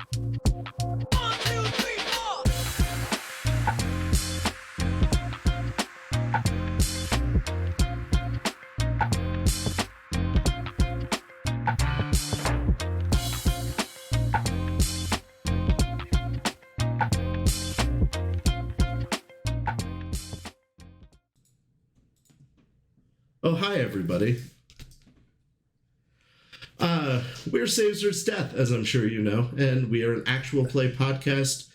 Oh, hi, everybody. We're Saves Earth's Death, as I'm sure you know, and we are an actual play podcast,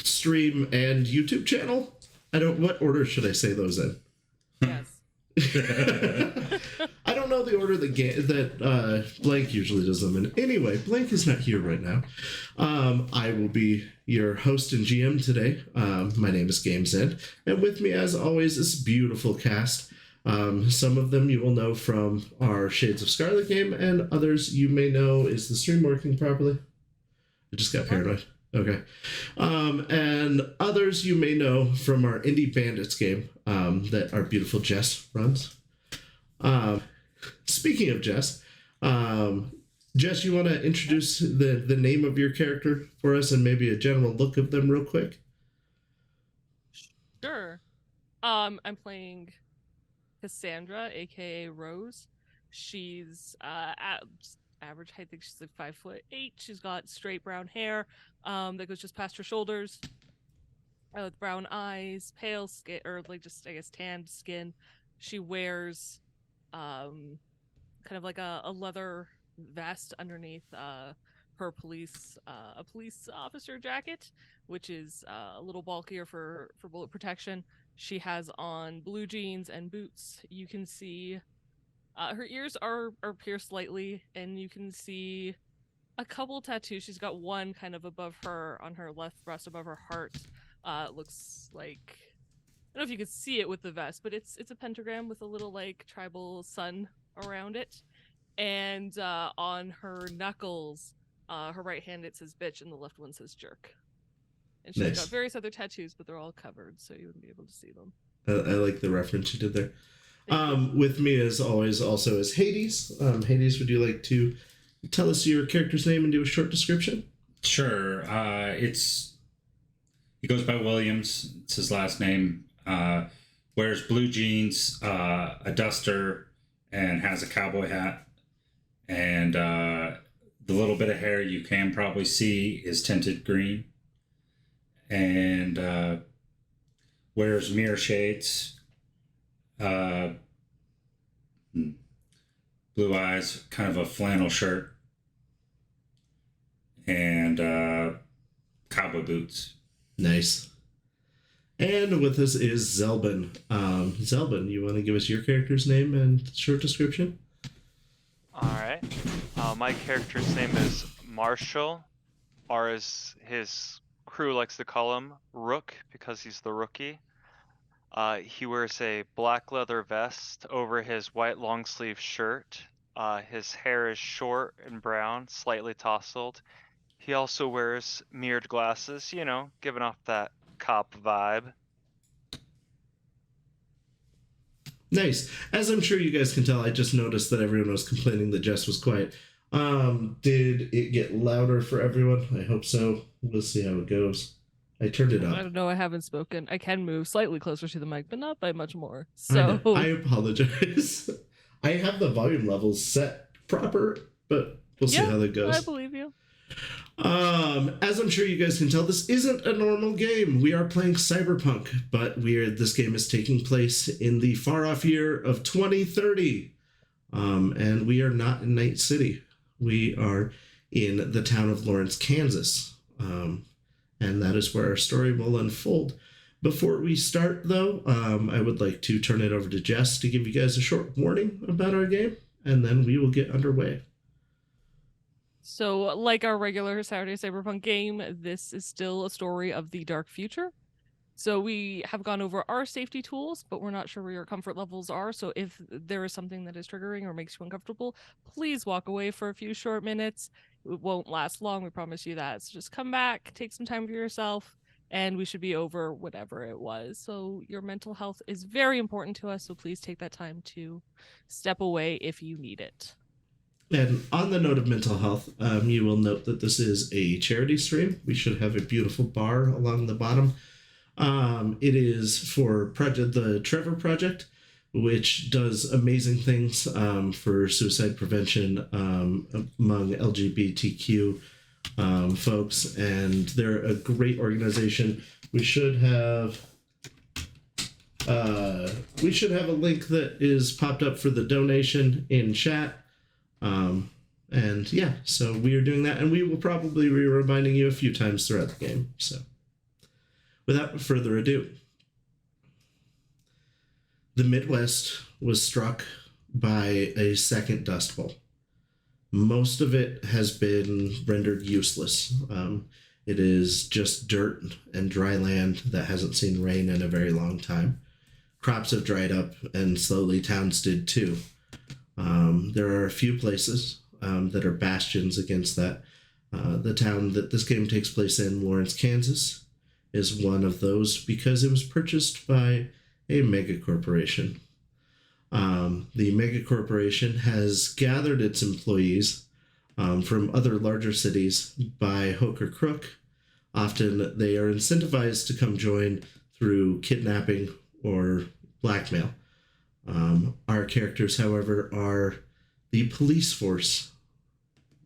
stream, and YouTube channel. What order should I say those in? Yes. I don't know the order that Blank usually does them in. Anyway, Blank is not here right now. I will be your host and GM today. My name is GamesEnd, and with me, as always, is a beautiful cast. Some of them you will know from our Shades of Scarlet game, and others you may know. Is the stream working properly? I just got paranoid. Okay. And others you may know from our Indie Bandits game that our beautiful Jess runs. Speaking of Jess, Jess, you want to introduce the name of your character for us and maybe a general look of them real quick? Sure. I'm playing Cassandra, aka Rose. She's average height. I think she's like 5'8". She's got straight brown hair that goes just past her shoulders, with brown eyes, pale skin, or like just I guess tanned skin. She wears kind of like a leather vest underneath her police officer jacket, which is a little bulkier for bullet protection. She has on blue jeans and boots. You can see her ears are pierced slightly, and you can see a couple tattoos. She's got one kind of above her on her left breast, above her heart. It looks like, I don't know if you could see it with the vest, but it's a pentagram with a little like tribal sun around it. And on her knuckles, her right hand it says bitch, and the left one says jerk. And she's got various other tattoos, but they're all covered, so you wouldn't be able to see them. I like the reference you did there. With me, as always, also is Hades. Hades, would you like to tell us your character's name and do a short description? Sure. He goes by Williams. It's his last name. Wears blue jeans, a duster, and has a cowboy hat. And the little bit of hair you can probably see is tinted green. And wears mirror shades, blue eyes, kind of a flannel shirt, and cowboy boots. Nice. And with us is Zelben. Zelben, you want to give us your character's name and short description? All right. My character's name is Marshall, or as his crew likes to call him, Rook, because he's the rookie. He wears a black leather vest over his white long sleeve shirt. His hair is short and brown, slightly tousled. He also wears mirrored glasses, giving off that cop vibe. Nice. As I'm sure you guys can tell, I just noticed that everyone was complaining that Jess was quiet. Did it get louder for everyone? I hope so. We'll see how it goes. I turned it up. I don't know. I haven't spoken. I can move slightly closer to the mic, but not by much more. So I apologize. I have the volume levels set proper, but we'll see how that goes. I believe you. As I'm sure you guys can tell, this isn't a normal game. We are playing Cyberpunk, but this game is taking place in the far-off year of 2030. And we are not in Night City. We are in the town of Lawrence, Kansas. And that is where our story will unfold. Before we start, though, I would like to turn it over to Jess to give you guys a short warning about our game, and then we will get underway. So, like our regular Saturday Cyberpunk game, this is still a story of the dark future. So we have gone over our safety tools, but we're not sure where your comfort levels are. So if there is something that is triggering or makes you uncomfortable, please walk away for a few short minutes. It won't last long, we promise you that. So just come back, take some time for yourself, and we should be over whatever it was. So your mental health is very important to us, so please take that time to step away if you need it. And on the note of mental health, you will note that this is a charity stream. We should have a beautiful bar along the bottom. It is for the Trevor Project, which does amazing things for suicide prevention among LGBTQ folks, and they're a great organization. We should have a link that is popped up for the donation in chat. And yeah, so we are doing that, and we will probably be reminding you a few times throughout the game. So without further ado, the Midwest was struck by a second dust bowl. Most of it has been rendered useless. It is just dirt and dry land that hasn't seen rain in a very long time. Crops have dried up, and slowly towns did too. There are a few places that are bastions against that. The town that this game takes place in, Lawrence, Kansas, is one of those because it was purchased by a mega corporation. The mega corporation has gathered its employees from other larger cities by hook or crook. Often they are incentivized to come join through kidnapping or blackmail. Our characters, however, are the police force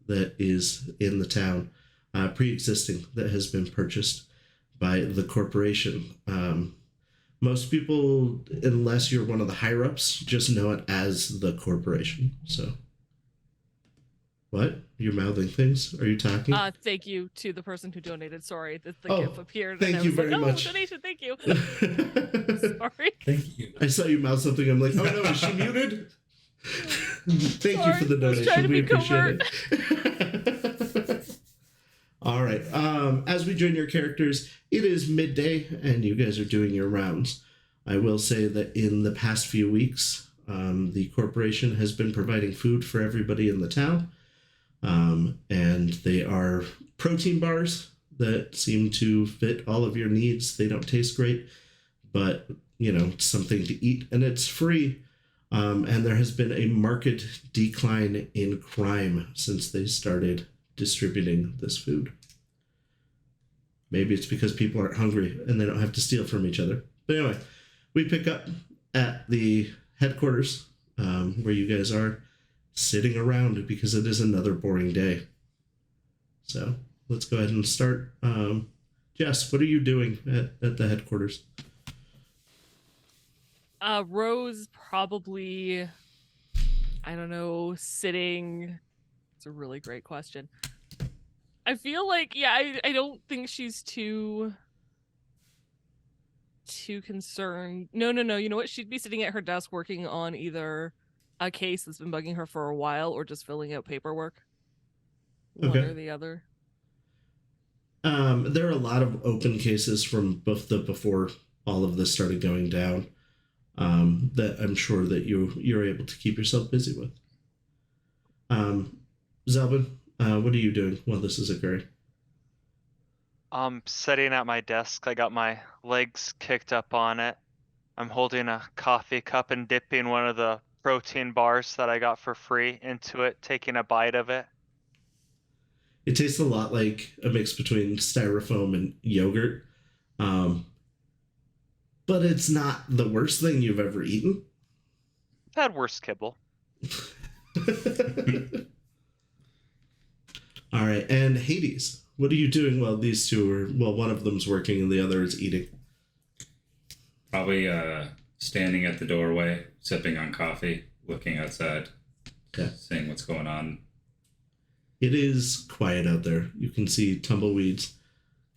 that is in the town, pre-existing, that has been purchased by the corporation. Most people, unless you're one of the higher-ups, just know it as the corporation. So, what? You're mouthing things? Are you talking? Thank you to the person who donated. Sorry, the Oh, GIF appeared. thank and I you was very like, much. Donation, thank you. Sorry. Thank you. I saw you mouth something. I'm like, oh no, is she muted? Thank you Sorry, for the I was trying donation. to We be appreciate it. All right. As we join your characters, it is midday, and you guys are doing your rounds. I will say that in the past few weeks, the corporation has been providing food for everybody in the town, and they are protein bars that seem to fit all of your needs. They don't taste great, but, it's something to eat, and it's free. And there has been a marked decline in crime since they started distributing this food. Maybe it's because people aren't hungry and they don't have to steal from each other. But anyway, we pick up at the headquarters where you guys are sitting around because it is another boring day. So let's go ahead and start. Jess, what are you doing at the headquarters? Rose probably, I don't know, sitting. It's a really great question. I feel like, yeah, I don't think she's too concerned. No. You know what? She'd be sitting at her desk working on either a case that's been bugging her for a while or just filling out paperwork. One or the other. There are a lot of open cases from before all of this started going down. That I'm sure that you're able to keep yourself busy with. Zelben, what are you doing while this is occurring? Sitting at my desk. I got my legs kicked up on it. I'm holding a coffee cup and dipping one of the protein bars that I got for free into it, taking a bite of it. It tastes a lot like a mix between styrofoam and yogurt. But it's not the worst thing you've ever eaten. I've had worse kibble. All right, and Hades, what are you doing while these two are, one of them's working and the other is eating? Probably standing at the doorway, sipping on coffee, looking outside, seeing what's going on. It is quiet out there. You can see tumbleweeds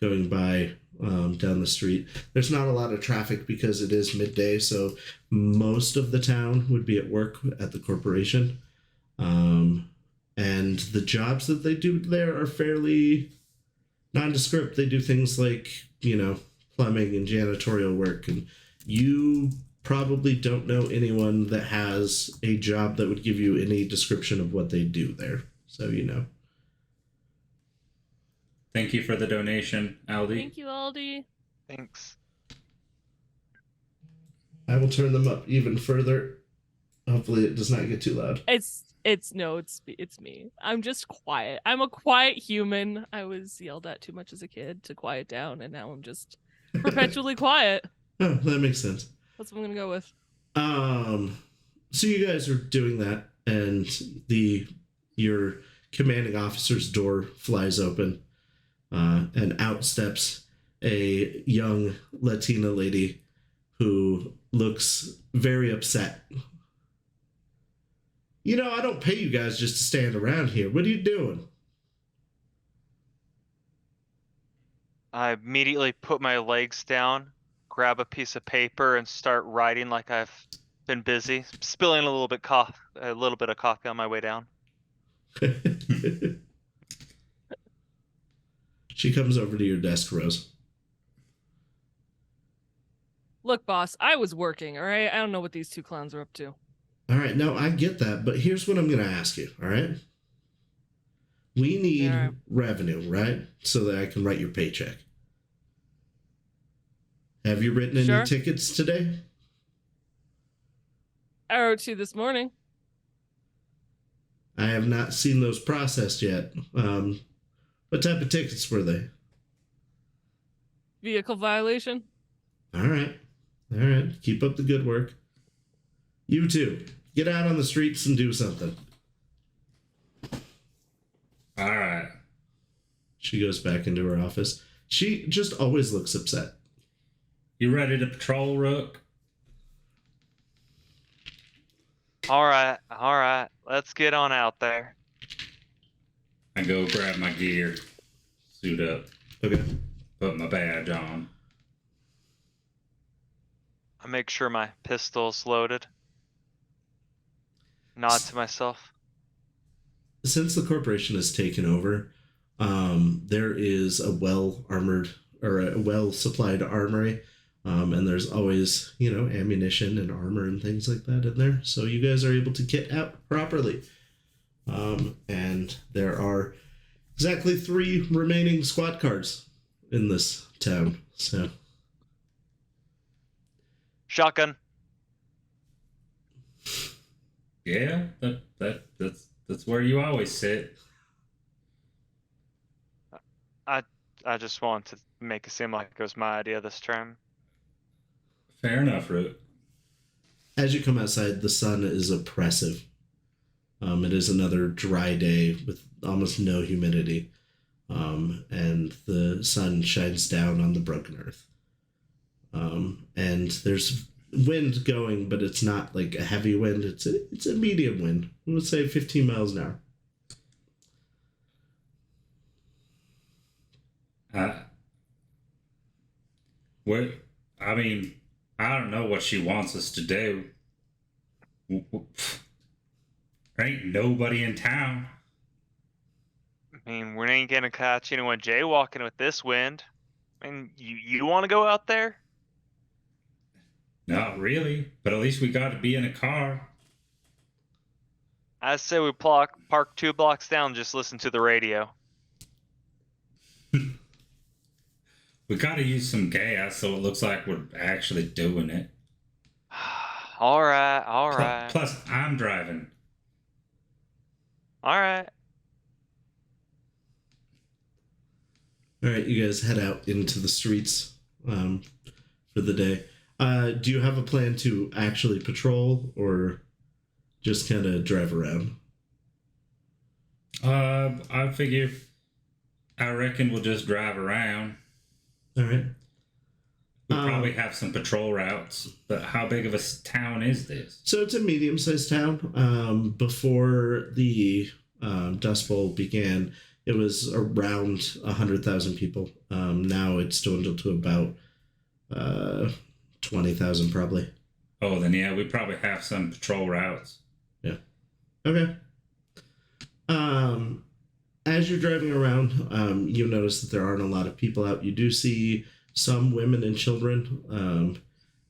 going by down the street. There's not a lot of traffic because it is midday, so most of the town would be at work at the corporation. And the jobs that they do there are fairly nondescript. They do things like, plumbing and janitorial work, and you probably don't know anyone that has a job that would give you any description of what they do there. So, Thank you for the donation, Aldi. Thank you, Aldi. Thanks. I will turn them up even further. Hopefully it does not get too loud. It's It's me. I'm just quiet. I'm a quiet human. I was yelled at too much as a kid to quiet down, and now I'm just perpetually quiet. Oh, that makes sense. That's what I'm gonna go with. So you guys are doing that, and your commanding officer's door flies open, and out steps a young Latina lady who looks very upset. You know, I don't pay you guys just to stand around here. What are you doing? I immediately put my legs down, grab a piece of paper, and start writing like I've been busy, spilling a little bit of coffee on my way down. She comes over to your desk, Rose. Look, boss, I was working, all right? I don't know what these two clowns are up to. All right, no, I get that, but here's what I'm going to ask you, all right? We need revenue, right? So that I can write your paycheck. Have you written any tickets today? I wrote 2 this morning. I have not seen those processed yet. What type of tickets were they? Vehicle violation. All right. Keep up the good work. You two, get out on the streets and do something. All right. She goes back into her office. She just always looks upset. You ready to patrol, Rook? All right. Let's get on out there. I go grab my gear, suit up, Okay. put my badge on. I make sure my pistol's loaded. Nod to myself. Since the corporation has taken over, there is a well-armored or a well-supplied armory, and there's always, ammunition and armor and things like that in there. So you guys are able to kit out properly. And there are exactly 3 remaining squad cars in this town. So Shotgun. Yeah, that's where you always sit. I just want to make it seem like it was my idea this term. Fair enough, Root. as you come outside, the sun is oppressive. It is another dry day with almost no humidity. And the sun shines down on the broken earth. And there's wind going, but it's not like a heavy wind. It's a medium wind. I would say 15 miles an hour. I don't know what she wants us to do. There ain't nobody in town. I mean, we ain't gonna catch anyone jaywalking with this wind. I mean, you want to go out there? Not really, but at least we got to be in a car. I say we park 2 blocks down and just listen to the radio. We got to use some gas so it looks like we're actually doing it. All right. Plus, I'm driving. All right. All right, you guys head out into the streets for the day. Do you have a plan to actually patrol or just kind of drive around? I reckon we'll just drive around. All right. We probably have some patrol routes, but how big of a town is this? So it's a medium-sized town. Before the Dust Bowl began, it was around 100,000 people. Now it's dwindled to about 20,000 probably. Oh, then yeah, we probably have some patrol routes. Yeah. Okay. As you're driving around, you notice that there aren't a lot of people out. You do see some women and children,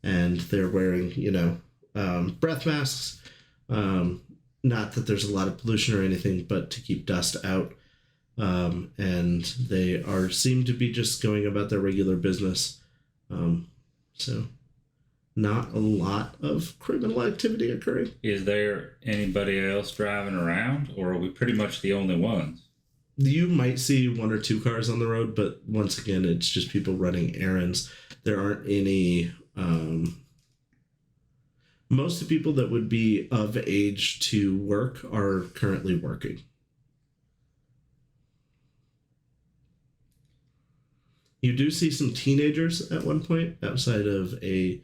and they're wearing, breath masks. Not that there's a lot of pollution or anything, but to keep dust out. And they seem to be just going about their regular business. So not a lot of criminal activity occurring. Is there anybody else driving around, or are we pretty much the only ones? You might see 1 or 2 cars on the road, but once again, it's just people running errands. There aren't any... most of the people that would be of age to work are currently working. You do see some teenagers at one point outside of a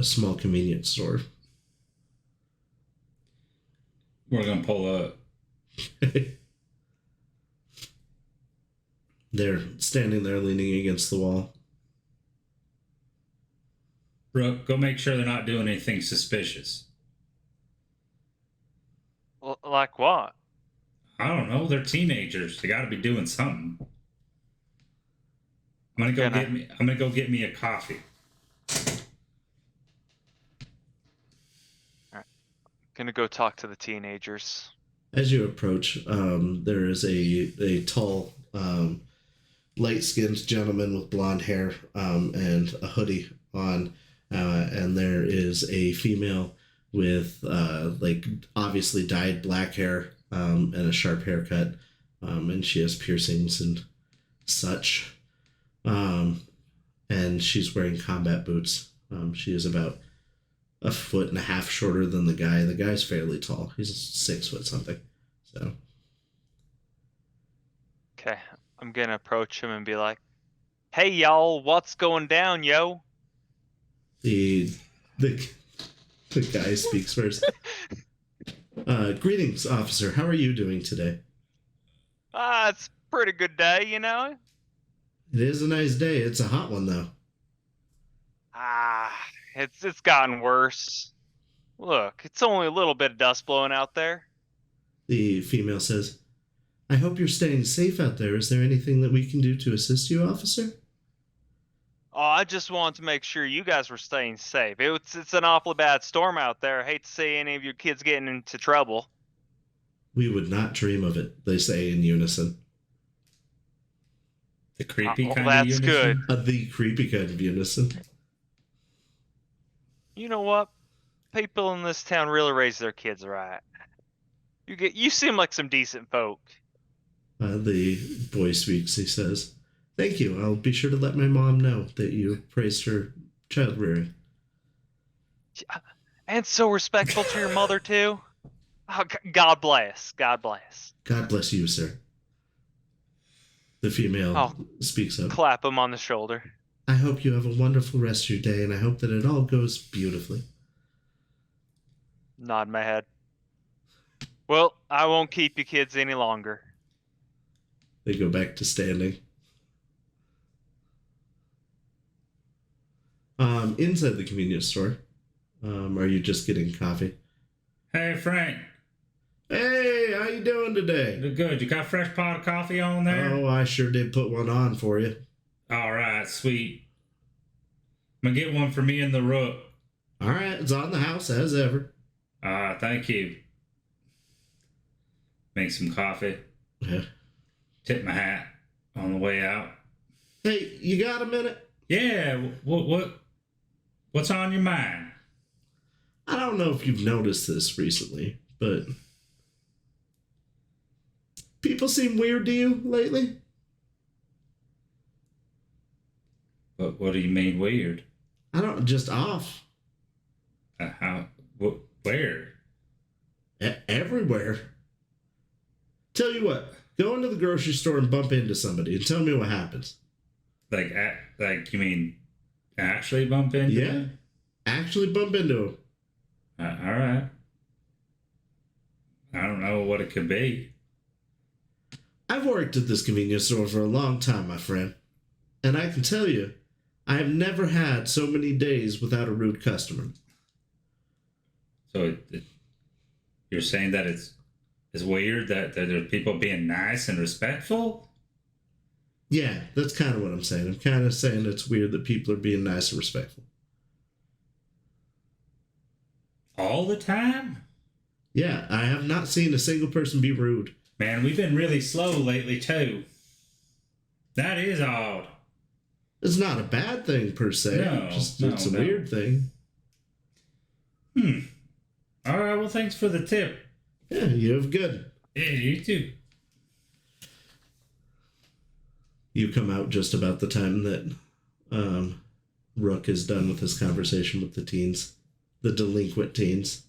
small convenience store. We're going to pull up. They're standing there leaning against the wall. Rook, go make sure they're not doing anything suspicious. Like what? I don't know. They're teenagers. They got to be doing something. I'm gonna go get me a coffee. Alright. Gonna go talk to the teenagers. As you approach, there is a tall, light-skinned gentleman with blonde hair and a hoodie on, and there is a female with obviously dyed black hair and a sharp haircut, and she has piercings and such. And she's wearing combat boots. She is about 1.5 feet shorter than the guy. The guy's fairly tall. He's 6 foot something. So. Okay, I'm gonna approach him and be like, "Hey y'all, what's going down, yo?" The guy speaks first. Greetings, officer. How are you doing today? It's a pretty good day, you know? It is a nice day. It's a hot one, though. It's gotten worse. Look, it's only a little bit of dust blowing out there. The female says, I hope you're staying safe out there. Is there anything that we can do to assist you, officer? Oh, I just wanted to make sure you guys were staying safe. It's an awfully bad storm out there. I hate to see any of your kids getting into trouble. We would not dream of it, they say in unison. The creepy kind of that's unison? good. The creepy kind of unison. You know what? People in this town really raise their kids right. You seem like some decent folk. The boy speaks. He says, thank you. I'll be sure to let my mom know that you praised her child rearing. And so respectful to your mother, too. Oh, God bless. God bless. God bless you, sir. The female speaks up. Clap him on the shoulder. I hope you have a wonderful rest of your day, and I hope that it all goes beautifully. Nod my head. Well, I won't keep you kids any longer. They go back to standing. Inside the convenience store, are you just getting coffee? Hey, Frank. Hey, how you doing today? Good. You got a fresh pot of coffee on there? Oh, I sure did put one on for you. All right, sweet. I'm going to get one for me and the Rook. All right, it's on the house as ever. Thank you. Make some coffee. Yeah. Tip my hat on the way out. Hey, you got a minute? Yeah, what's on your mind? I don't know if you've noticed this recently, but people seem weird to you lately? What do you mean weird? Just off. Where? Everywhere. Tell you what, go into the grocery store and bump into somebody and tell me what happens. Like you mean actually bump into Yeah, them? actually bump into them. All right. I don't know what it could be. I've worked at this convenience store for a long time, my friend. And I can tell you, I have never had so many days without a rude customer. So you're saying that it's weird that there's people being nice and respectful? Yeah, that's kind of what I'm saying. I'm kind of saying it's weird that people are being nice and respectful. All the time? Yeah, I have not seen a single person be rude. Man, we've been really slow lately, too. That is odd. It's not a bad thing, per se. No, It's a weird thing. All right, well, thanks for the tip. Yeah, you have good. Yeah, you too. You come out just about the time that Rook is done with his conversation with the teens, the delinquent teens.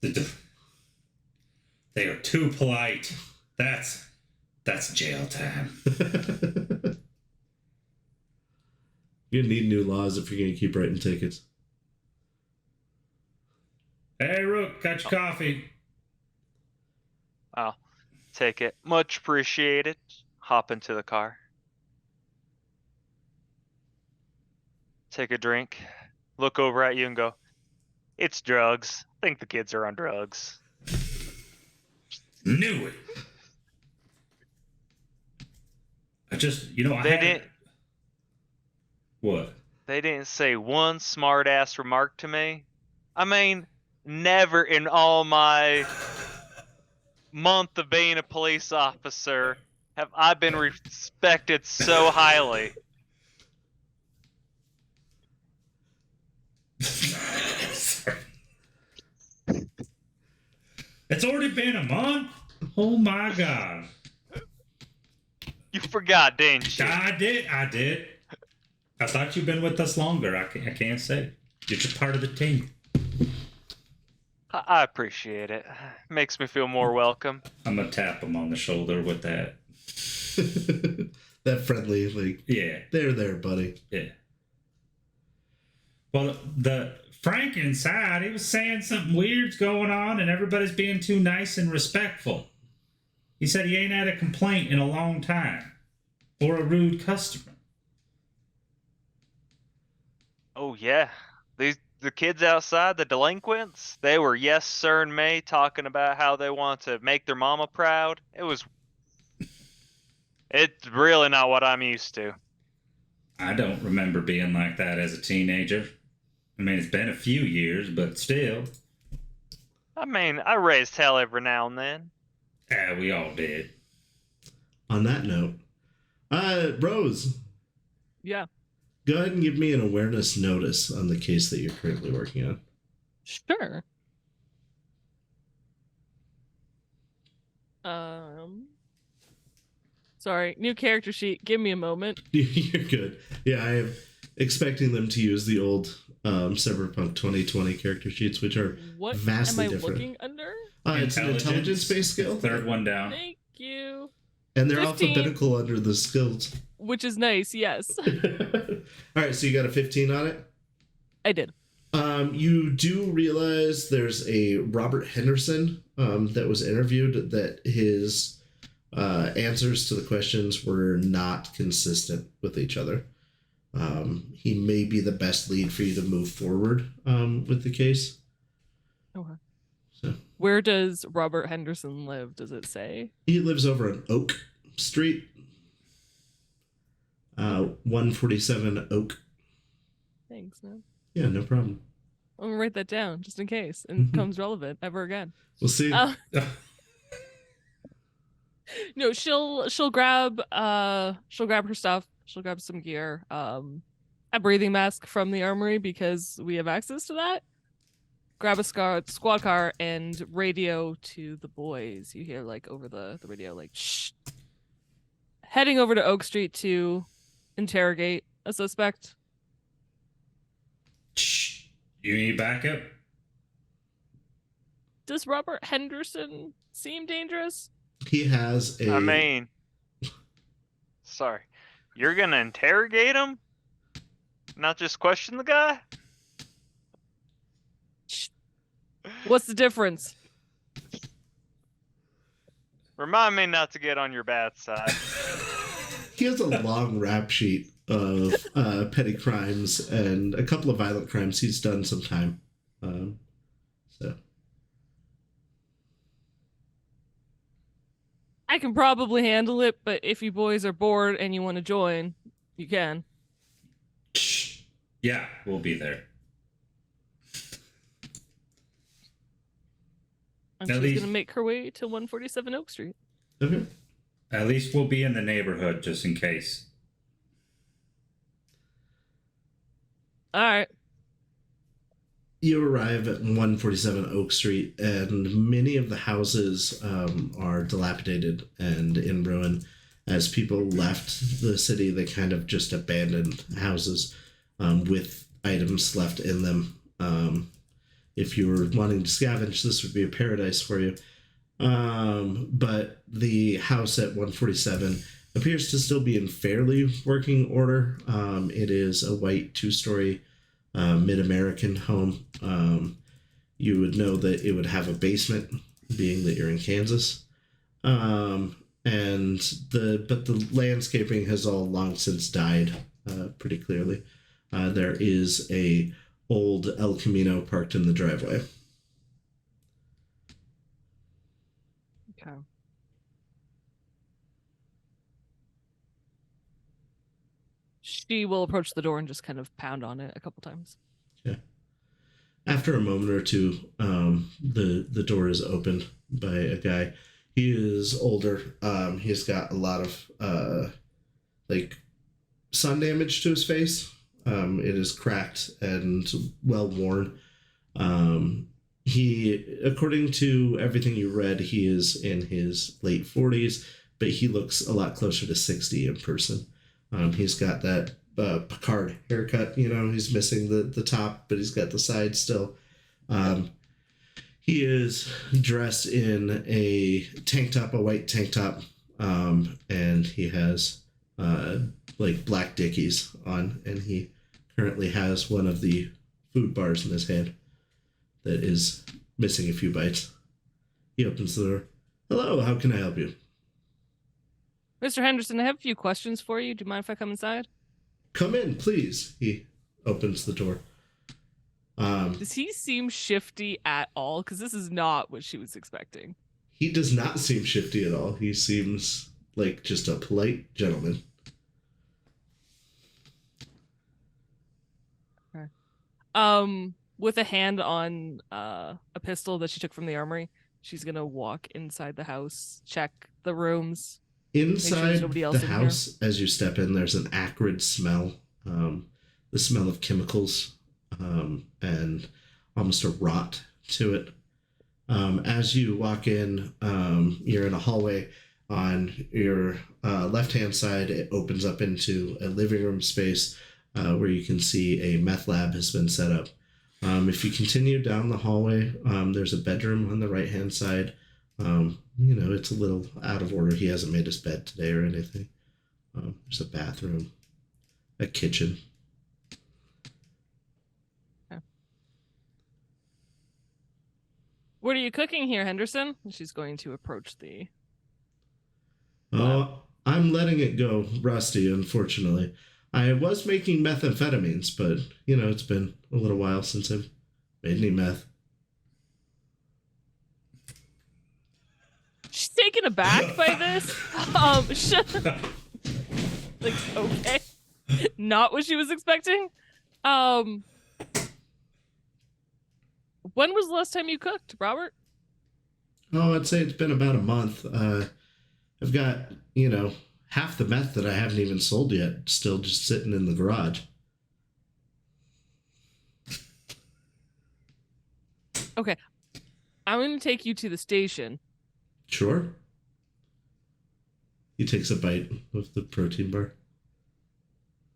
They are too polite. That's jail time. You're gonna need new laws if you're gonna keep writing tickets. Hey, Rook, got your coffee. I'll take it. Much appreciated. Hop into the car. Take a drink. Look over at you and go, it's drugs. I think the kids are on drugs. Knew it. I just, They didn't. What? They didn't say one smart ass remark to me. I mean, never in all my month of being a police officer have I been respected so highly. Sorry. It's already been a month? Oh my god. You forgot, didn't you? I did. I thought you'd been with us longer. I can't say. You're just part of the team. I appreciate it. Makes me feel more welcome. I'm gonna tap him on the shoulder with that. That friendly, like, Yeah. there, buddy. Yeah. Well, the Frank inside, he was saying something weird's going on and everybody's being too nice and respectful. He said he ain't had a complaint in a long time. Or a rude customer. Oh yeah. The kids outside, the delinquents, they were yes sir and me talking about how they want to make their mama proud. It's really not what I'm used to. I don't remember being like that as a teenager. I mean, it's been a few years, but still. I mean, I raised hell every now and then. Yeah, we all did. On that note, Rose, Yeah. go ahead and give me an awareness notice on the case that you're currently working on. Sure. Sorry, new character sheet. Give me a moment. You're good. Yeah, I am expecting them to use the old Cyberpunk 2020 character sheets, which are What vastly am I different. looking under? It's an intelligence-based skill, Third one down. Thank you. and they're 15. alphabetical under the skills. Which is nice, yes. All right, so you got a 15 on it? I did. You do realize there's a Robert Henderson that was interviewed that his answers to the questions were not consistent with each other. He may be the best lead for you to move forward with the case. Okay. So Where does Robert Henderson live? Does it say? he lives over on Oak Street, 147 Oak. Thanks, man. Yeah, no problem. I'm gonna write that down just in case it becomes relevant ever again. We'll see. No, she'll grab her stuff. She'll grab some gear, a breathing mask from the armory because we have access to that. Grab a squad car and radio to the boys. You hear like over the radio like shh. Heading over to Oak Street to interrogate a suspect. You need backup? Does Robert Henderson seem dangerous? He has a. I mean, sorry. You're gonna interrogate him? Not just question the guy? What's the difference? Remind me not to get on your bad side. He has a long rap sheet of petty crimes and a couple of violent crimes he's done sometime. So I can probably handle it, but if you boys are bored and you want to join, you can. Yeah, we'll be there. And At she's least- gonna make her way to 147 Oak Street. okay. At least we'll be in the neighborhood just in case. All right. You arrive at 147 Oak Street, and many of the houses are dilapidated and in ruin. As people left the city, they kind of just abandoned houses with items left in them. If you were wanting to scavenge, this would be a paradise for you. But the house at 147 appears to still be in fairly working order. It is a white two-story mid-American home. You would know that it would have a basement, being that you're in Kansas. But the landscaping has all long since died, pretty clearly. There is a old El Camino parked in the driveway. Okay. She will approach the door and just kind of pound on it a couple times. Yeah. After a moment or two, the door is opened by a guy. He is older. He's got a lot of sun damage to his face. It is cracked and well worn. He, according to everything you read, he is in his late 40s, but he looks a lot closer to 60 in person. He's got that Picard haircut, he's missing the top, but he's got the side still. He is dressed in a white tank top, and he has black Dickies on, and he currently has one of the food bars in his hand that is missing a few bites. He opens the door. Hello, how can I help you? Mr. Henderson, I have a few questions for you. Do you mind if I come inside? Come in, please. He opens the door. Does he seem shifty at all? Because this is not what she was expecting. He does not seem shifty at all. He seems like just a polite gentleman. Okay. With a hand on a pistol that she took from the armory, she's gonna walk inside the house, check the rooms. Inside the house, as you step in, there's an acrid smell. The smell of chemicals and almost a rot to it. As you walk in, you're in a hallway. On your left-hand side, it opens up into a living room space where you can see a meth lab has been set up. If you continue down the hallway, there's a bedroom on the right-hand side. It's a little out of order. He hasn't made his bed today or anything. There's a bathroom, a kitchen. Okay. What are you cooking here, Henderson? She's going to approach the... Oh, I'm letting it go rusty, unfortunately. I was making methamphetamines, but, it's been a little while since I've made any meth. She's taken aback by this. Okay. Not what she was expecting. When was the last time you cooked, Robert? Oh, I'd say it's been about a month. I've got, half the meth that I haven't even sold yet still just sitting in the garage. Okay. I'm going to take you to the station. Sure. He takes a bite of the protein bar.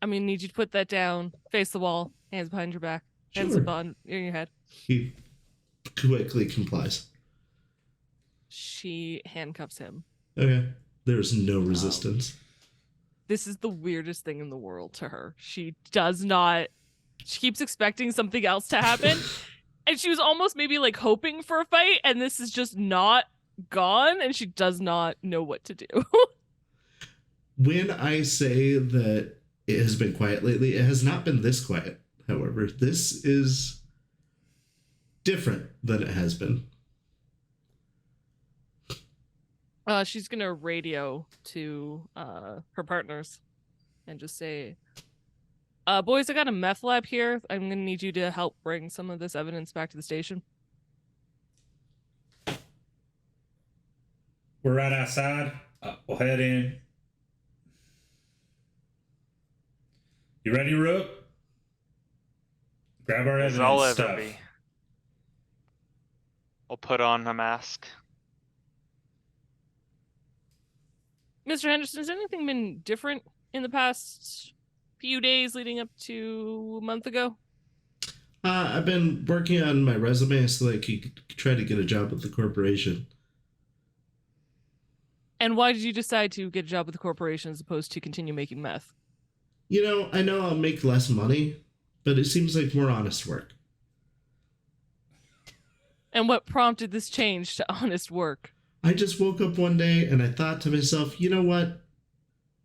I'm going to need you to put that down, face the wall, hands behind your back, hands Sure. up on in your head. He quickly complies. She handcuffs him. Okay. There's no resistance. This is the weirdest thing in the world to her. She keeps expecting something else to happen. And she was almost maybe hoping for a fight, and this is just not gone, and she does not know what to do. When I say that it has been quiet lately, it has not been this quiet. However, this is different than it has been. She's gonna radio to her partners and just say, boys, I got a meth lab here. I'm gonna need you to help bring some of this evidence back to the station. We're right outside. We'll head in. You ready, Rook? Grab our As evidence I'll ever stuff. be. I'll put on a mask. Mr. Henderson, has anything been different in the past few days leading up to a month ago? I've been working on my resume so that I could try to get a job with the corporation. And why did you decide to get a job with the corporation as opposed to continue making meth? I know I'll make less money, but it seems like more honest work. And what prompted this change to honest work? I just woke up one day and I thought to myself, you know what?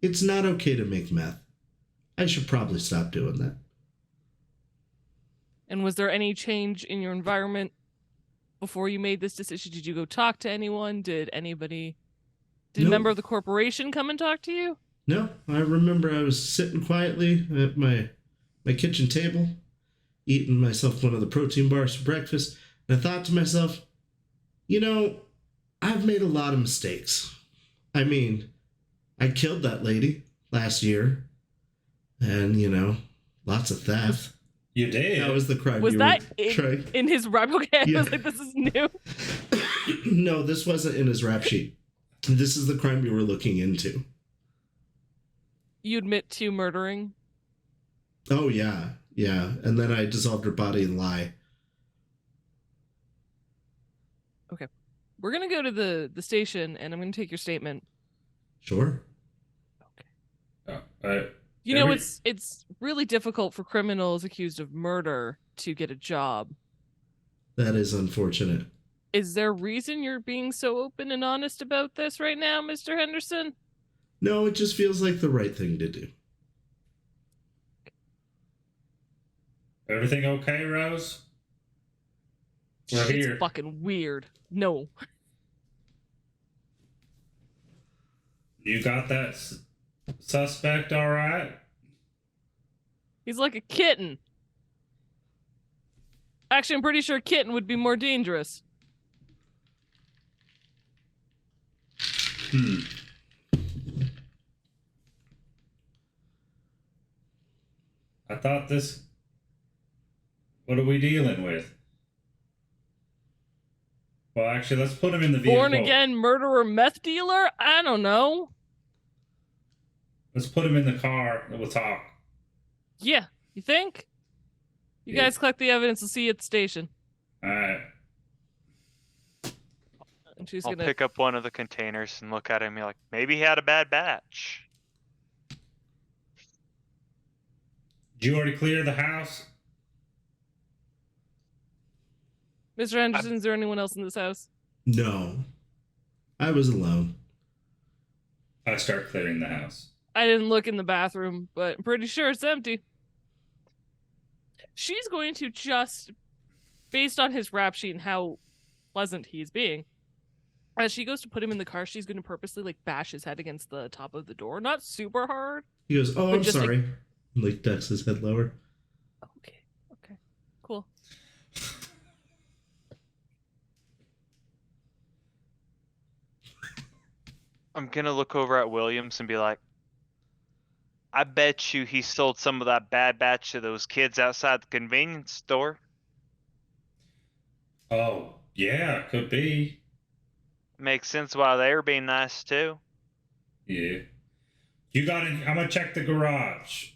It's not okay to make meth. I should probably stop doing that. And was there any change in your environment before you made this decision? Did you go talk to anyone? Did a Nope. member of the corporation come and talk to you? No, I remember I was sitting quietly at my kitchen table, eating myself one of the protein bars for breakfast, and I thought to myself, I've made a lot of mistakes. I mean, I killed that lady last year, and, lots of theft. You did. That was the crime. Was you that were trying. in his rap? Okay, I Yeah. was like, this is new. No, this wasn't in his rap sheet. This is the crime you were looking into. You admit to murdering? Oh, yeah. Yeah. And then I dissolved her body and lie. We're going to go to the station, and I'm going to take your statement. Sure. It's really difficult for criminals accused of murder to get a job. That is unfortunate. Is there a reason you're being so open and honest about this right now, Mr. Henderson? No, it just feels like the right thing to do. Everything okay, Rose? We're It's here. fucking weird. No. You got that suspect all right? He's like a kitten. Actually, I'm pretty sure a kitten would be more dangerous. I thought this... What are we dealing with? Well, actually, let's put him in the vehicle. Born again murderer meth dealer? I don't know. Let's put him in the car and we'll talk. Yeah, you think? You Yeah. guys collect the evidence. We'll see you at the station. All right. And she's I'll gonna pick up one of the containers and look at it and be like, maybe he had a bad batch. Did you already clear the house? Mr. Henderson, is there anyone else in this house? No. I was alone. I start clearing the house. I didn't look in the bathroom, but I'm pretty sure it's empty. She's going to just, based on his rap sheet and how pleasant he's being, as she goes to put him in the car, she's going to purposely bash his head against the top of the door. Not super hard. He goes, oh, But I'm just, sorry. Ducks his head lower. Okay. Cool. I'm gonna look over at Williams and be like, I bet you he sold some of that bad batch to those kids outside the convenience store. Oh, yeah, could be. Makes sense why they were being nice too. Yeah. You got it. I'm gonna check the garage.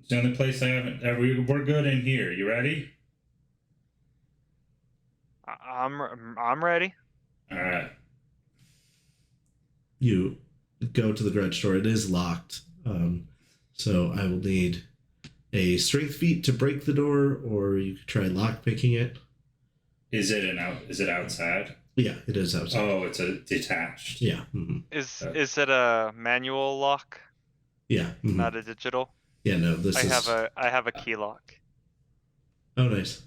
It's the only place I haven't. We're good in here. You ready? I'm ready. All right. You go to the garage door. It is locked. So I will need a strength feat to break the door, or you could try lock picking it. Is it outside? Yeah, it is outside. Oh, it's a detached. Yeah. Mm-hmm. Is it a manual lock, Yeah. Mm-hmm. not a digital? Yeah, no, this is... I have a key lock. Oh, nice.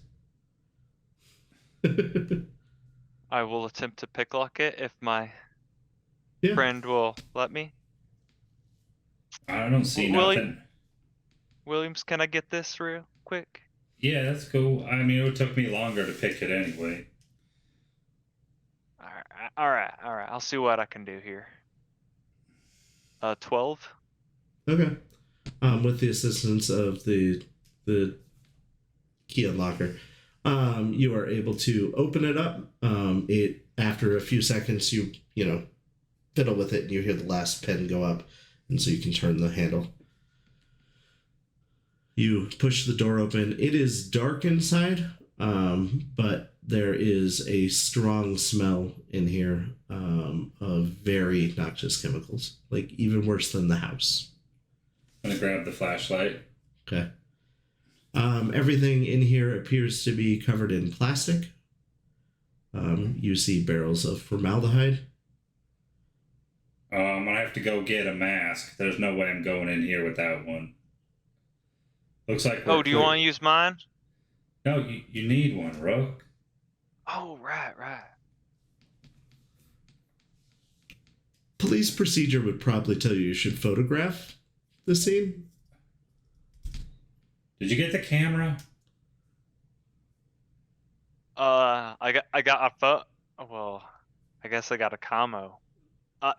I will attempt to pick lock it if my Yeah. friend will let me. I don't see Willie- nothing. Williams, can I get this real quick? Yeah, that's cool. I mean, it took me longer to pick it anyway. All right. I'll see what I can do here. 12. Okay. With the assistance of the key unlocker, You are able to open it up. It after a few seconds, you fiddle with it, and you hear the last pin go up, and so you can turn the handle. You push the door open. It is dark inside, but there is a strong smell in here of very noxious chemicals, like even worse than the house. I'm gonna grab the flashlight. Okay. Everything in here appears to be covered in plastic. You see barrels of formaldehyde. I'm gonna have to go get a mask. There's no way I'm going in here without one. Looks like. Oh, do you want to use mine? No, you need one, Rook. Oh, right. Police procedure would probably tell you should photograph the scene. Did you get the camera? I got a well, I guess I got a commo.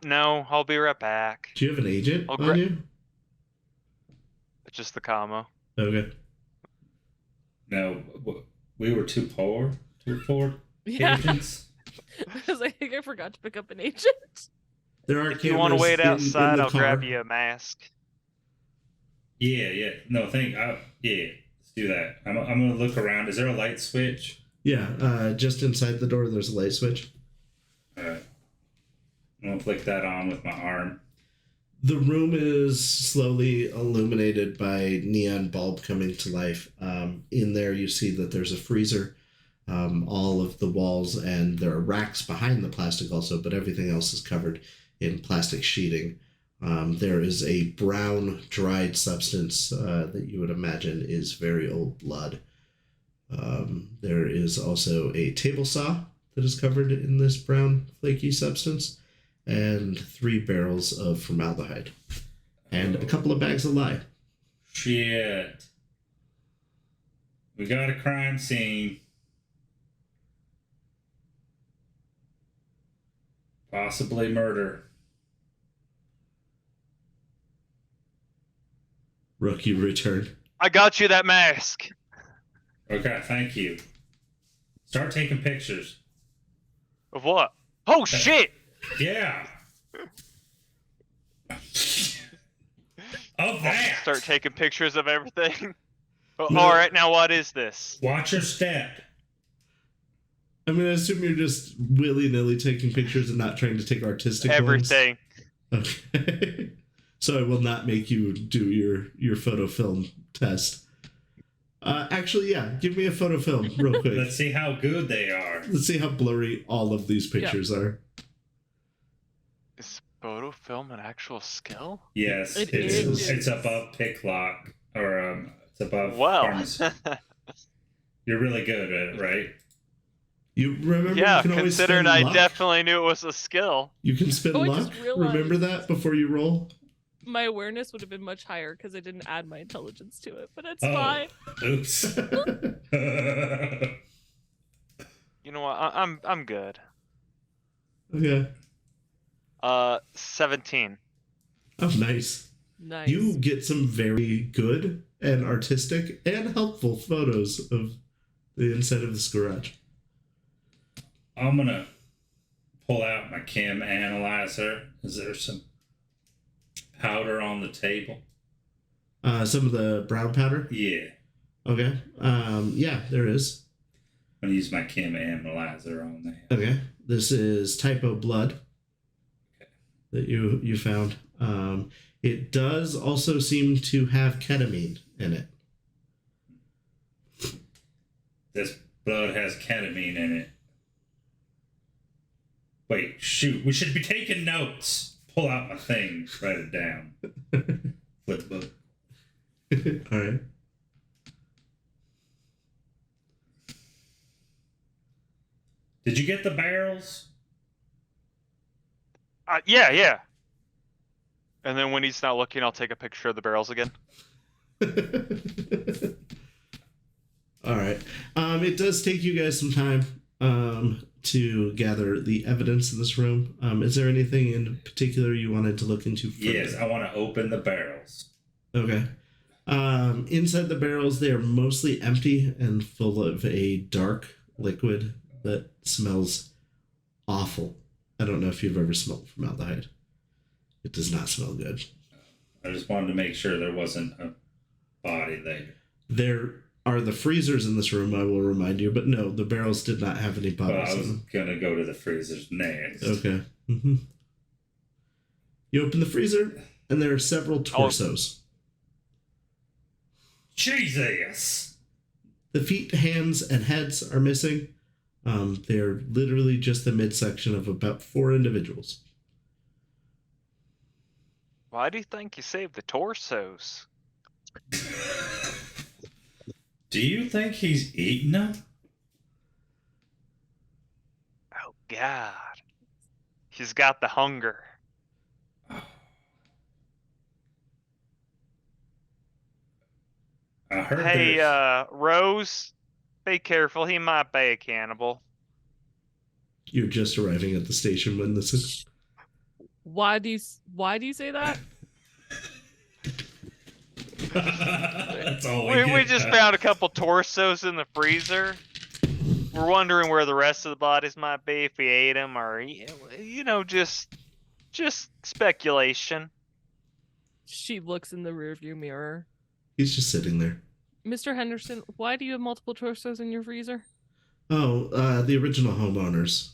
No, I'll be right back. Do you have an agent I'll on you? Just the commo. Okay. No, we were too poor. Yeah. Agents. I was like, I forgot to pick up an agent. There are If you want to cameras wait in outside, the I'll car. grab you a mask. Yeah. No, let's do that. I'm gonna look around. Is there a light switch? Yeah, just inside the door, there's a light switch. All right. I'm gonna flick that on with my arm. The room is slowly illuminated by neon bulb coming to life. In there, you see that there's a freezer. All of the walls, and there are racks behind the plastic also, but everything else is covered in plastic sheeting. There is a brown, dried substance that you would imagine is very old blood. There is also a table saw that is covered in this brown, flaky substance, and 3 barrels of formaldehyde, and a couple of bags of lye. Shit. We got a crime scene. Possibly murder. Rook, you return. I got you that mask. Okay, thank you. Start taking pictures. Of what? Oh shit! Yeah. Of that. Start taking pictures of everything. No. All right, now what is this? Watch your step. I'm going to assume you're just willy-nilly taking pictures and not trying to take artistic Everything. ones. Okay. So I will not make you do your photo film test. Actually, yeah, give me a photo film real quick. Let's see how good they are. Let's see how blurry all of these pictures are. Is photo film an actual skill? Yes, It is. it's above pick lock, or it's above. Well, pharmacy. You're really good at it, right? You remember? yeah, you can always considering spend I luck? definitely knew it was a skill. You can spend Oh, I luck. just realized- Remember that before you roll. My awareness would have been much higher because I didn't add my intelligence to it, but it's Oh. fine. Oops. You know what? I'm good. Okay. 17. Oh, nice. Nice. You get some very good and artistic and helpful photos of the inside of this garage. I'm gonna pull out my chem analyzer. Is there some powder on the table? Some of the brown powder. Yeah. Okay. Yeah, there is. I'm gonna use my chem analyzer on that. Okay. This is typo blood that you found. It does also seem to have ketamine in it. This blood has ketamine in it. Wait, shoot. We should be taking notes. Pull out my thing. Write it down. Flip the book. All right. Did you get the barrels? Yeah. And then when he's not looking, I'll take a picture of the barrels again. All right. It does take you guys some time to gather the evidence in this room. Is there anything in particular you wanted to look into further? Yes, I want to open the barrels. Okay. Inside the barrels, they are mostly empty and full of a dark liquid that smells awful. I don't know if you've ever smelled formaldehyde. It does not smell good. I just wanted to make sure there wasn't a body there. There are the freezers in this room, I will remind you, but no, the barrels did not have any Well, bodies I in was them. gonna go to the freezers next. Okay. Mm-hmm. You open the freezer, and there are several torsos. Jesus! The feet, hands, and heads are missing. They're literally just the midsection of about 4 individuals. Why do you think you saved the torsos? Do you think he's eating them? Oh God. He's got the hunger. I heard Hey, there's... Rose, be careful. He might be a cannibal. You're just arriving at the station when this is... Why do you say that? That's all We just found a couple torsos in the freezer. We're wondering where the rest of the bodies might be, if we ate them, or just speculation. She looks in the rearview mirror. He's just sitting there. Mr. Henderson, why do you have multiple torsos in your freezer? Oh, the original homeowners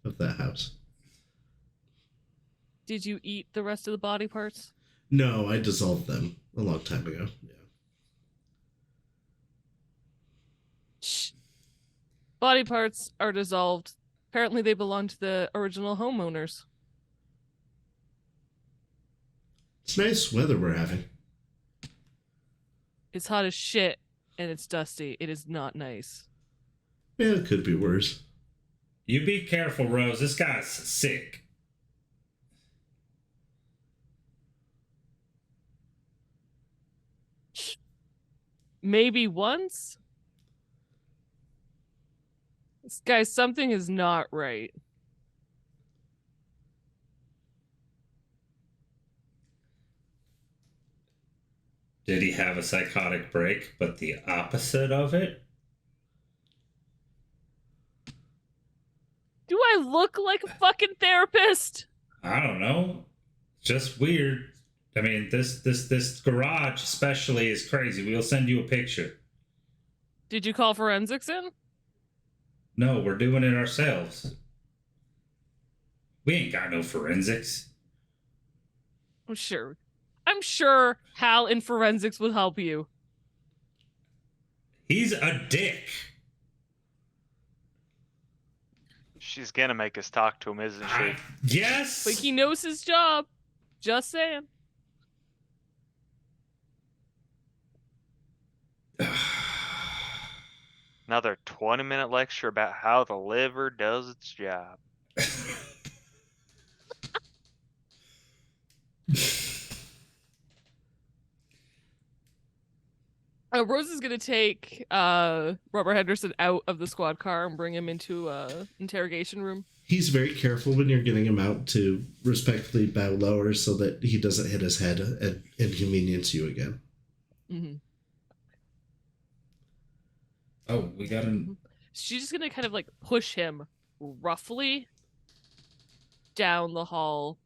of that house. Did you eat the rest of the body parts? No, I dissolved them a long time ago. Yeah. Shh. Body parts are dissolved. Apparently they belong to the original homeowners. It's nice weather we're having. It's hot as shit, and it's dusty. It is not nice. Yeah, it could be worse. You be careful, Rose. This guy's sick. Maybe once? Guys, something is not right. Did he have a psychotic break, but the opposite of it? Do I look like a fucking therapist? I don't know. Just weird. I mean, this garage especially is crazy. We'll send you a picture. Did you call forensics in? No, we're doing it ourselves. We ain't got no forensics. I'm sure Hal in forensics would help you. He's a dick. She's gonna make us talk to him, isn't she? Yes. But he knows his job. Just saying. Another 20-minute lecture about how the liver does its job. Rose is gonna take Robert Henderson out of the squad car and bring him into a interrogation room. He's very careful when you're getting him out to respectfully bow lower so that he doesn't hit his head and inconvenience you again. Mm-hmm. Oh, we got him. She's just gonna kind of like push him roughly down the hall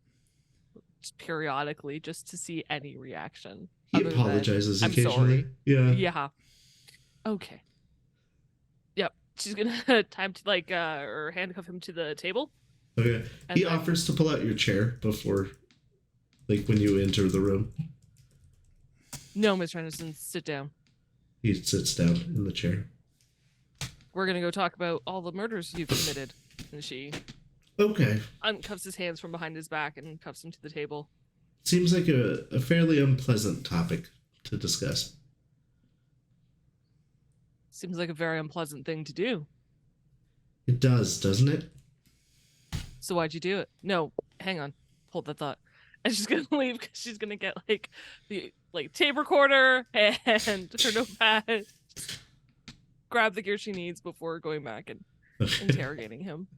just periodically just to see any reaction. He other apologizes than, occasionally. I'm sorry. Yeah. Yeah. Okay. Yep. She's gonna time to like or handcuff him to the table. Okay. And He then- offers to pull out your chair before, like, when you enter the room. No, Mr. Henderson, sit down. He sits down in the chair. We're gonna go talk about all the murders you've committed. And she Okay. uncuffs his hands from behind his back and cuffs him to the table. Seems like a fairly unpleasant topic to discuss. Seems like a very unpleasant thing to do. It does, doesn't it? So why'd you do it? No, hang on. Hold that thought. And she's gonna leave because she's gonna get like the tape recorder and her notepad. Grab the gear she needs before going back and interrogating him.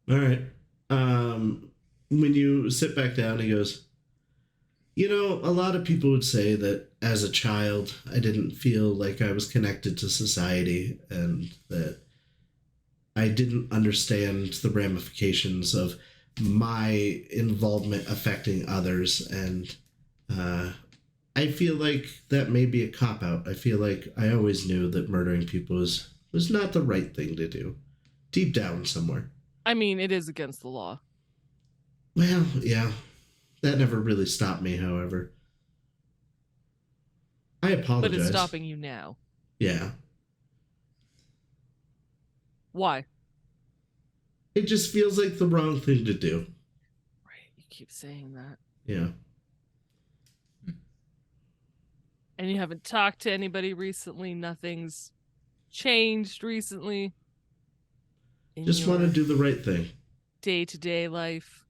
All right. When you sit back down, he goes, You know, a lot of people would say that as a child, I didn't feel like I was connected to society and that I didn't understand the ramifications of my involvement affecting others. And I feel like that may be a cop out. I feel like I always knew that murdering people was not the right thing to do, deep down somewhere. I mean, it is against the law. Well, yeah, that never really stopped me, however. I apologize. But it's stopping you now. Yeah. Why? It just feels like the wrong thing to do. Right, you keep saying that. Yeah. And you haven't talked to anybody recently. Nothing's changed recently. Just want to do the right thing. Day-to-day life.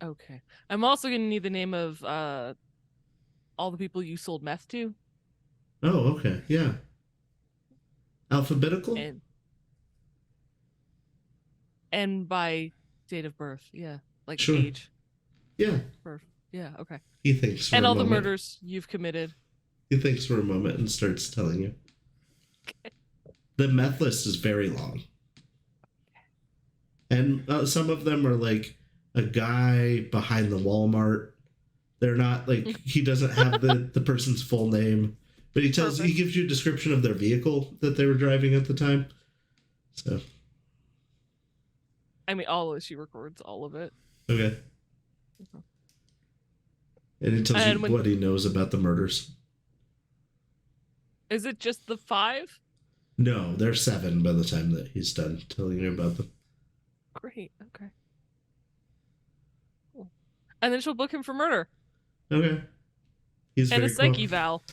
Okay. I'm also going to need the name of all the people you sold meth to. Oh, okay. Yeah. Alphabetical? And by date of birth. Yeah. Like Sure. age. Yeah. Birth. Yeah, okay. He thinks for and a all moment. the murders you've committed. He thinks for a moment and starts telling you. The meth list is very long. And some of them are like a guy behind the Walmart. They're not like, he doesn't have the person's full name, but he gives you a description of their vehicle that they were driving at the time. So. I mean, all of it, she records all of it. Okay. And it tells you what he knows about the murders. Is it just the 5? No, there's 7 by the time that he's done telling you about them. Great, okay. Cool. And then she'll book him for murder. Okay. He's and very a psyche val.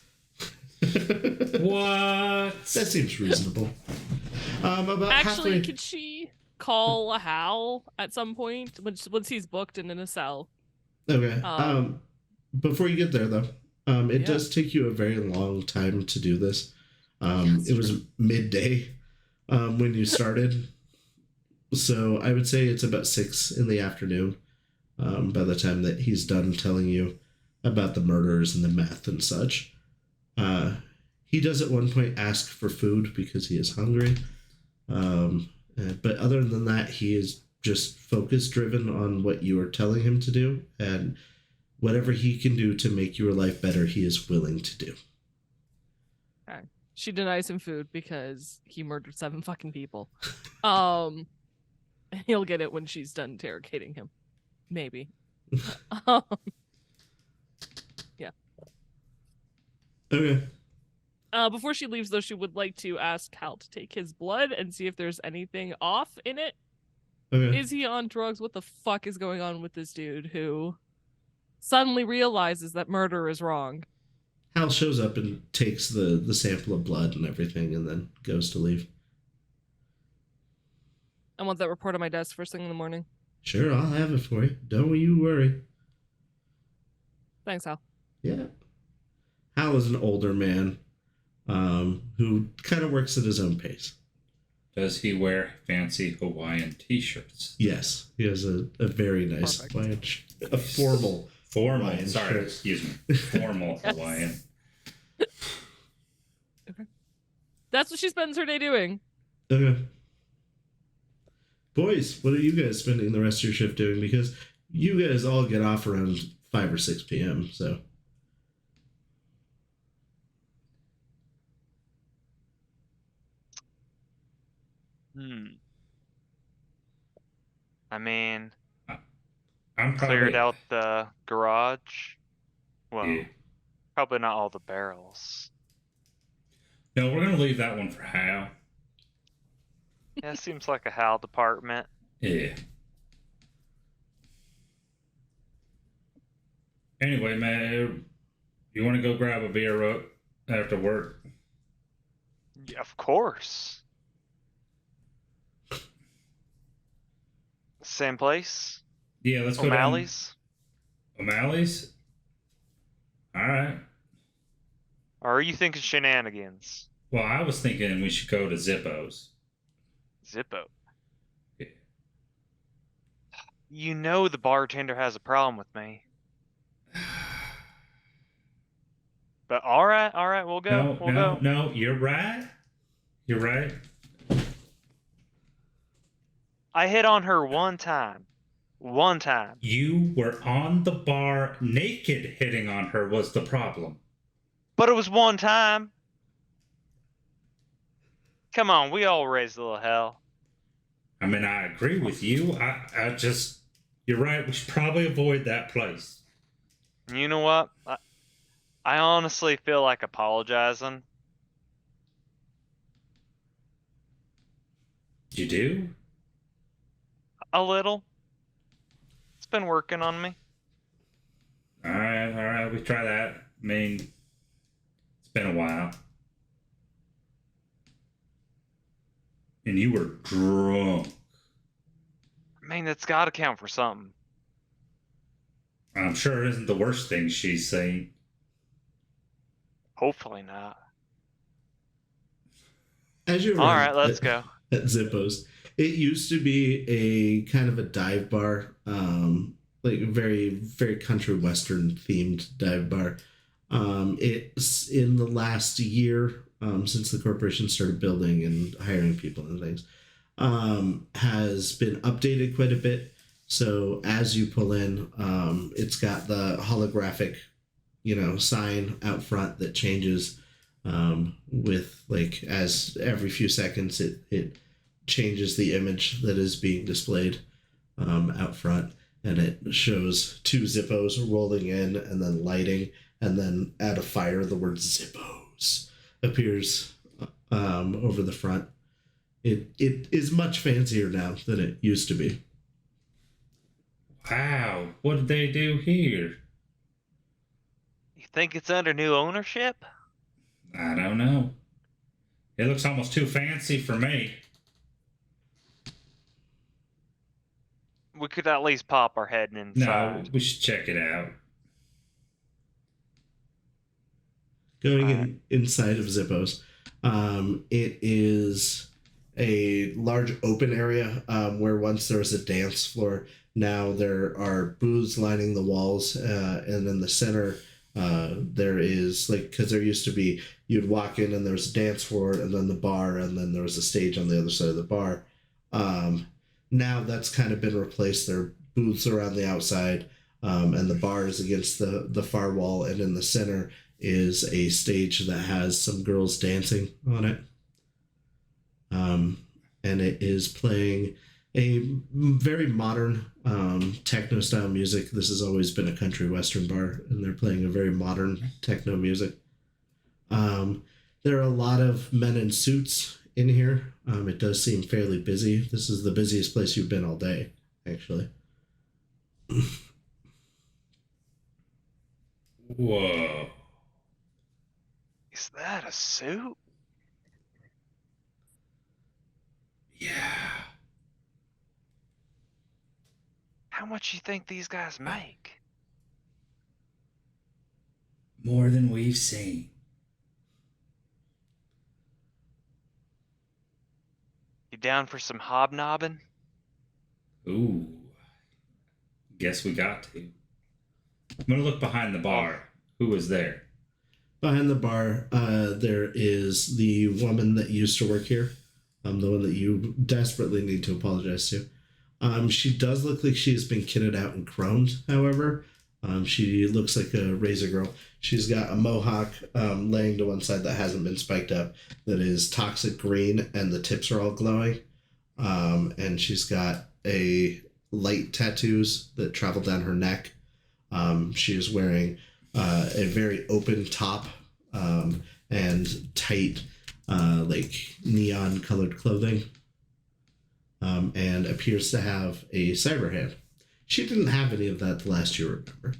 What? That seems reasonable. About Actually, halfway... could she call a Hal at some point once he's booked and in a cell? Okay. Before you get there, though, it does take you a very long time to do this. It was midday when you started. So I would say it's about 6 in the afternoon by the time that he's done telling you about the murders and the meth and such. He does at one point ask for food because he is hungry. But other than that, he is just focus driven on what you are telling him to do, and whatever he can do to make your life better, he is willing to do. Okay. She denies him food because he murdered 7 fucking people. He'll get it when she's done interrogating him. Maybe. Yeah. Okay. Before she leaves, though, she would like to ask Hal to take his blood and see if there's anything off in it. Okay. Is he on drugs? What the fuck is going on with this dude who suddenly realizes that murder is wrong? Hal shows up and takes the sample of blood and everything and then goes to leave. I want that report on my desk first thing in the morning. Sure, I'll have it for you. Don't you worry. Thanks, Hal. Yeah. Hal is an older man who kind of works at his own pace. Does he wear fancy Hawaiian t-shirts? Yes, he has a very nice Hawaiian, a formal Hawaiian Sorry, shirt. excuse me. Formal Yes. Hawaiian. Okay. That's what she spends her day doing. Okay. Boys, what are you guys spending the rest of your shift doing? Because you guys all get off around 5 or 6 p.m., so... I mean, I'm probably... cleared out the garage. Well, Yeah. probably not all the barrels. No, we're going to leave that one for Hal. Yeah, it seems like a Hal department. Yeah. Anyway, man, you want to go grab a beer after work? Yeah, of course. Same place? Yeah, let's go down. O'Malley's? O'Malley's? Alright. Or are you thinking shenanigans? Well, I was thinking we should go to Zippo's. Zippo. Yeah. You know the bartender has a problem with me. But all right, we'll go. We'll go. No, you're right. You're right. I hit on her one time. One time. You were on the bar naked. Hitting on her was the problem. But it was one time. Come on, we all raised a little hell. I mean, I agree with you. I just, you're right. We should probably avoid that place. You know what? I honestly feel like apologizing. You do? A little. It's been working on me. All right. We try that. I mean, it's been a while. And you were drunk. I mean, that's gotta count for something. I'm sure it isn't the worst thing she's saying. Hopefully not. As you're Alright, let's go. At Zippo's, it used to be a kind of a dive bar, like a very, very country western themed dive bar. It's in the last year, since the corporation started building and hiring people and things, has been updated quite a bit. So as you pull in, it's got the holographic, sign out front that changes, with like as every few seconds it changes the image that is being displayed, out front, and it shows two Zippos rolling in and then lighting, and then at a fire the word Zippos appears, over the front. It is much fancier now than it used to be. Wow, what did they do here? You think it's under new ownership? I don't know. It looks almost too fancy for me. We could at least pop our head No, inside. we should check it out. Going inside of Zippos, it is a large open area, where once there was a dance floor. Now there are booths lining the walls, and in the center, there is, like, because there used to be, you'd walk in and there's a dance floor and then the bar and then there was a stage on the other side of the bar. Now that's kind of been replaced. There are booths around the outside, and the bar is against the far wall, and in the center is a stage that has some girls dancing on it. And it is playing a very modern, techno style music. This has always been a country western bar, and they're playing a very modern techno music. There are a lot of men in suits in here. It does seem fairly busy. This is the busiest place you've been all day, actually. Whoa. Is that a suit? Yeah. How much you think these guys make? More than we've seen. You down for some hobnobbing? Ooh. Guess we got to. I'm gonna look behind the bar. Who was there? Behind the bar, there is the woman that used to work here, the one that you desperately need to apologize to. She does look like she's been kitted out and chromed, however. She looks like a razor girl. She's got a mohawk, laying to one side that hasn't been spiked up, that is toxic green, and the tips are all glowing. And she's got light tattoos that travel down her neck. She is wearing a very open top, and tight, like neon colored clothing, and appears to have a cyber hand. She didn't have any of that the last you remember.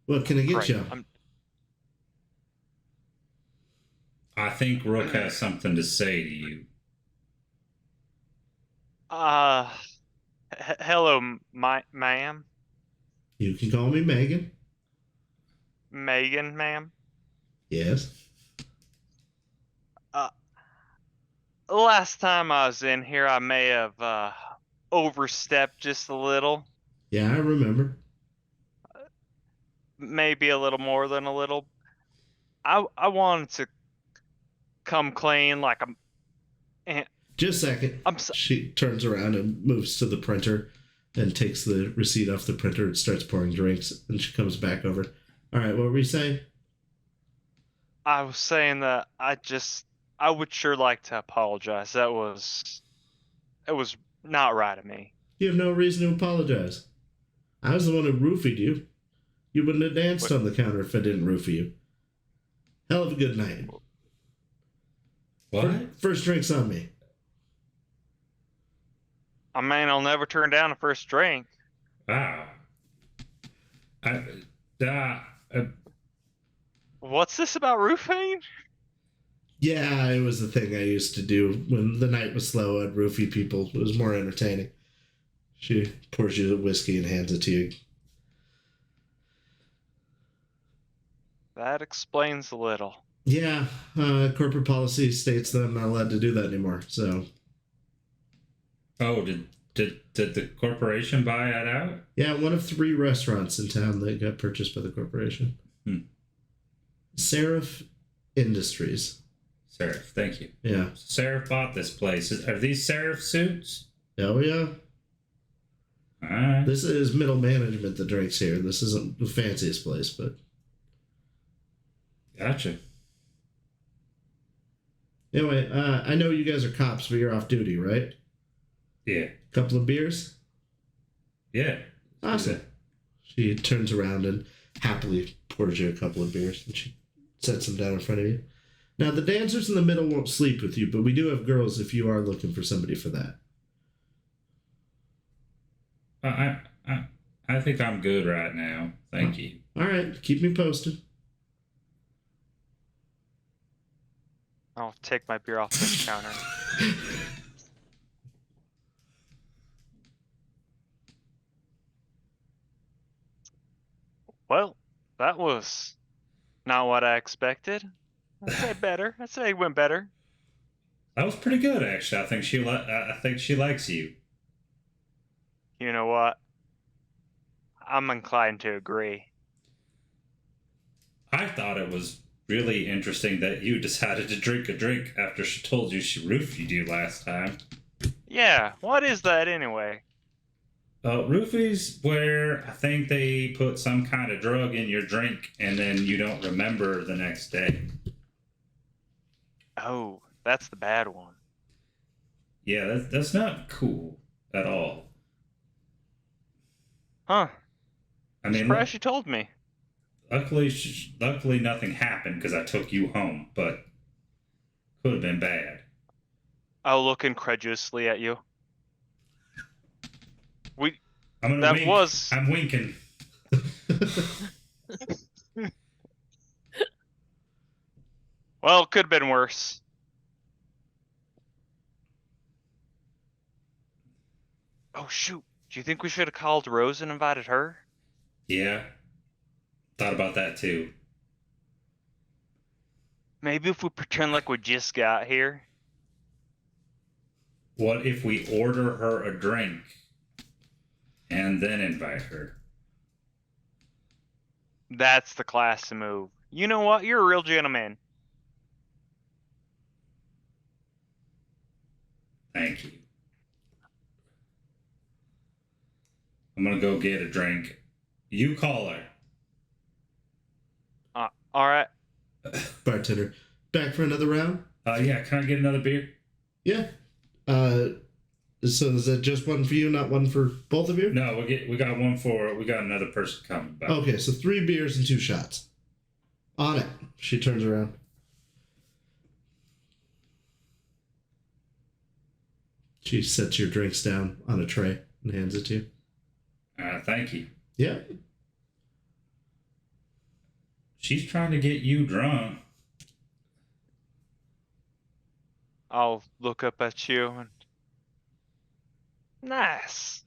What can I get Great. you? I think Rook has something to say to you. Hello, ma'am. You can call me Megan. Megan, ma'am. Yes. last time I was in here, I may have overstepped just a little. Yeah, I remember. Maybe a little more than a little. I wanted to come clean, like Just a second. I'm so, She turns around and moves to the printer and takes the receipt off the printer and starts pouring drinks. And she comes back over. All right, what were you saying? I was saying that I would sure like to apologize. It was not right of me. You have no reason to apologize. I was the one who roofied you. You wouldn't have danced on the counter if I didn't roofie you. Hell of a good night. What? First drink's on me. I mean, I'll never turn down a first drink. Wow. What's this about roofing? Yeah, it was the thing I used to do when the night was slow. I'd roofie people. It was more entertaining. She pours you the whiskey and hands it to you. That explains a little. Yeah, corporate policy states that I'm not allowed to do that anymore. So, Oh, did the corporation buy it out? yeah, one of 3 restaurants in town that got purchased by the corporation. Seraph Industries. Seraph, thank you. Yeah. Seraph bought this place. Are these Seraph suits? Oh, yeah. All right. This is middle management that drinks here. This isn't the fanciest place, but... Gotcha. Anyway, I know you guys are cops, but you're off duty, right? Yeah. Couple of beers? Yeah. Awesome. She turns around and happily pours you a couple of beers, and she sets them down in front of you. Now, the dancers in the middle won't sleep with you, but we do have girls if you are looking for somebody for that. I think I'm good right now. Thank you. All right, keep me posted. I'll take my beer off the counter. Well, that was not what I expected. I'd say better. I'd say it went better. That was pretty good, actually. I think she likes you. You know what? I'm inclined to agree. I thought it was really interesting that you decided to drink a drink after she told you she roofied you last time. Yeah, what is that anyway? Roofies where I think they put some kind of drug in your drink and then you don't remember the next day. Oh, that's the bad one. Yeah, that's not cool at all. Huh. I mean, Surprised you told me. luckily nothing happened because I took you home, but could have been bad. I'll look incredulously at you. I'm gonna wink. Was... I'm winking. Well, it could have been worse. Oh, shoot. Do you think we should have called Rose and invited her? Yeah. Thought about that too. Maybe if we pretend like we just got here. What if we order her a drink and then invite her? That's the classy move. You know what? You're a real gentleman. Thank you. I'm gonna go get a drink. You call her. All right. Bartender, back for another round? Yeah, can I get another beer? Yeah. So is that just one for you, not one for both of you? No, we got another person coming back. Okay, so 3 beers and 2 shots. On it. She turns around. She sets your drinks down on a tray and hands it to you. Thank you. Yeah. She's trying to get you drunk. I'll look up at you and... Nice.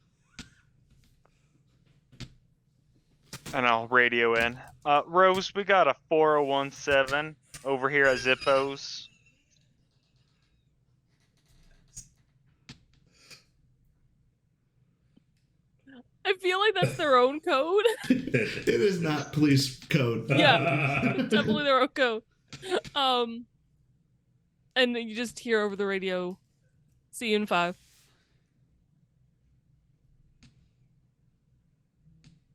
And I'll radio in. Rose, we got a 4017 over here at Zippo's. I feel like that's their own code. It is not police code. Yeah, definitely their own code. And then you just hear over the radio, "See you in 5."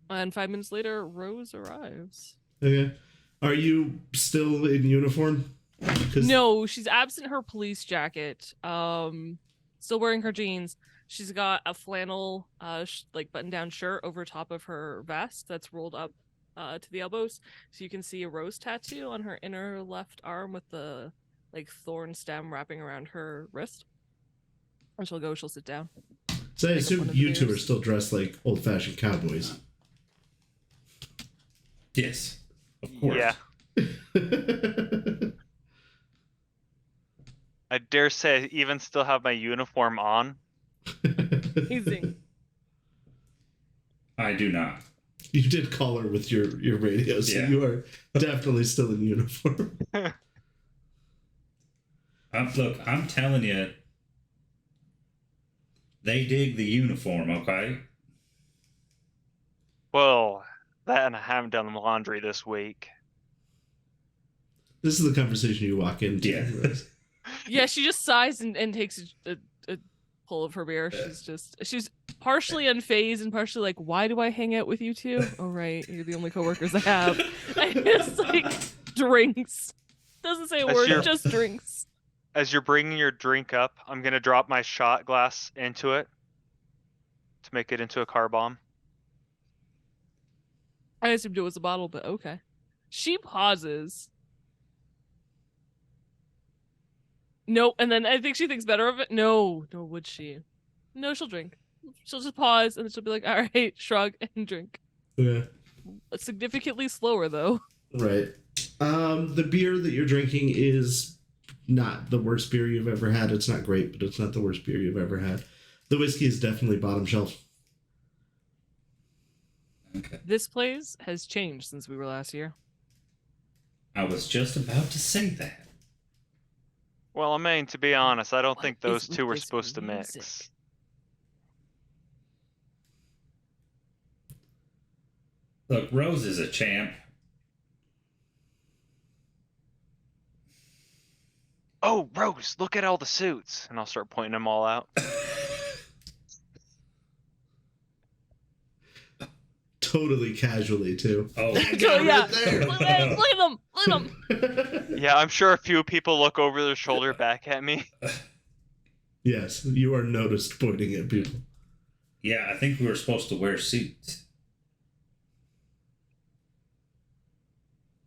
And 5 minutes later, Rose arrives. Okay. Are you still in uniform? 'Cause- No, she's absent her police jacket. Still wearing her jeans. She's got a flannel, like button-down shirt over top of her vest that's rolled up to the elbows, so you can see a rose tattoo on her inner left arm with the like thorn stem wrapping around her wrist. And she'll sit down. So I Pick up assume one of the you two are beers. still dressed like old-fashioned cowboys. Yes, of course. Yeah. I dare say I even still have my uniform on. Amazing. I do not. You did call her with your radio, so Yeah. you are definitely still in uniform. Look, I'm telling you, they dig the uniform, okay? Well, that and I haven't done the laundry this week. This is the conversation you walk into. Yeah. Rose. Yeah, she just sighs and takes a pull of her beer. She's partially unfazed and partially like, why do I hang out with you two? Oh right, you're the only coworkers I have. And it's like drinks. Doesn't say a That's word, your- just drinks. As you're bringing your drink up, I'm gonna drop my shot glass into it to make it into a car bomb. I assumed it was a bottle, but okay. She pauses. No, and then I think she thinks better of it. No, would she? No, she'll drink. She'll just pause and then she'll be like, all right, shrug and drink. Yeah. Significantly slower though. Right. The beer that you're drinking is not the worst beer you've ever had. It's not great, but it's not the worst beer you've ever had. The whiskey is definitely bottom shelf. Okay. This place has changed since we were last year. I was just about to say that. Well, I mean, to be honest, I don't What think is those with two were this supposed to music? mix. Look, Rose is a champ. Oh, Rose, look at all the suits. And I'll start pointing them all out. Totally casually, too. Oh, So, yeah. right there. Look at them! Look at them! Yeah, I'm sure a few people look over their shoulder back at me. Yes, you are noticed pointing at people. yeah, I think we were supposed to wear suits.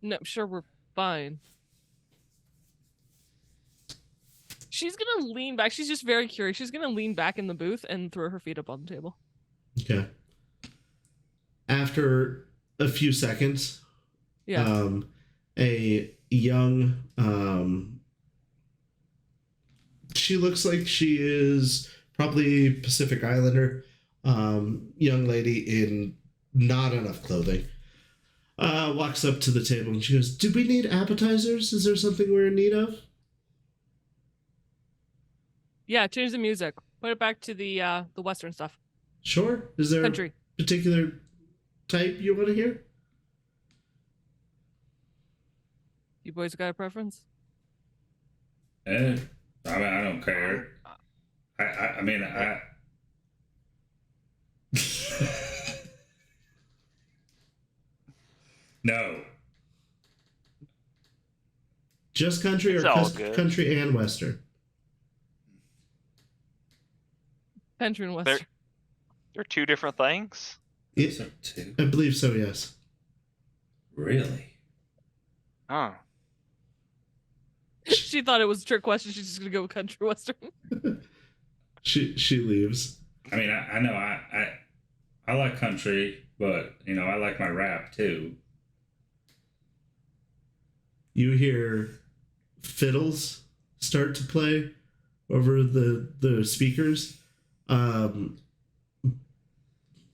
No, I'm sure we're fine. She's gonna lean back. She's just very curious. She's gonna lean back in the booth and throw her feet up on the table. Okay. After a few seconds, Yeah. a young, she looks like she is probably Pacific Islander, young lady in not enough clothing, walks up to the table and she goes, "Do we need appetizers? Is there something we're in need of?" Yeah, change the music. Put it back to the Western stuff. Sure. Is there Country. a particular type you want to hear? You boys got a preference? I mean, I don't care. I mean, I. No. Just country It's or all good. country and Western? Country and Western. They're two different things. Yeah, So two. I believe so, yes. Really? Oh. She thought it was a trick question. She's just gonna go with country Western. She leaves. I mean, I know I like country, but you know I like my rap too. You hear fiddles start to play over the speakers, and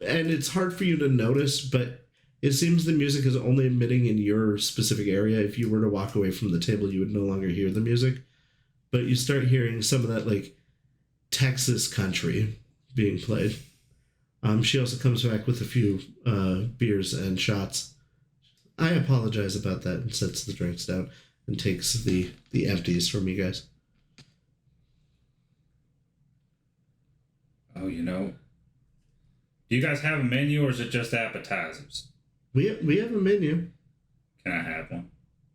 it's hard for you to notice, but it seems the music is only emitting in your specific area. If you were to walk away from the table, you would no longer hear the music, but you start hearing some of that like Texas country being played. She also comes back with a few beers and shots. I apologize about that, and sets the drinks down and takes the empties from you guys. Oh, do you guys have a menu or is it just appetizers? We have a menu. Can I have one?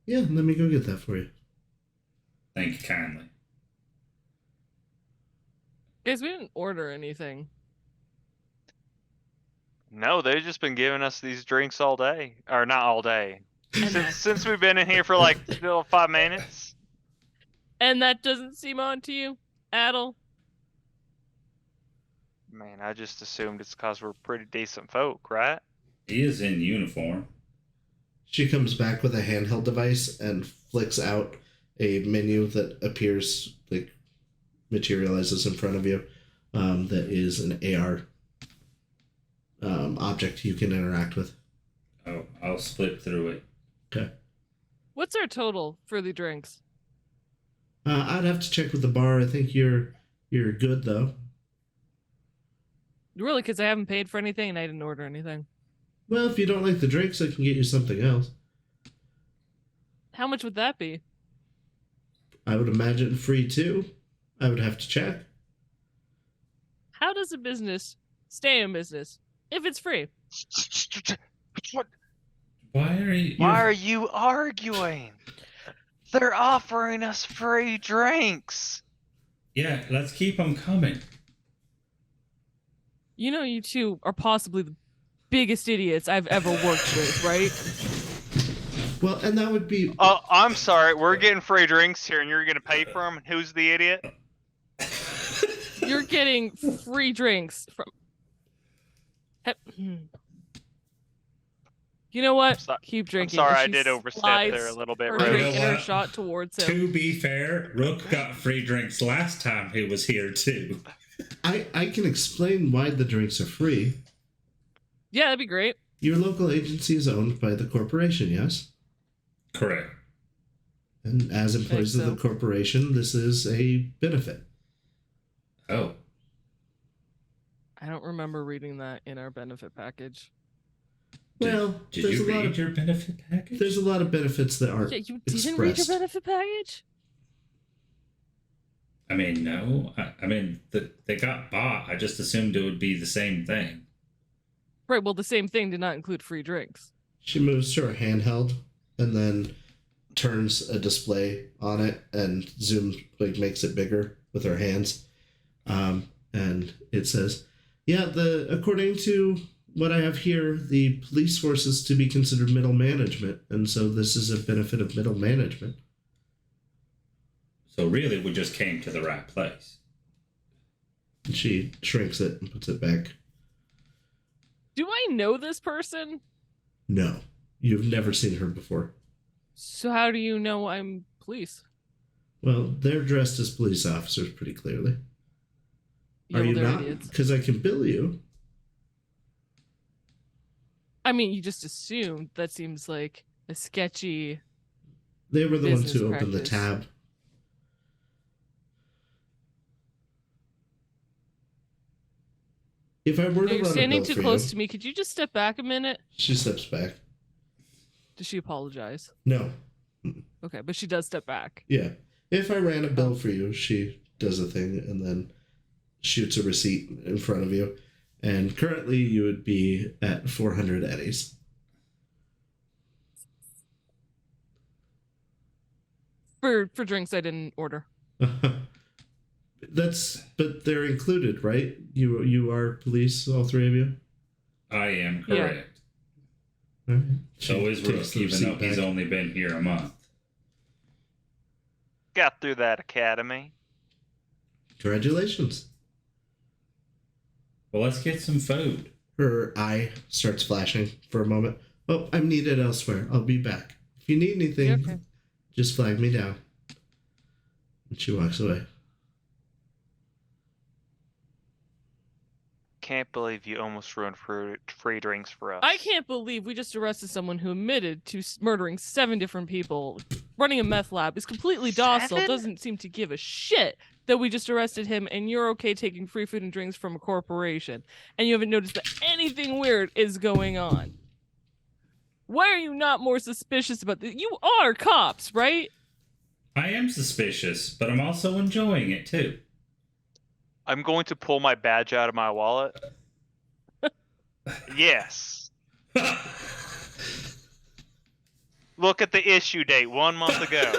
Yeah, let me go get that for you. Thank you kindly. Guys, we didn't order anything. No, they've just been giving us these drinks all day. Or not all day. Since we've been in here for like 5 minutes. And that doesn't seem on to you, Adel? Man, I just assumed it's because we're pretty decent folk, right? He is in uniform. She comes back with a handheld device and flicks out a menu that appears, like, materializes in front of you. That is an AR object you can interact with. Oh, I'll split through it. Okay. What's our total for the drinks? I'd have to check with the bar. I think you're good, though. Really, because I haven't paid for anything and I didn't order anything. Well, if you don't like the drinks, I can get you something else. How much would that be? I would imagine free, too. I would have to check. How does a business stay in business if it's free? What? Why are you... Why are you arguing? They're offering us free drinks. Yeah, let's keep them coming. You know, you two are possibly the biggest idiots I've ever worked with, right? Well, and that would be... I'm sorry, we're getting free drinks here and you're going to pay for them? And who's the idiot? You're getting free drinks from... You know what? Keep drinking. I'm sorry, And I she did overstep slides there a little bit. her Right. drink You know and her what? shot towards him. To be fair, Rook got free drinks last time he was here, too. I can explain why the drinks are free. Yeah, that'd be great. Your local agency is owned by the corporation, yes? Correct. And as employees of so. the corporation, this is a benefit. Oh. I don't remember reading that in our benefit package. Well, Did there's you a lot read of your benefit package? there's a lot of benefits that aren't Yeah, you didn't read your expressed. benefit package? I mean, no. I mean, they got bought. I just assumed it would be the same thing. Right, well, the same thing did not include free drinks. She moves to her handheld and then turns a display on it and makes it bigger with her hands. And it says, yeah, according to what I have here, the police force is to be considered middle management, and so this is a benefit of middle management. So really, we just came to the right place. And she shrinks it and puts it back. Do I know this person? No, you've never seen her before. So how do you know I'm police? Well, they're dressed as police officers pretty clearly. Are you they're not? idiots. Because I can bill you. I mean, you just assumed. That seems like a sketchy... They were the ones Business who opened the practice. tab. If I were to You're run a standing bill too for close you, to me. Could you just step back a minute? she steps back. Does she apologize? No. Okay, but she does step back. Yeah. If I ran a bill for you, she does a thing and then shoots a receipt in front of you. And currently you would be at 400 eddies. For drinks I didn't order. But they're included, right? You are police, all three of you? I am Yeah. correct. All right. So She is takes Rook, the even receipt though he's back. only been here a month. Got through that academy. Congratulations. Well, let's get some food. Her eye starts flashing for a moment. Oh, I'm needed elsewhere. I'll be back. If you need anything, Yeah, okay. just flag me down. And she walks away. can't believe you almost ruined free drinks for us. I can't believe we just arrested someone who admitted to murdering 7 different people, running a meth lab, is completely docile, 7? doesn't seem to give a shit that we just arrested him, and you're okay taking free food and drinks from a corporation, and you haven't noticed that anything weird is going on. Why are you not more suspicious about this? You are cops, right? I am suspicious, but I'm also enjoying it too. I'm going to pull my badge out of my wallet. Yes. Look at the issue date 1 month ago.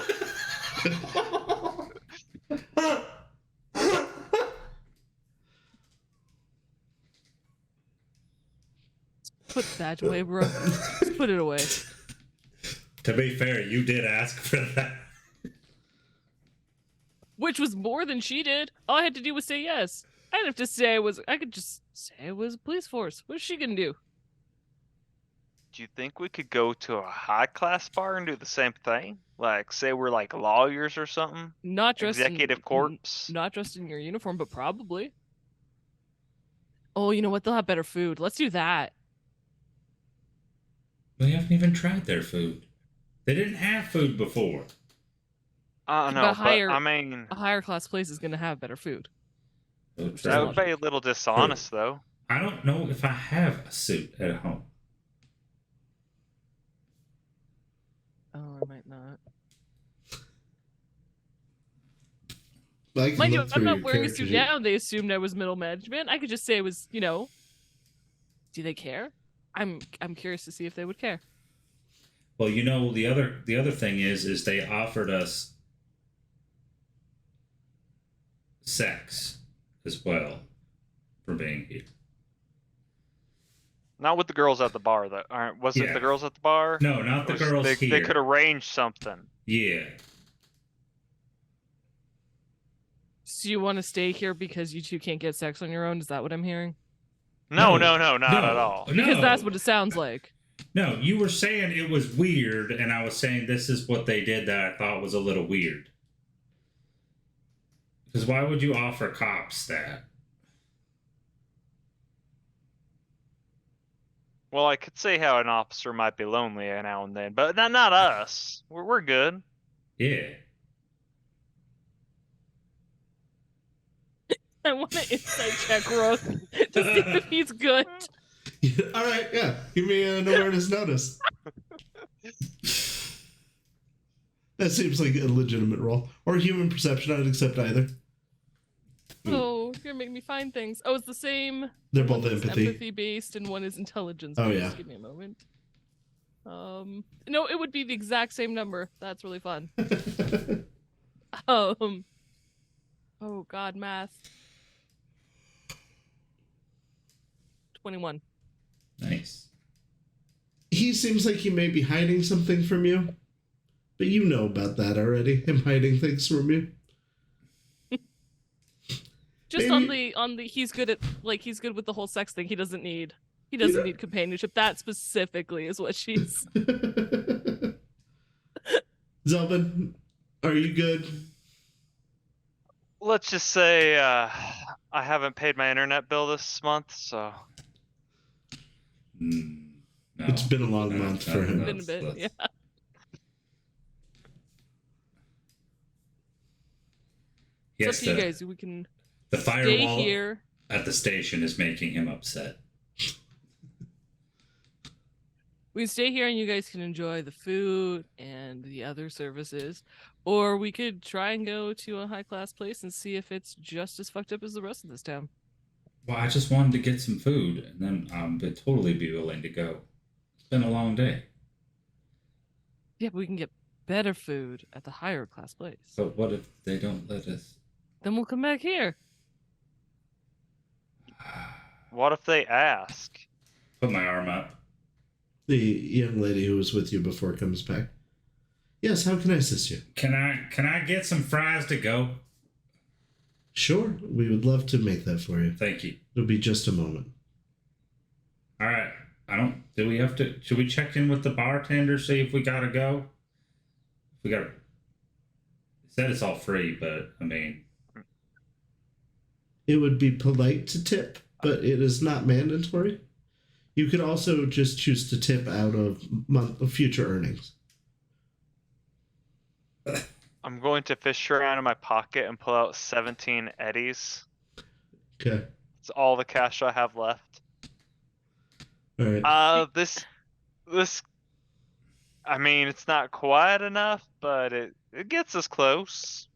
Put the badge away, bro. Just put it away. To be fair, you did ask for that. Which was more than she did. All I had to do was say yes. I didn't have to say I could just say it was a police force. What's she gonna do? Do you think we could go to a high class bar and do the same thing? Like, say we're like lawyers or something? Not dressed Executive corpse? Not dressed in your uniform, but probably. Oh, you know what? They'll have better food. Let's do that. We haven't even tried their food. They didn't have food before. I don't know, but I mean, a higher class place is gonna have better food. that would be a little dishonest, though. I don't know if I have a suit at home. Oh, I might not. Mind you, I'm not wearing a suit now. They assumed I was middle management. I could just say it was, do they care? I'm curious to see if they would care. Well, the other thing is they offered us sex as well for being here. Not with the girls at the bar, though. Was it the girls at the bar? No, not the girls here. They could arrange something. Yeah. So you want to stay here because you two can't get sex on your own? Is that what I'm hearing? No, not at all. Because that's what it sounds like. No, you were saying it was weird, and I was saying this is what they did that I thought was a little weird. Because why would you offer cops that? Well, I could see how an officer might be lonely now and then, but not us. We're good. Yeah. I want an insight check, Rook, to see if he's good. All right, yeah. Give me an awareness notice. That seems like a legitimate roll. Or human perception, I'd accept either. Oh, you're gonna make me find things. Oh, it's the same. They're both One is empathy. empathy-based, and one is intelligence. Oh, based. yeah. Just give me a moment. No, it would be the exact same number. That's really fun. Oh God, math. 21. Nice. He seems like he may be hiding something from you. But you know about that already, him hiding things from you. Just Maybe... on the he's good with the whole sex thing. He doesn't need need companionship. That specifically is what she's Zelben, are you good? Let's just say I haven't paid my internet bill this month, so No. It's been a long month for him. Been a bit, yeah. Yes, it's up to you guys. We can the firewall stay here at the station is making him upset. We can stay here and you guys can enjoy the food and the other services. Or we could try and go to a high-class place and see if it's just as fucked up as the rest of this town. Well, I just wanted to get some food, and then I'd totally be willing to go. It's been a long day. Yeah, but we can get better food at the higher-class place. But what if they don't let us? Then we'll come back here. what if they ask? Put my arm up. The young lady who was with you before comes back. Yes, how can I assist you? Can I get some fries to go? Sure, we would love to make that for you. Thank you. It'll be just a moment. All right. Should we check in with the bartender, see if we gotta go? He said it's all free, but I mean. It would be polite to tip. but it is not mandatory. You could also just choose to tip out of future earnings. I'm going to fish around in my pocket and pull out 17 eddies. Okay. It's all the cash I have left. All right. This, I mean, it's not quite enough, but it gets us close.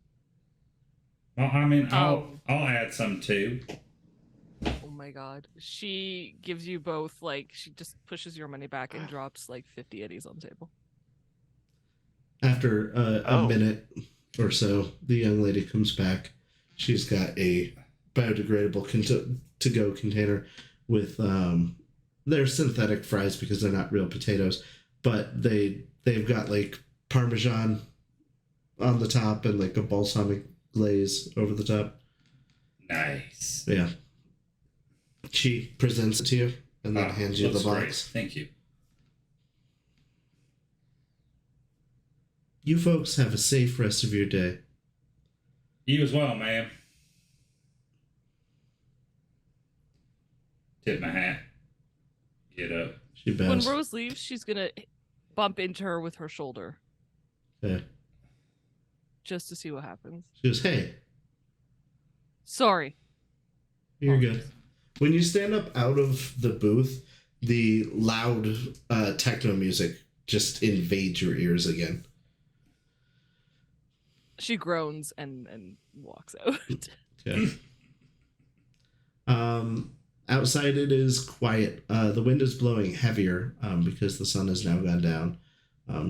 Well, I mean, I'll add some too. Oh my god. She gives you both, like, she just pushes your money back and drops like 50 eddies on the table. After a minute or so, the young lady comes back. She's got a biodegradable to-go container with they're synthetic fries because they're not real potatoes, but they've got like Parmesan on the top and like a balsamic glaze over the top. Nice. Yeah. She presents it to you and then hands you the box. Great. Thank you. You folks have a safe rest of your day. You as well, ma'am. Tip my hat. Get up. She bows. When Rose leaves, she's gonna bump into her with her shoulder. Okay. Just to see what happens. She goes, hey. Sorry. You're good. When you stand up out of the booth, the loud techno music just invades your ears again. She groans and walks out. Yeah. Outside it is quiet. The wind is blowing heavier because the sun has now gone down.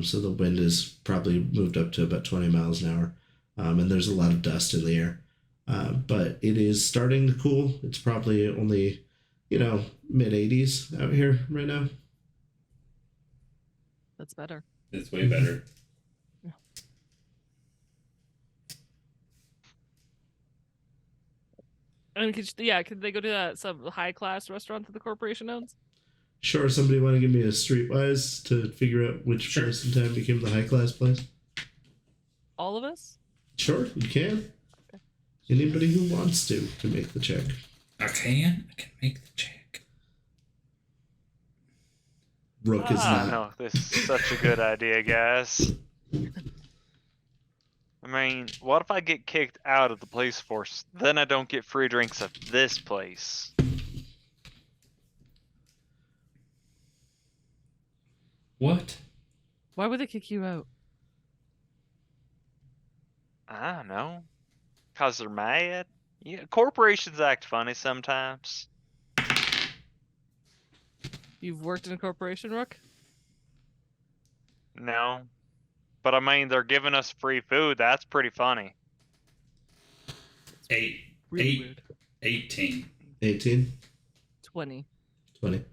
So the wind is probably moved up to about 20 miles an hour. And there's a lot of dust in the air. But it is starting to cool. It's probably only, mid 80s out here right now. That's better. It's way better. And could they go to some high class restaurant that the corporation owns? Sure, somebody want to give me a streetwise to figure out which place in town became the high class place? All of us? Sure, you can. Okay. Anybody who wants to make the check. I can make the check. Rook is not. No, this is such a good idea, guys. I mean, what if I get kicked out of the police force? Then I don't get free drinks at this place. What? Why would they kick you out? I don't know. 'Cause they're mad? Yeah, corporations act funny sometimes. You've worked in a corporation, Rook? No. But I mean, they're giving us free food. That's pretty funny. Really weird. 18. 18? 20. 20.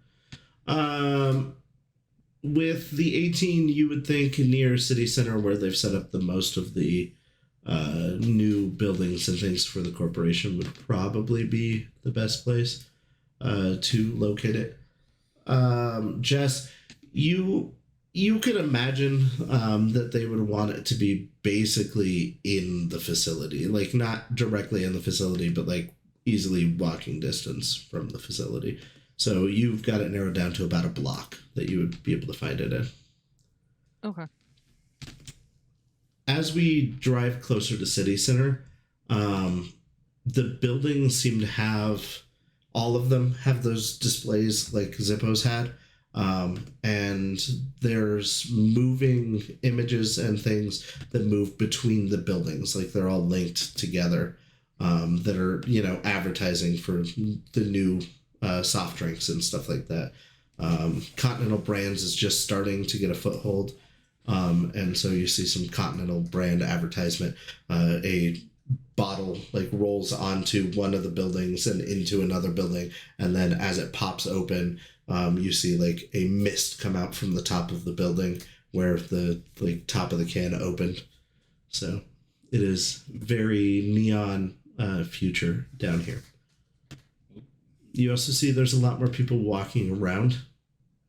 With the 18, you would think near city center where they've set up the most of the new buildings and things for the corporation would probably be the best place to locate it. Jess, you could imagine that they would want it to be basically in the facility, like not directly in the facility, but like easily walking distance from the facility. So you've got it narrowed down to about a block that you would be able to find it in. Okay. As we drive closer to city center, the buildings seem to have, all of them have those displays like Zippo's had. And there's moving images and things that move between the buildings, like they're all linked together, that are, advertising for the new soft drinks and stuff like that. Continental Brands is just starting to get a foothold. And so you see some Continental brand advertisement. A bottle like rolls onto one of the buildings and into another building. And then as it pops open, you see like a mist come out from the top of the building where the top of the can opened. So it is very neon future down here. You also see there's a lot more people walking around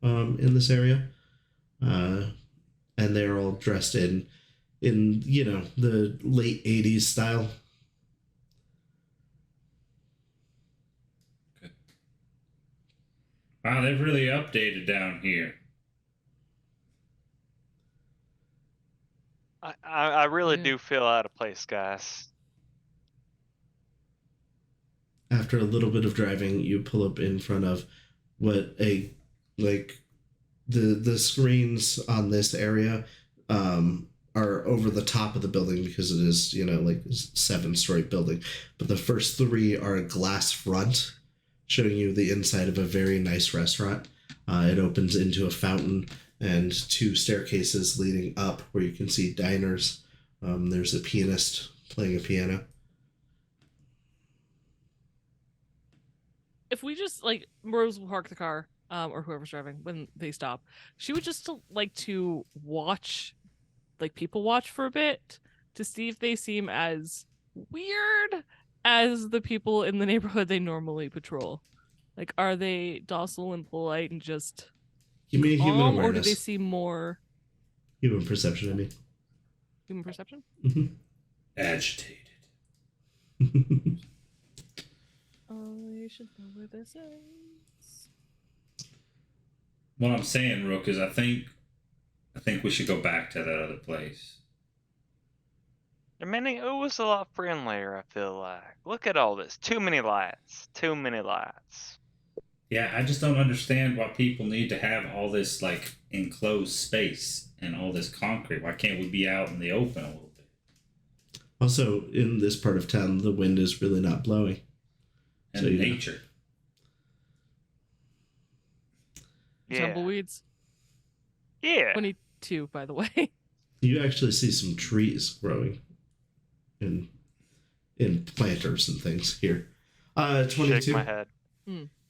in this area. And they're all dressed in the late 80s style. Good. Wow, they've really updated down here. I really Yeah. do feel out of place, guys. After a little bit of driving, you pull up in front of what like the screens on this area are over the top of the building because it is, like a 7-story building. But the first 3 are a glass front showing you the inside of a very nice restaurant. It opens into a fountain and 2 staircases leading up where you can see diners. There's a pianist playing a piano. If we just like Rose will park the car, or whoever's driving when they stop, she would just like to watch, like people watch for a bit to see if they seem as weird as the people in the neighborhood they normally patrol. Like, are they docile and polite and just Give me a human calm, or do awareness. they seem more Human perception, I mean. human perception? Agitated. You should know where this is. What I'm saying, Rook, is I think we should go back to that other place. I mean, it was a lot friendlier, I feel like. Look at all this. Too many lights. Too many lights. Yeah, I just don't understand why people need to have all this, like, enclosed space and all this concrete. Why can't we be out in the open a little bit? Also, in this part of town, the wind is really not blowing. And So, nature. Yeah. Tumbleweeds. Yeah. 22, by the way. You actually see some trees growing in planters and things here. 22. Shake my head.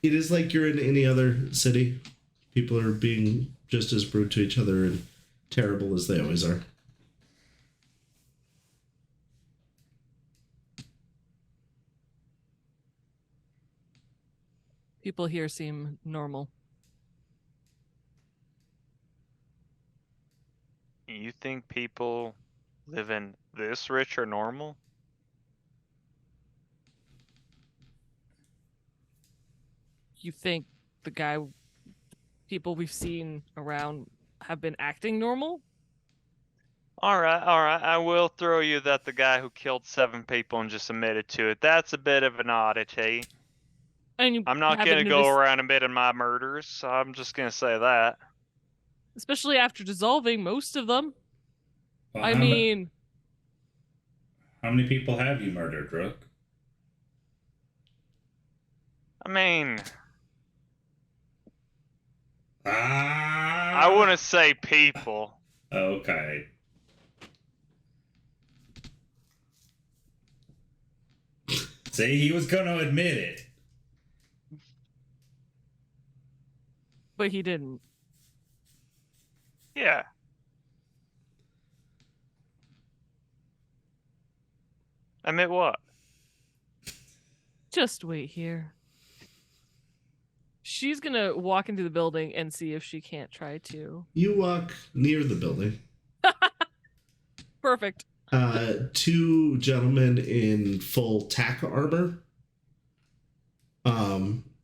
It is like you're in any other city. People are being just as rude to each other and terrible as they always are. People here seem normal. You think people living this rich are normal? You think the people we've seen around have been acting normal? Alright, I will throw you that the guy who killed 7 people and just admitted to it. That's a bit of an oddity. And you I'm not haven't gonna go noticed- around admitting my murders, so I'm just gonna say that. especially after dissolving most of them. Well, I how mean, how many people have you murdered, Rook? I mean, Ah! I wouldn't say people. Okay. See, he was gonna admit it. but he didn't. Yeah. Admit what? Just wait here. She's gonna walk into the building and see if she can't try to. You walk near the building. Perfect. 2 gentlemen in full tack armor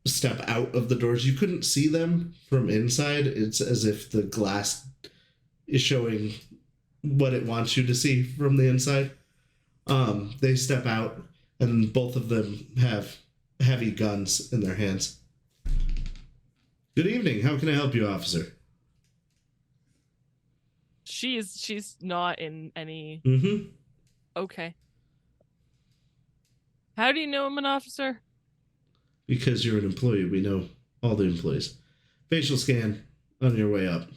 step out of the doors. You couldn't see them from inside. It's as if the glass is showing what it wants you to see from the inside. They step out, and both of them have heavy guns in their hands. Good evening. How can I help you, officer? She's not in any. Mm-hmm. Okay. How do you know I'm an officer? Because you're an employee. We know all the employees. Facial scan on your way up.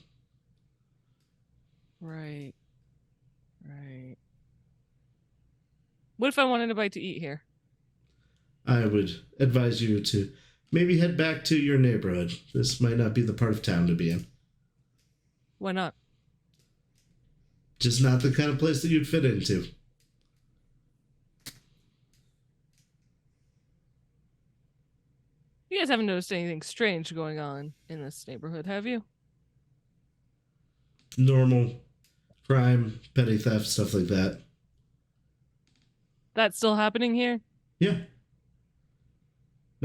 Right. What if I wanted a bite to eat here? I would advise you to maybe head back to your neighborhood. This might not be the part of town to be in. Why not? Just not the kind of place that you'd fit into. You guys haven't noticed anything strange going on in this neighborhood, have you? Normal crime, petty theft, stuff like that. That's still happening here? Yeah.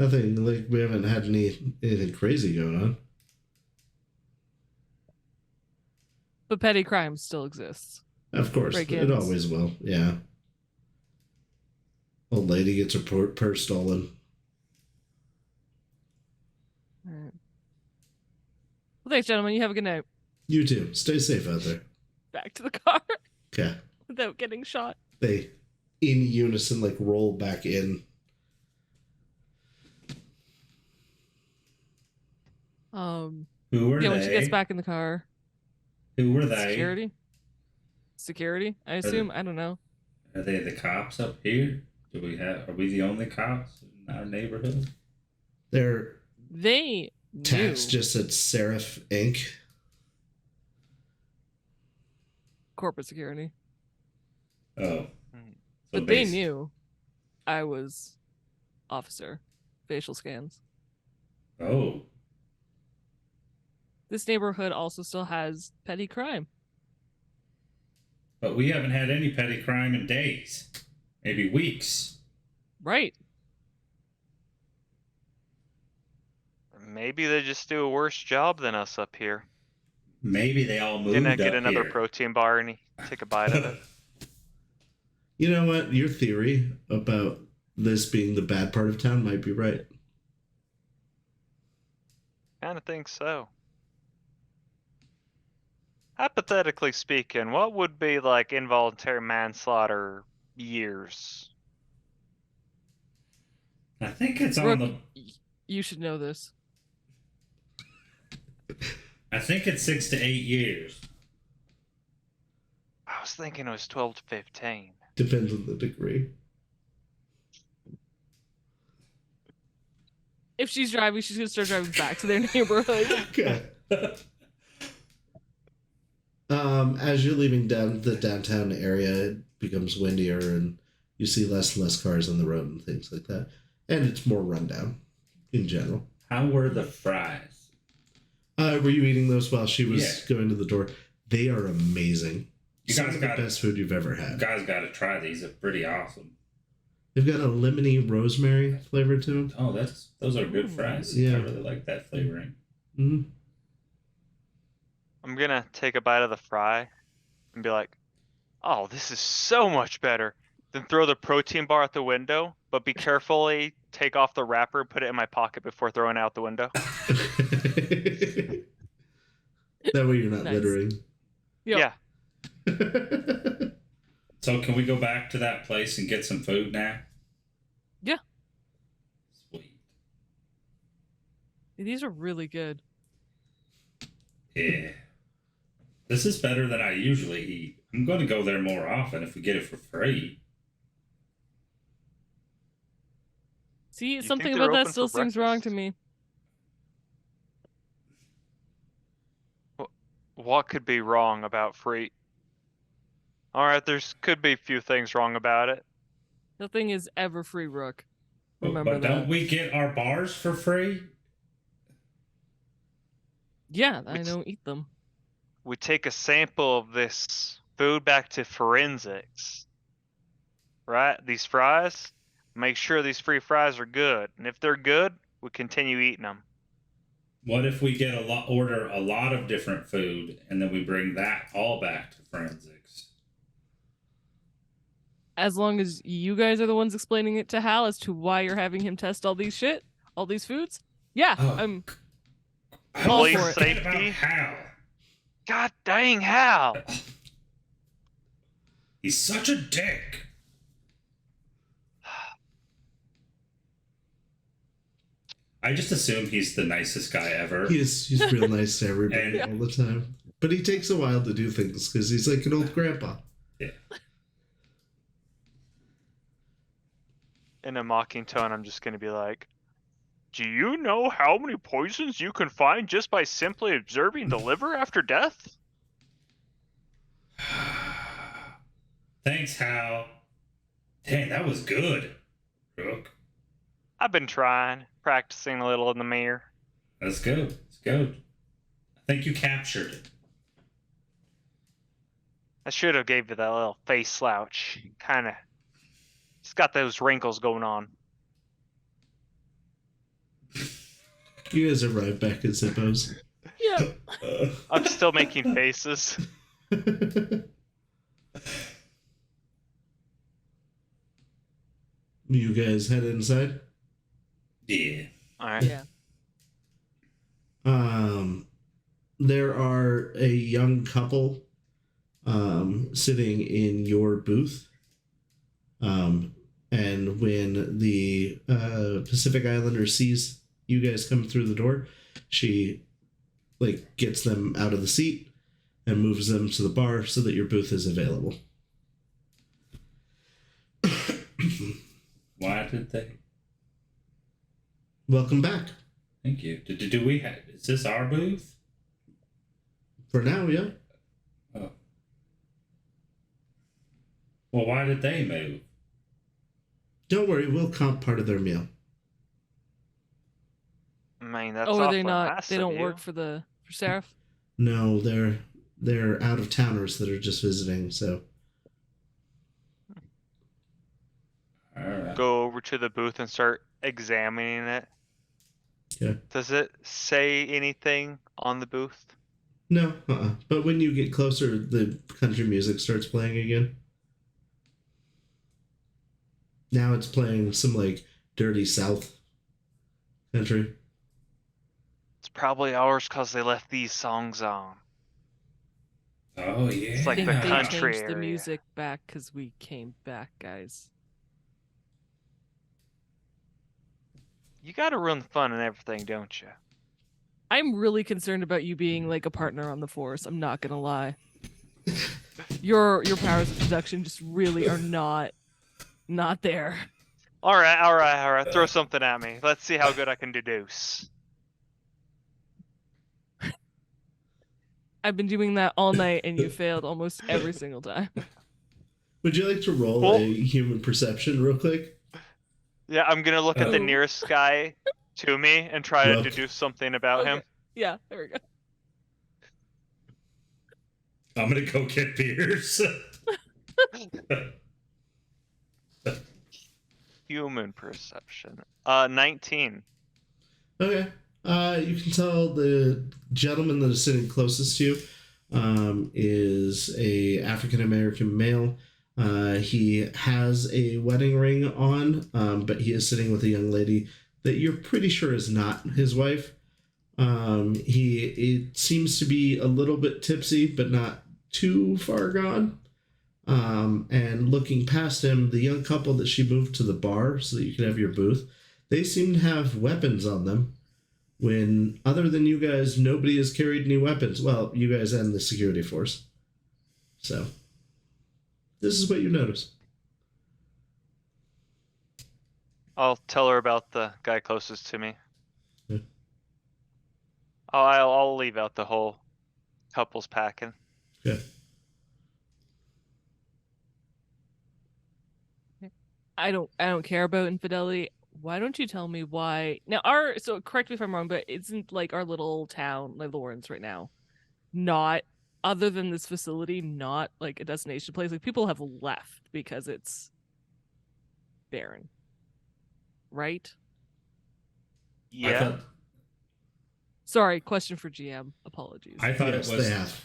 Nothing, like, we haven't had anything crazy going on. But petty crime still exists. Of course, Break-ins. it always will. Yeah. Old lady gets her purse stolen. All right. Well, thanks, gentlemen. You have a good night. You too. Stay safe out there. Back to the car Okay. without getting shot. They, in unison, like, roll back in. Who were Yeah, they? when she gets back in the car. Who were they? Security, I assume. I don't know. Are they the cops up here? Are we the only cops in our neighborhood? Their They tax knew. just said Seraph Inc. Corporate security. Oh. But they knew I was officer. Facial scans. Oh. This neighborhood also still has petty crime. But we haven't had any petty crime in days. Maybe weeks. Right. Maybe they just do a worse job than us up here. Maybe they all moved Didn't I up get another here. protein bar and take a bite of it? You know what? Your theory about this being the bad part of town might be right. Kinda think so. Hypothetically speaking, what would be like involuntary manslaughter years? I think it's on Rook, the. you should know this. I think it's 6 to 8 years. I was thinking it was 12 to 15. Depends on the degree. If she's driving, she's gonna start driving back to their neighborhood. Okay. As you're leaving down the downtown area, it becomes windier and you see less and less cars on the road and things like that. And it's more rundown in general. How were the fries? Were you eating those while she was Yeah. going to the door? They are amazing. You Some guys of the got best food you've ever You had. guys got to try these. They're pretty awesome. They've got a lemony rosemary flavor to them. Oh, those are good Ooh. fries. Yeah. I really like that flavoring. Mm-hmm. I'm gonna take a bite of the fry and be like, oh, this is so much better. Then throw the protein bar out the window, but be carefully take off the wrapper, put it in my pocket before throwing it out the window. That way you're not Nice. littering. Yep. Yeah. So can we go back to that place and get some food now? Yeah. Sweet. These are really good. Yeah. This is better than I usually eat. I'm going to go there more often if we get it for free. See, think something they're about that open still for seems wrong to breakfast? me. What could be wrong about free? Alright, could be a few things wrong about it. Nothing is ever free, Rook. But Remember don't that. we get our bars for free? Yeah, I Which- don't eat them. We take a sample of this food back to forensics. Right? These fries? Make sure these free fries are good. And if they're good, we continue eating them. What if we get order a lot of different food and then we bring that all back to forensics? As long as you guys are the ones explaining it to Hal as to why you're having him test all these foods. Yeah, Oh. I'm I All always for it. forget about Safety. Hal. God dang, Hal! He's such a dick. I just assume he's the nicest guy ever. He's real nice to everybody And- all the time. But he takes a while to do things because he's like an old grandpa. In a mocking tone, I'm just gonna be like, do you know how many poisons you can find just by simply observing the liver after death? Thanks, Hal. Dang, that was good, Rook. I've been trying, practicing a little in the mirror. That's good. It's good. I think you captured it. I should have gave you that little face slouch. Kinda. It's got those wrinkles going on. You guys arrive back at Zippo's. Yeah. I'm still making faces. You guys head inside. Yeah. All right. Yeah. There are a young couple sitting in your booth. And when the Pacific Islander sees you guys come through the door, she gets them out of the seat and moves them to the bar so that your booth is available. Why did they? Welcome back. Thank you. Do we have? Is this our booth? For now, yeah. Oh. Well, why did they move? Don't worry, we'll comp part of their meal. I mean, that's Oh, are they awfully not? nice They of don't you. work for Seraph? No, they're out of towners that are just visiting. So All right. Go over to the booth and start examining it. yeah, Does it say anything on the booth? no, But when you get closer, the country music starts playing again. Now it's playing some dirty South country. It's probably ours because they left these songs on. Oh yeah. It's like I the think they country changed the area. music back because we came back, guys. You gotta run fun and everything, don't you? I'm really concerned about you being like a partner on the force. I'm not gonna lie. Your powers of seduction just really are not there. All right. Throw something at me. Let's see how good I can deduce. I've been doing that all night, and you failed almost every single time. Would you like to roll Well- a human perception real quick? Yeah, I'm gonna look at the Oh. nearest guy to me and try to Look. deduce something about him. Okay. Yeah, there we go. I'm gonna go get beers. Human perception. 19. Okay. You can tell the gentleman that is sitting closest to you is a African American male. He has a wedding ring on, but he is sitting with a young lady that you're pretty sure is not his wife. It seems to be a little bit tipsy, but not too far gone. And looking past him, the young couple that she moved to the bar so that you could have your booth, they seem to have weapons on them. When, other than you guys, nobody has carried any weapons. Well, you guys and the security force. So, this is what you notice. I'll tell her about the guy closest to me. Yeah. I'll leave out the whole couples packing. Okay. I don't care about infidelity. Why don't you tell me why? Now, so correct me if I'm wrong, but isn't like our little town, like Lawrence right now, not, other than this facility, not like a destination place? Like, people have left because it's barren, right? Yeah. Sorry, question for GM. Apologies. I thought Yes, it was. they have.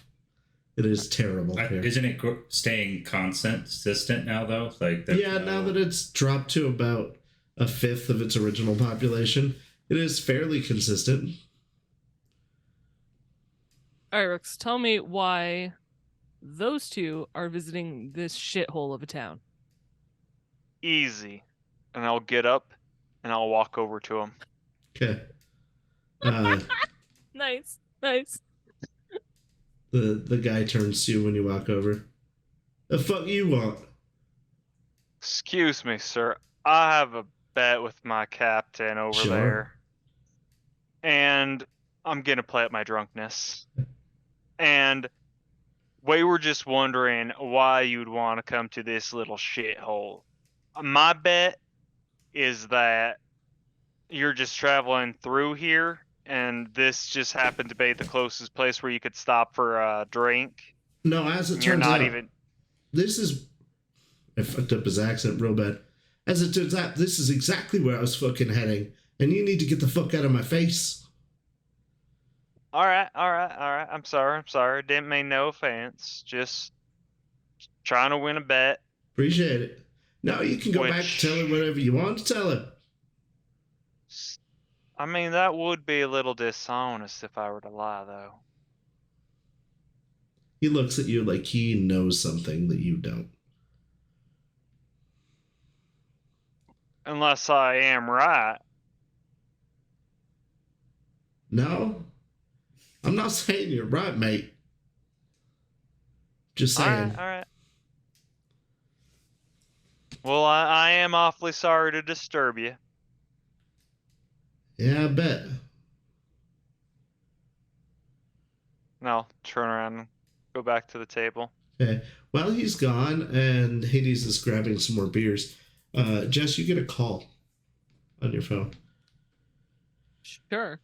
It is terrible here. Isn't it staying consistent now though? There's Yeah, now that it's dropped to about a fifth of its original population, it is fairly consistent. All right, Rex, tell me why those two are visiting this shithole of a town. Easy. And I'll get up and I'll walk over to him. Okay. Nice. The guy turns to you when you walk over. The fuck you want? Excuse me, sir. I have a bet with my captain over Sure. there. And I'm gonna play up my drunkenness. And we were just wondering why you'd want to come to this little shithole. My bet is that you're just traveling through here, and this just happened to be the closest place where you could stop for a drink. No, as it You're turns not out, even. this is... I fucked up his accent real bad. As it turns out, this is exactly where I was fucking heading, and you need to get the fuck out of my face. All right, all right, all right. I'm sorry. Didn't mean no offense. Just trying to win a bet. Appreciate it. No, you can go back to tell her whatever you want to tell her. I mean, that would be a little dishonest if I were to lie, though. He looks at you like he knows something that you don't. Unless I am right. No, I'm not saying you're right, mate. Just saying. All right. Well, I am awfully sorry to disturb you. Yeah, I bet. No, turn around and go back to the table. Okay. While he's gone and Hades is grabbing some more beers, Jess, you get a call on your phone. Sure.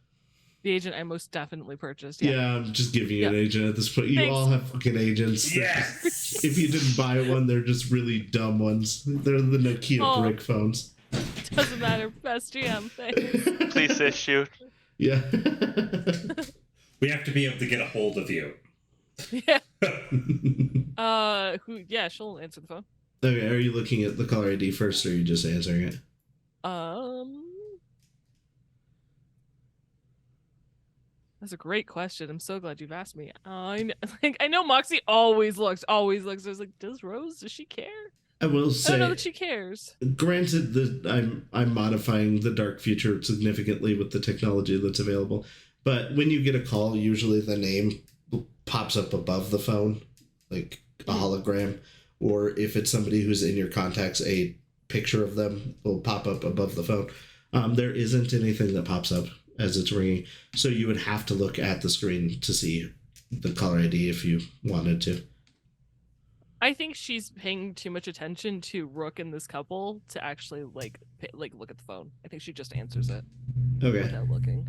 The agent I most definitely purchased. Yeah, I'm just giving you an agent at this point. You Thanks. all have fucking agents. Yes. If you didn't buy one, they're just really dumb ones. They're the Nokia brick phones. Doesn't matter. Best GM. Thanks. Please issue. Yeah. We have to be able to get a hold of you. Yeah. Yeah, she'll answer the phone. Okay, are you looking at the caller ID first, or are you just answering it? That's a great question. I'm so glad you've asked me. I know Moxie always looks. I was like, does she care? I will I say, don't know that she cares. granted that I'm modifying the dark future significantly with the technology that's available, but when you get a call, usually the name pops up above the phone, like a hologram, or if it's somebody who's in your contacts, a picture of them will pop up above the phone. There isn't anything that pops up as it's ringing, so you would have to look at the screen to see the caller ID if you wanted to. I think she's paying too much attention to Rook and this couple to actually like look at the phone. I think she just answers it Okay. without looking.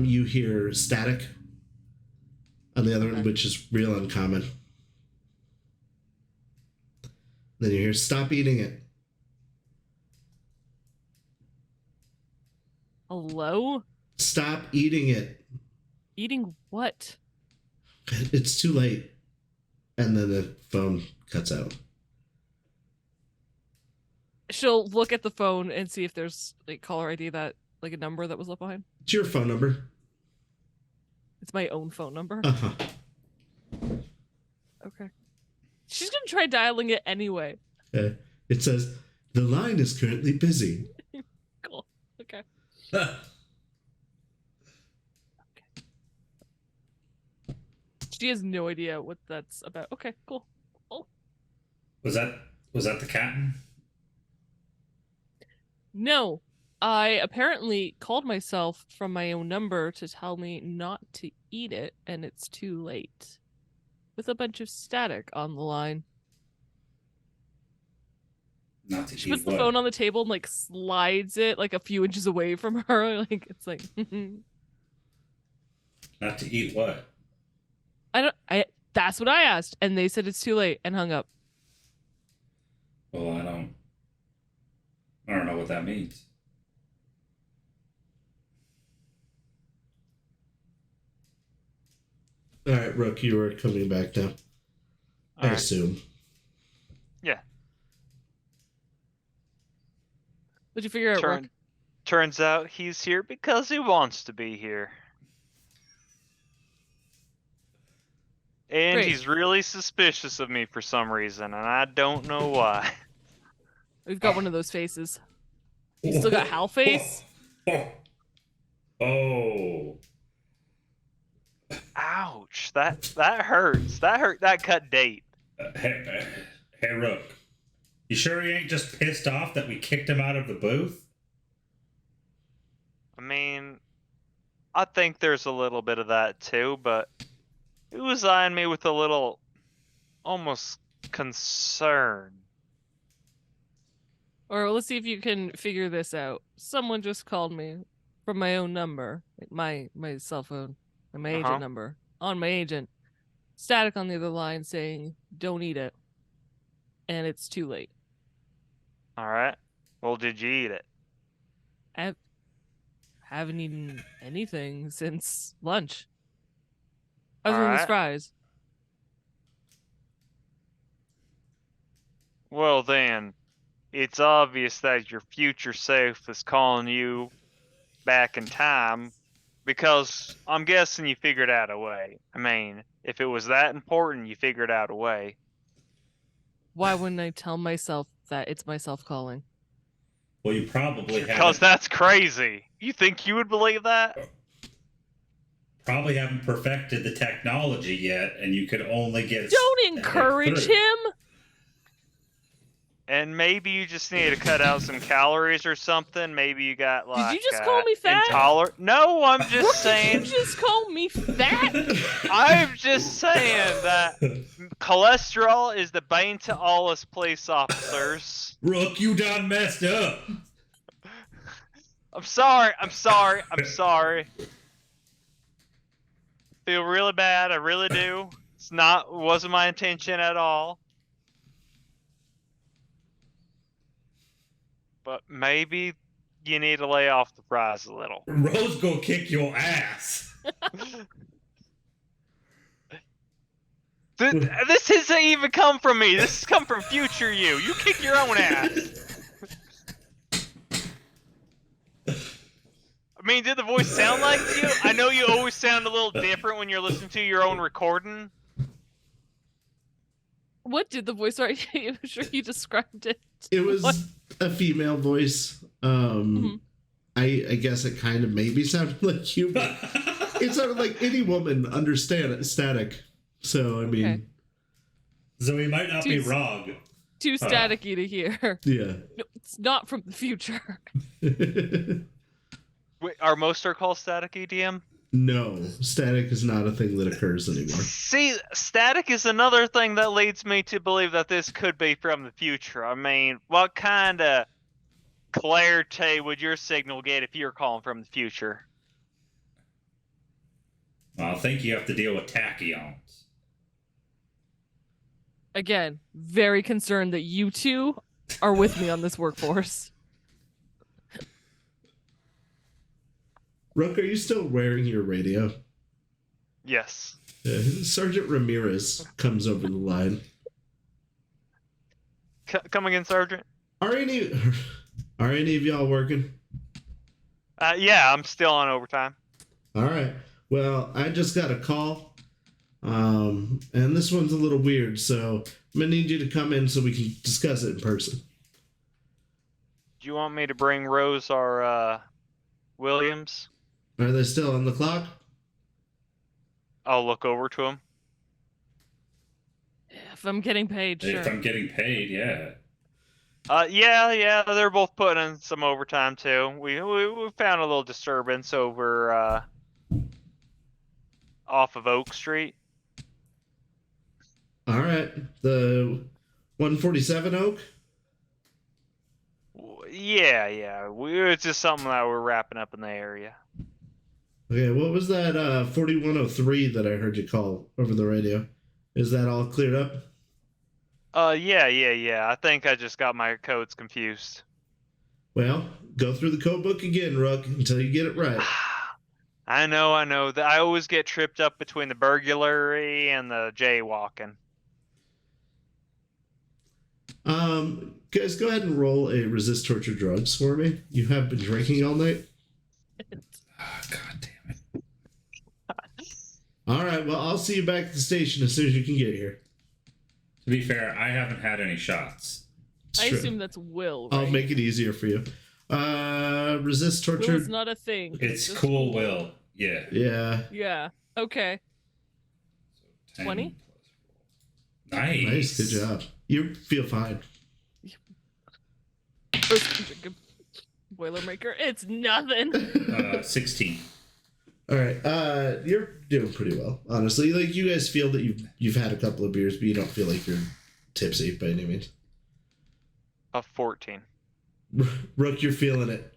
You hear static on the other one, which is real uncommon. Then you hear, "Stop eating it." Hello? Stop eating it. Eating what? It's too late. And then the phone cuts out. She'll look at the phone and see if there's like caller ID that like a number that was left behind. It's your phone number. It's my own phone number. Uh-huh. Okay. She's gonna try dialing it anyway. It says, "The line is currently busy." Cool. Okay. She has no idea what that's about. Okay, cool. Was that the captain? No. I apparently called myself from my own number to tell me not to eat it, and it's too late. With a bunch of static on the line. Not to She eat puts the what? phone on the table and like slides it like a few inches away from her. Like it's like Not to eat what? that's what I asked, and they said it's too late and hung up. Well, I don't know what that means. All right, Rook, you are coming back now. I assume. Yeah. What'd you figure out, Rook? Turns out he's here because he wants to be here. And Great. he's really suspicious of me for some reason, and I don't know why. We've got one of those faces. You still got Hal face? Oh. Ouch! That hurts. That cut deep. Hey, Rook. You sure he ain't just pissed off that we kicked him out of the booth? I mean, I think there's a little bit of that too, but he was eyeing me with a little, almost concern. Or let's see if you can figure this out. Someone just called me from my own number, like my cell phone, and my agent number on my agent. Static on the other line saying, "Don't eat it," and it's too late. All right. Well, did you eat it? I haven't eaten anything since lunch. Other than those Alright. fries. Well then, it's obvious that your future self is calling you back in time because I'm guessing you figured out a way. I mean, if it was that important, you figured out a way. Why wouldn't I tell myself that it's myself calling? Well, you probably Because that's crazy. You think you would believe that? haven't perfected the technology yet, and you could only get. Don't encourage him. And maybe you just need to cut out some calories or something. Maybe you got like. Did you just call me fat? No, I'm just saying. Did you just call me fat? I'm just saying that cholesterol is the bane to all us police officers. Rook, you done messed up. I'm sorry. Feel really bad, I really do. Wasn't my intention at all. But maybe you need to lay off the fries a little. Rose gonna kick your ass. This hasn't even come from me. This has come from future you. You kick your own ass. I mean, did the voice sound like you? I know you always sound a little different when you're listening to your own recording. What did the voice write? I'm sure you described it. It was a female voice. I guess it kind of maybe sounded like you, but it sounded like any woman understand static. So I mean, Okay. So we might not be wrong. Too staticky to hear. Yeah. No, it's not from the future. Wait, are most called static EDM? No, static is not a thing that occurs anymore. See, static is another thing that leads me to believe that this could be from the future. I mean, what kind of clarity would your signal get if you're calling from the future? Well, I think you have to deal with tachyons. Again, very concerned that you two are with me on this workforce. Rook, are you still wearing your radio? Yes. Sergeant Ramirez comes over the line. Come again, Sergeant? Are any of y'all working? Yeah, I'm still on overtime. All right. Well, I just got a call, and this one's a little weird, so I'm gonna need you to come in so we can discuss it in person. Do you want me to bring Rose or Williams? Are they still on the clock? I'll look over to him. If I'm getting paid, sure. If I'm getting paid, yeah. Yeah, they're both putting in some overtime too. We found a little disturbance over off of Oak Street. All right. The 147 Oak? Yeah. It's just something that we're wrapping up in the area. Okay, what was that 4103 that I heard you call over the radio? Is that all cleared up? Yeah. I think I just got my codes confused. Well, go through the code book again, Rook, until you get it right. I know. I always get tripped up between the burglary and the jaywalking. Guys, go ahead and roll a resist torture drugs for me. You have been drinking all night. Oh, God damn it. All right, well, I'll see you back at the station as soon as you can get here. To be fair, I haven't had any shots. I assume that's Will, I'll right? make it easier for you. Resist torture. Will's not a thing. It's just cool, Will. Yeah. Yeah. Yeah. Okay. 10 20? Nice. Nice. Good job. You feel fine. Boilermaker. It's nothing. 16. All right. You're doing pretty well, honestly. Like, you guys feel that you've had a couple of beers, but you don't feel like you're tipsy by any means. 14. Rook, you're feeling it.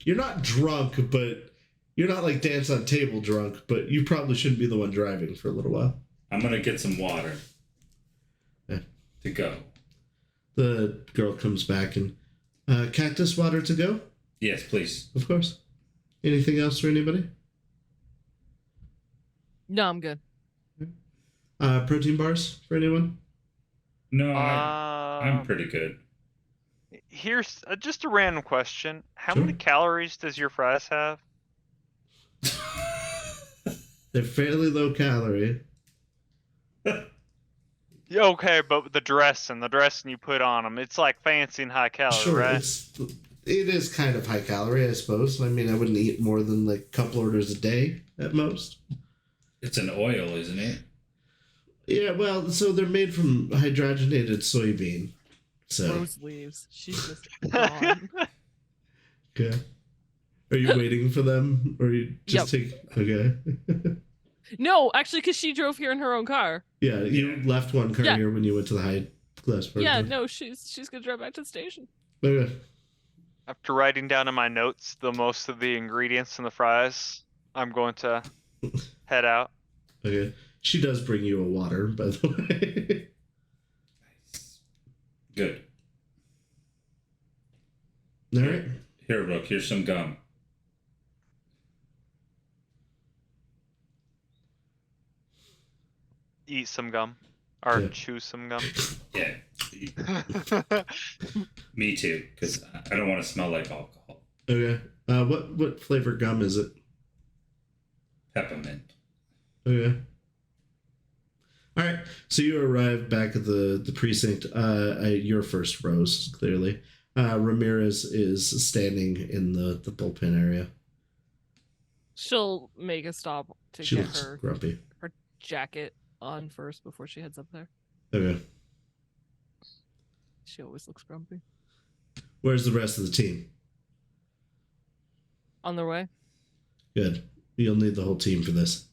You're not drunk, but you're not like dance on table drunk, but you probably shouldn't be the one driving for a little while. I'm going to get some water. Yeah. To go. The girl comes back and cactus water to go? Yes, please. Of course. Anything else for anybody? No, I'm good. Protein bars for anyone? No, I'm pretty good. Here's just a random question. How Sure. many calories does your fries have? They're fairly low calorie. Yeah, okay, but the dressing you put on them, it's like fancy and high calorie, Sure, right? it is kind of high calorie, I suppose. I mean, I wouldn't eat more than like a couple orders a day at most. It's an oil, isn't it? Yeah, well, so they're made from hydrogenated soybean. So, Rose leaves. She's just gone. okay. Are you waiting for them, or you just take? Okay. No, actually, because she drove here in her own car. Yeah, you left one car Yeah. here when you went to the high class party. Yeah, no, she's gonna drive back to the station. Okay. After writing down in my notes the most of the ingredients in the fries, I'm going to head out. Okay. She does bring you a water, by the way. Good. All right. Here, Rook, here's some gum. Eat some gum. Or Yeah. chew some gum. Yeah. Me too, because I don't want to smell like alcohol. Okay. What flavor gum is it? Peppermint. Okay. All right. So you arrive back at the precinct. Your first, Rose, clearly. Ramirez is standing in the bullpen area. She'll make a stop to She get looks her grumpy. jacket on first before she heads up there. Okay. She always looks grumpy. Where's the rest of the team? On their way. Good. You'll need the whole team for this.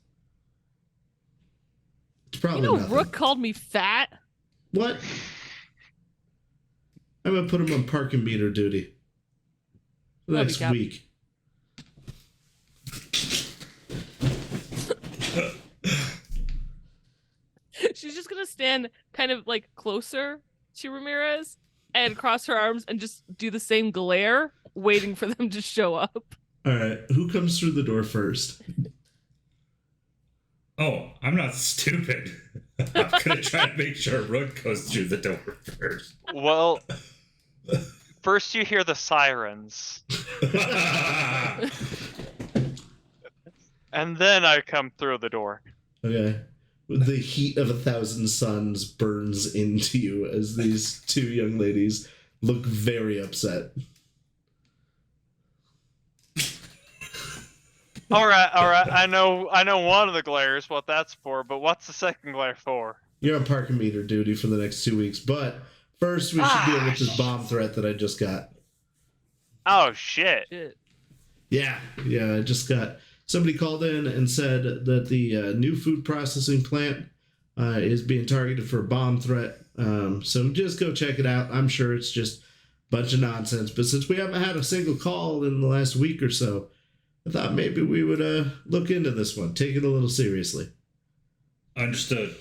It's probably nothing. Rook called me fat. What? I'm gonna put him on parking meter duty for the Love you, next Cap. week. She's just gonna stand kind of like closer to Ramirez and cross her arms and just do the same glare, waiting for them to show up. All right. Who comes through the door first? Oh, I'm not stupid. I'm gonna try to make sure Rook goes through the door first. Well, first you hear the sirens, and then I come through the door. Okay. The heat of 1,000 suns burns into you as these two young ladies look very upset. All right. I know one of the glares, what that's for, but what's the second glare for? You're on parking meter duty for the next 2 weeks, but first we should deal with this bomb threat that I just got. Oh shit! Shit. Yeah, I just got... Somebody called in and said that the new food processing plant is being targeted for a bomb threat. So just go check it out. I'm sure it's just a bunch of nonsense. But since we haven't had a single call in the last week or so, I thought maybe we would look into this one. Take it a little seriously. Understood.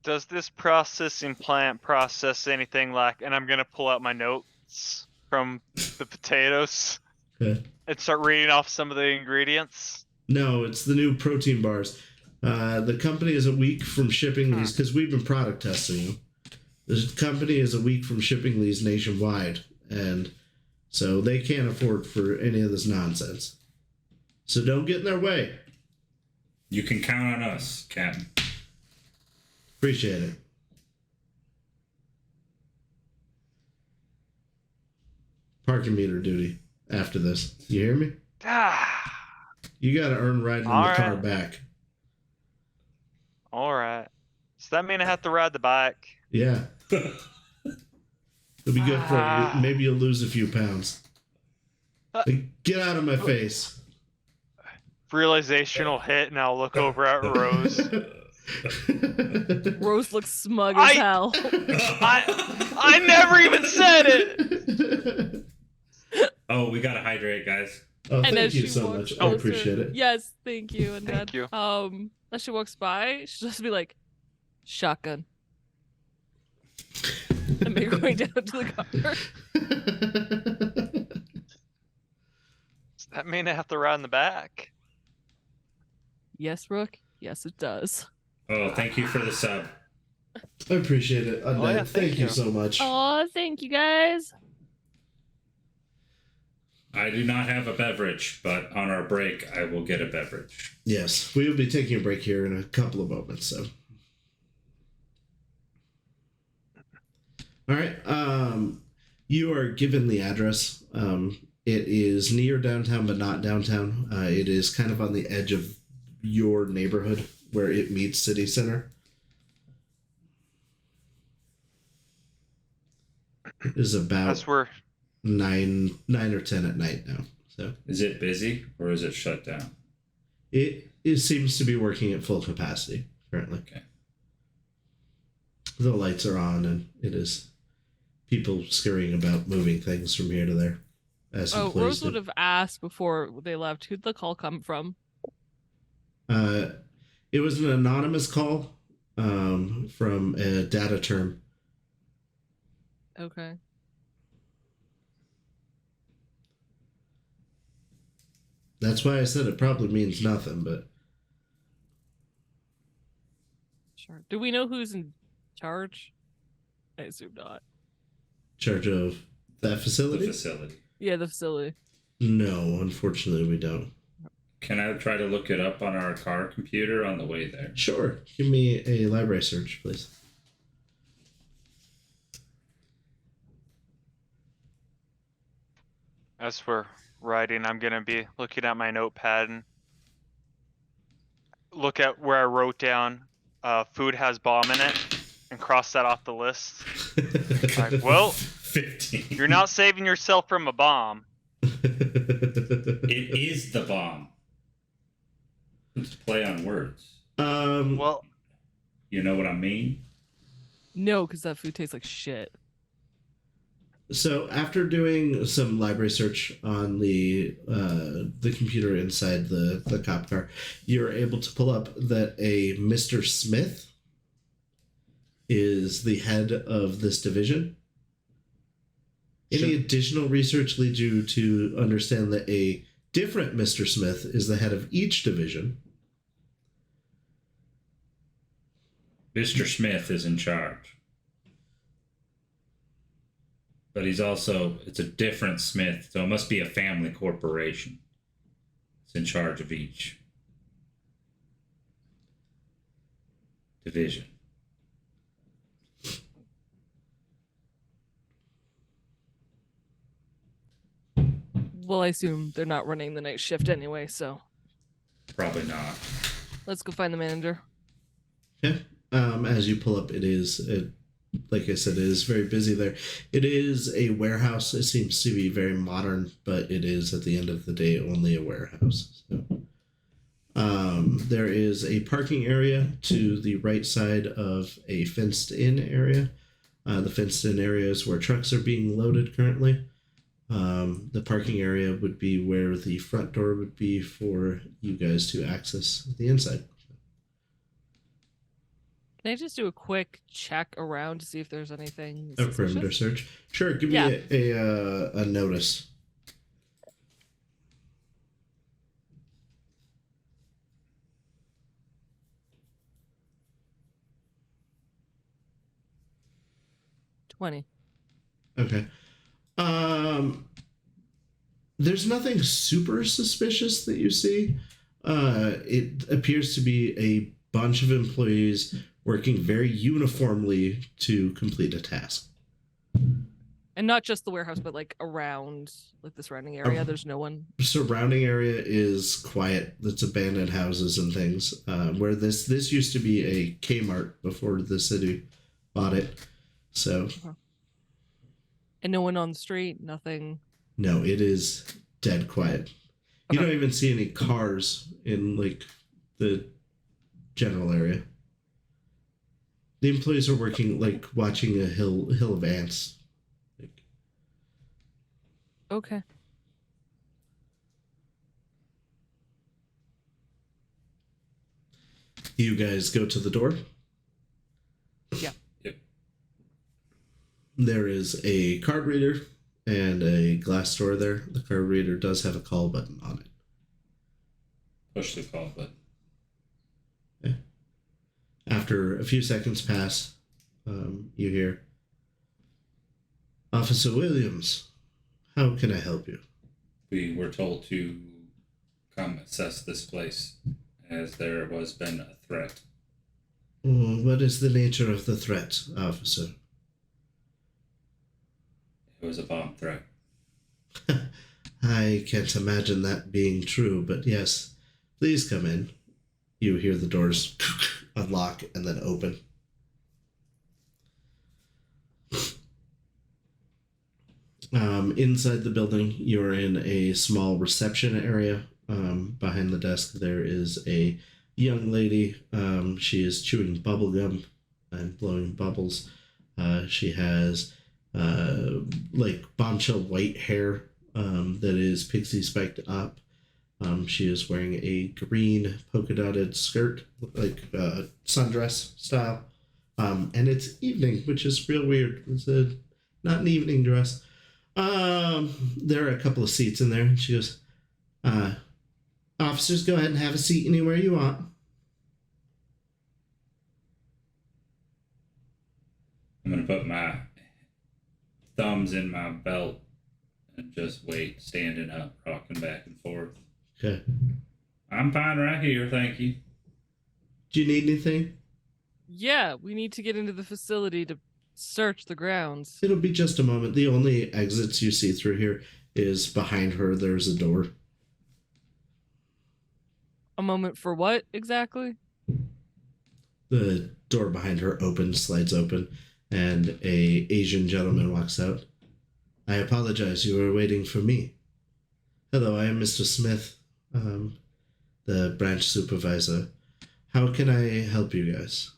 Does this processing plant process anything like? And I'm gonna pull out my notes from the potatoes Okay. and start reading off some of the ingredients. No, it's the new protein bars. The company is a week from shipping these because we've been product testing them. The company is a week from shipping these nationwide, and so they can't afford for any of this nonsense. So don't get in their way. You can count on us, Captain. Appreciate it. Parking meter duty after this. You hear me? You gotta earn riding in the All car right. back. All right. Does that mean I have to ride the bike? Yeah. It'll be good for you. Maybe you'll lose a few pounds. Like, get out of my face. Realization will hit, and I'll look over at Rose. Rose looks smug as hell. I never even said it. Oh, we gotta hydrate, guys. Oh, And thank as you she so walks much. I closer- appreciate it. Yes, thank you. And Thank you. as she walks by, she'll just be like, shotgun. And make her way down to the car. Does that mean I have to ride in the back? Yes, Rook. Yes, it does. Oh, thank you for the sub. I appreciate it. Undead. yeah, thank you so much. Oh, thank you guys. I do not have a beverage, but on our break, I will get a beverage. Yes, we will be taking a break here in a couple of moments. So, all right. You are given the address. It is near downtown, but not downtown. It is kind of on the edge of your neighborhood where it meets city center. It is about That's where 9 or 10 at night now. So Is it busy or is it shut down? it seems to be working at full capacity currently. Okay. The lights are on, and it is people scurrying about, moving things from here to there. As Oh, employees Rose do. would have asked before they left, who'd the call come from? It was an anonymous call from a data term. Okay. That's why I said it probably means nothing, but Sure. Do we know who's in charge? I assume not. charge of that The facility? facility. Yeah, the facility. No, unfortunately, we don't. Can I try to look it up on our car computer on the way there? Sure. Give me a library search, please. as we're riding, I'm gonna be looking at my notepad and look at where I wrote down food has bomb in it and cross that off the list. Like, well, 15. you're not saving yourself from a bomb. It is the bomb. It's play on words. Well, You know what I mean? No, because that food tastes like shit. So after doing some library search on the computer inside the cop car, you're able to pull up that a Mr. Smith is the head of this division. Any Sure. additional research leads you to understand that a different Mr. Smith is the head of each division. Mr. Smith is in charge. But he's also, it's a different Smith, so it must be a family corporation. It's in charge of each division. Well, I assume they're not running the night shift anyway, so Probably not. let's go find the manager. Yeah. As you pull up, like I said, it is very busy there. It is a warehouse. It seems to be very modern, but it is at the end of the day only a warehouse. So, there is a parking area to the right side of a fenced-in area. The fenced-in area is where trucks are being loaded currently. The parking area would be where the front door would be for you guys to access the inside. Can I just do a quick check around to see if there's anything A suspicious? perimeter search. Sure, give me Yeah. a notice. $20. Okay. There's nothing super suspicious that you see. It appears to be a bunch of employees working very uniformly to complete a task. And not just the warehouse, but like around like the surrounding area. There's no one. Surrounding area is quiet. It's abandoned houses and things. Where this used to be a Kmart before the city bought it. So And no one on the street, nothing. no, it is dead quiet. You Okay. don't even see any cars in like the general area. The employees are working like watching a hill of ants. Like, Okay. you guys go to the door. Yeah. Yep. There is a card reader and a glass door there. The card reader does have a call button on it. Push the call button. After a few seconds pass, you hear, Officer Williams, how can I help you? We were told to come assess this place as there was been a threat. What is the nature of the threat, officer? It was a bomb threat. I can't imagine that being true, but yes, please come in. You hear the doors unlock and then open. Inside the building, you're in a small reception area. Behind the desk, there is a young lady. She is chewing bubble gum and blowing bubbles. She has like bombshell white hair that is pixie spiked up. She is wearing a green polka dotted skirt, like sundress style. And it's evening, which is real weird. It's not an evening dress. There are a couple of seats in there, and she goes, officers, go ahead and have a seat anywhere you want. I'm going to put my thumbs in my belt and just wait, standing up, rocking back and forth. Okay. I'm fine right here, thank you. Do you need anything? Yeah, we need to get into the facility to search the grounds. It'll be just a moment. The only exits you see through here is behind her. There's a door. A moment for what exactly? The door behind her opens, slides open, and a Asian gentleman walks out. I apologize, you were waiting for me. Hello, I am Mr. Smith, the branch supervisor. How can I help you guys?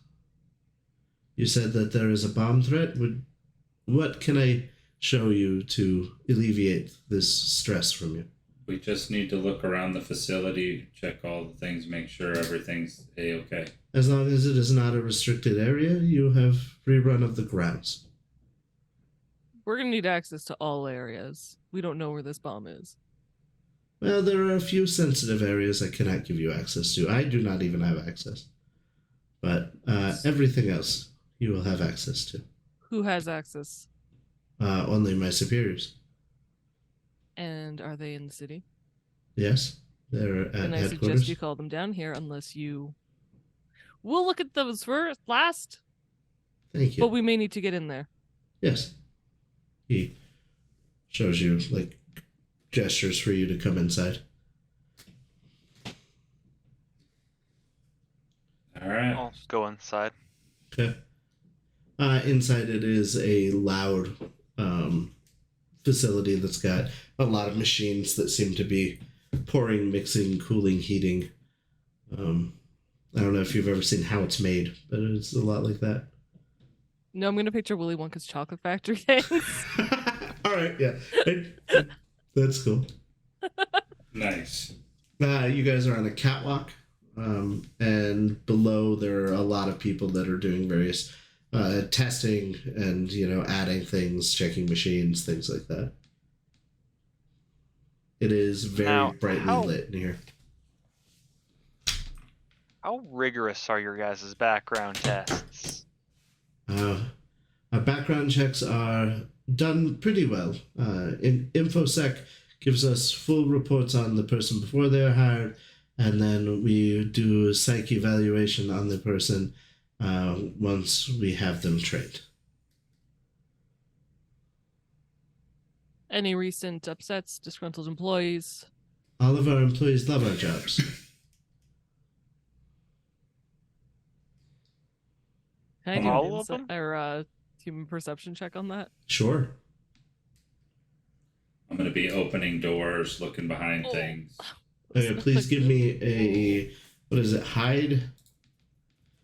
You said that there is a bomb threat. What can I show you to alleviate this stress from you? We just need to look around the facility, check all the things, make sure everything's A-okay. As long as it is not a restricted area, you have free run of the grounds. We're gonna need access to all areas. We don't know where this bomb is. Well, there are a few sensitive areas I cannot give you access to. I do not even have access. But everything else you will have access to. Who has access? Only my superiors. And are they in the city? Yes, they're at And I headquarters. suggest you call them down here unless you... We'll look at those first, last, Thank you. but we may need to get in there. Yes. He shows you, like, gestures for you to come inside. All right. I'll go inside. Okay. Inside it is a loud facility that's got a lot of machines that seem to be pouring, mixing, cooling, heating. I don't know if you've ever seen how it's made, but it's a lot like that. No, I'm gonna picture Willy Wonka's chocolate factory things. All right, yeah. That's cool. Nice. You guys are on a catwalk, and below there are a lot of people that are doing various testing and, adding things, checking machines, things like that. It is very Now, brightly lit in here. How rigorous are your guys' background tests? Our background checks are done pretty well. InfoSec gives us full reports on the person before they're hired, and then we do a psych evaluation on the person once we have them trained. Any recent upsets, disgruntled employees? All of our employees love our jobs. Can I do All an of insight them? or human perception check on that? Sure. I'm going to be opening doors, looking behind Oh. things. Okay, please give me a, what is it, hide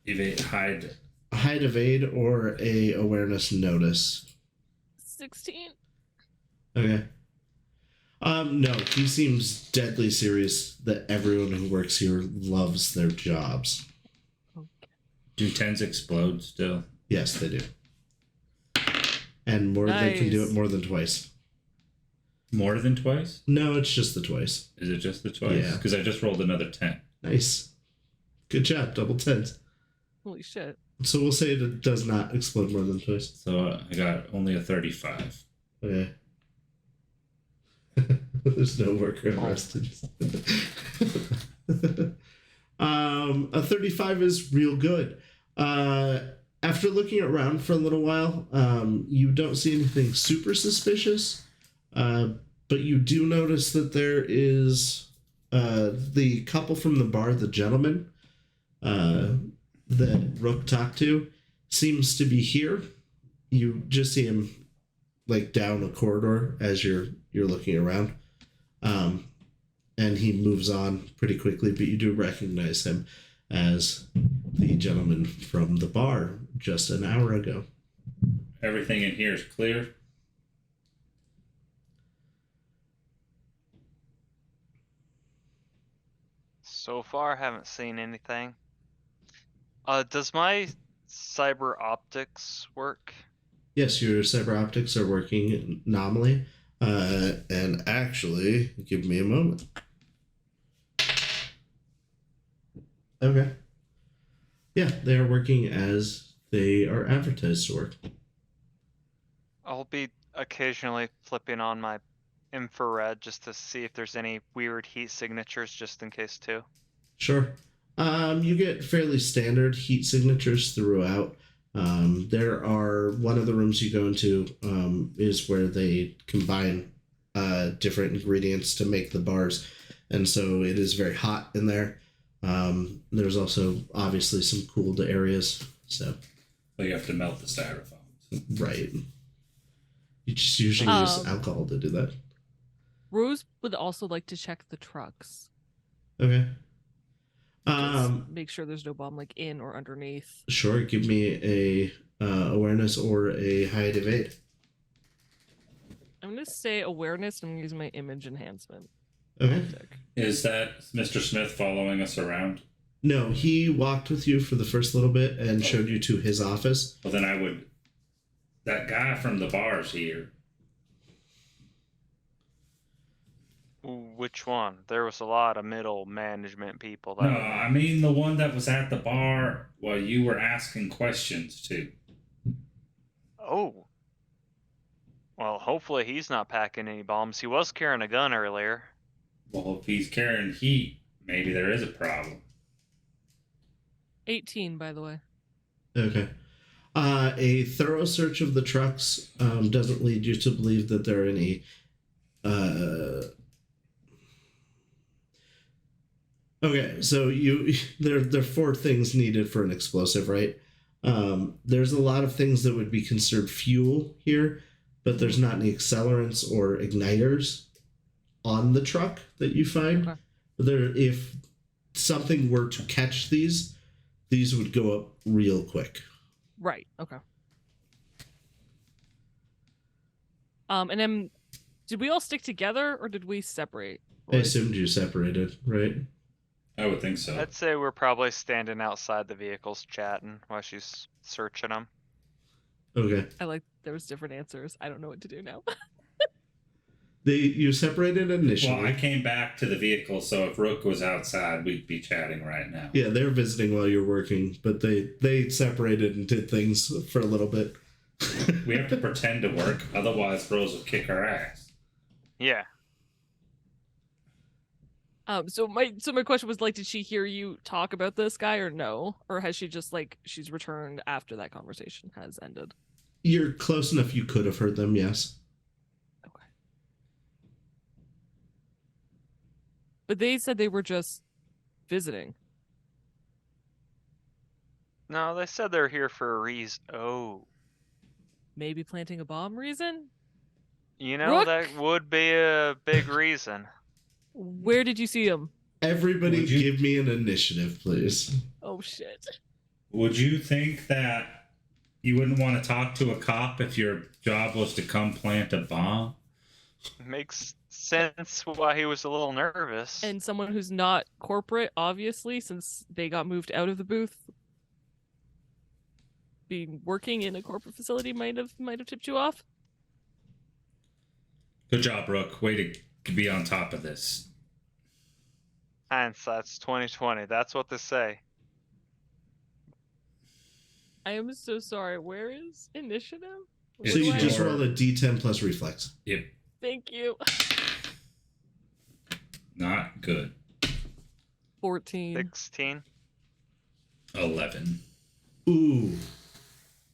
Hide. evade, or a awareness notice. 16. Okay. No, he seems deadly serious that everyone who works here loves their jobs. Do 10s explode still? Yes, they do. And they can do it Nice. more than twice. More than twice? No, it's just the twice. Is it just the twice? Yeah. Because I just rolled another 10. Nice. Good job, double tens. Holy shit. So we'll say it does not explode more than twice. So I got only a 35. Okay. There's no worker arrested. A 35 is real good. After looking around for a little while, you don't see anything super suspicious, but you do notice that there is the couple from the bar, the gentleman that Rook talked to, seems to be here. You just see him like down a corridor as you're looking around, and he moves on pretty quickly, but you do recognize him as the gentleman from the bar just an hour ago. Everything in here is clear. So far, haven't seen anything. Does my cyber optics work? Yes, your cyber optics are working nominally. And actually, give me a moment. Okay. Yeah, they are working as they are advertised to work. I'll be occasionally flipping on my infrared just to see if there's any weird heat signatures, just in case too. Sure. You get fairly standard heat signatures throughout. There are one of the rooms you go into is where they combine different ingredients to make the bars, and so it is very hot in there. There's also obviously some cooled areas. So you have to melt the styrofoams. Right. You just usually use alcohol to do that. Rose would also like to check the trucks. Okay. Just make sure there's no bomb like in or underneath. Sure. Give me a awareness or a hide evade. I'm gonna say awareness. And I'm using my image enhancement. Okay. Is that Mr. Smith following us around? No, he walked with you for the first little bit and showed you to his office. Well, then I would... That guy from the bar's here. Which one? There was a lot of middle management people. No, I mean the one that was at the bar while you were asking questions to. Oh. Well, hopefully he's not packing any bombs. He was carrying a gun earlier. Well, if he's carrying heat, maybe there is a problem. 18, by the way. Okay. A thorough search of the trucks doesn't lead you to believe that there are any okay, so there are 4 things needed for an explosive, right? There's a lot of things that would be considered fuel here, but there's not any accelerants or igniters on the truck that you find. Okay. If something were to catch these would go up real quick. Right. Okay. And then, did we all stick together or did we separate? I assumed you separated, right? I would think so. I'd say we're probably standing outside the vehicles chatting while she's searching them. Okay. I like there was different answers. I don't know what to do now. You separated initially. Well, I came back to the vehicle, so if Rook was outside, we'd be chatting right now. Yeah, they're visiting while you're working, but they separated and did things for a little bit. We have to pretend to work, otherwise Rose will kick our ass. Yeah. So my question was like, did she hear you talk about this guy or no? Or has she just she's returned after that conversation has ended? You're close enough you could have heard them, yes. Okay. But they said they were just visiting. No, they said they're here for a reason. Oh. Maybe planting a bomb reason? You know, Rook? that would be a big reason. Where did you see him? Everybody give me an initiative, please. Oh, shit. Would you think that you wouldn't want to talk to a cop if your job was to come plant a bomb? Makes sense why he was a little nervous. And someone who's not corporate, obviously, since they got moved out of the booth. Being working in a corporate facility might have tipped you off. Good job, Rook. Way to be on top of this. Hindsight's 20/20. That's what they say. I am so sorry. Where is initiative? It's So What do you I- just roll a d10 plus reflex. Yep. Thank you. Not good. 14. 16. 11. Ooh.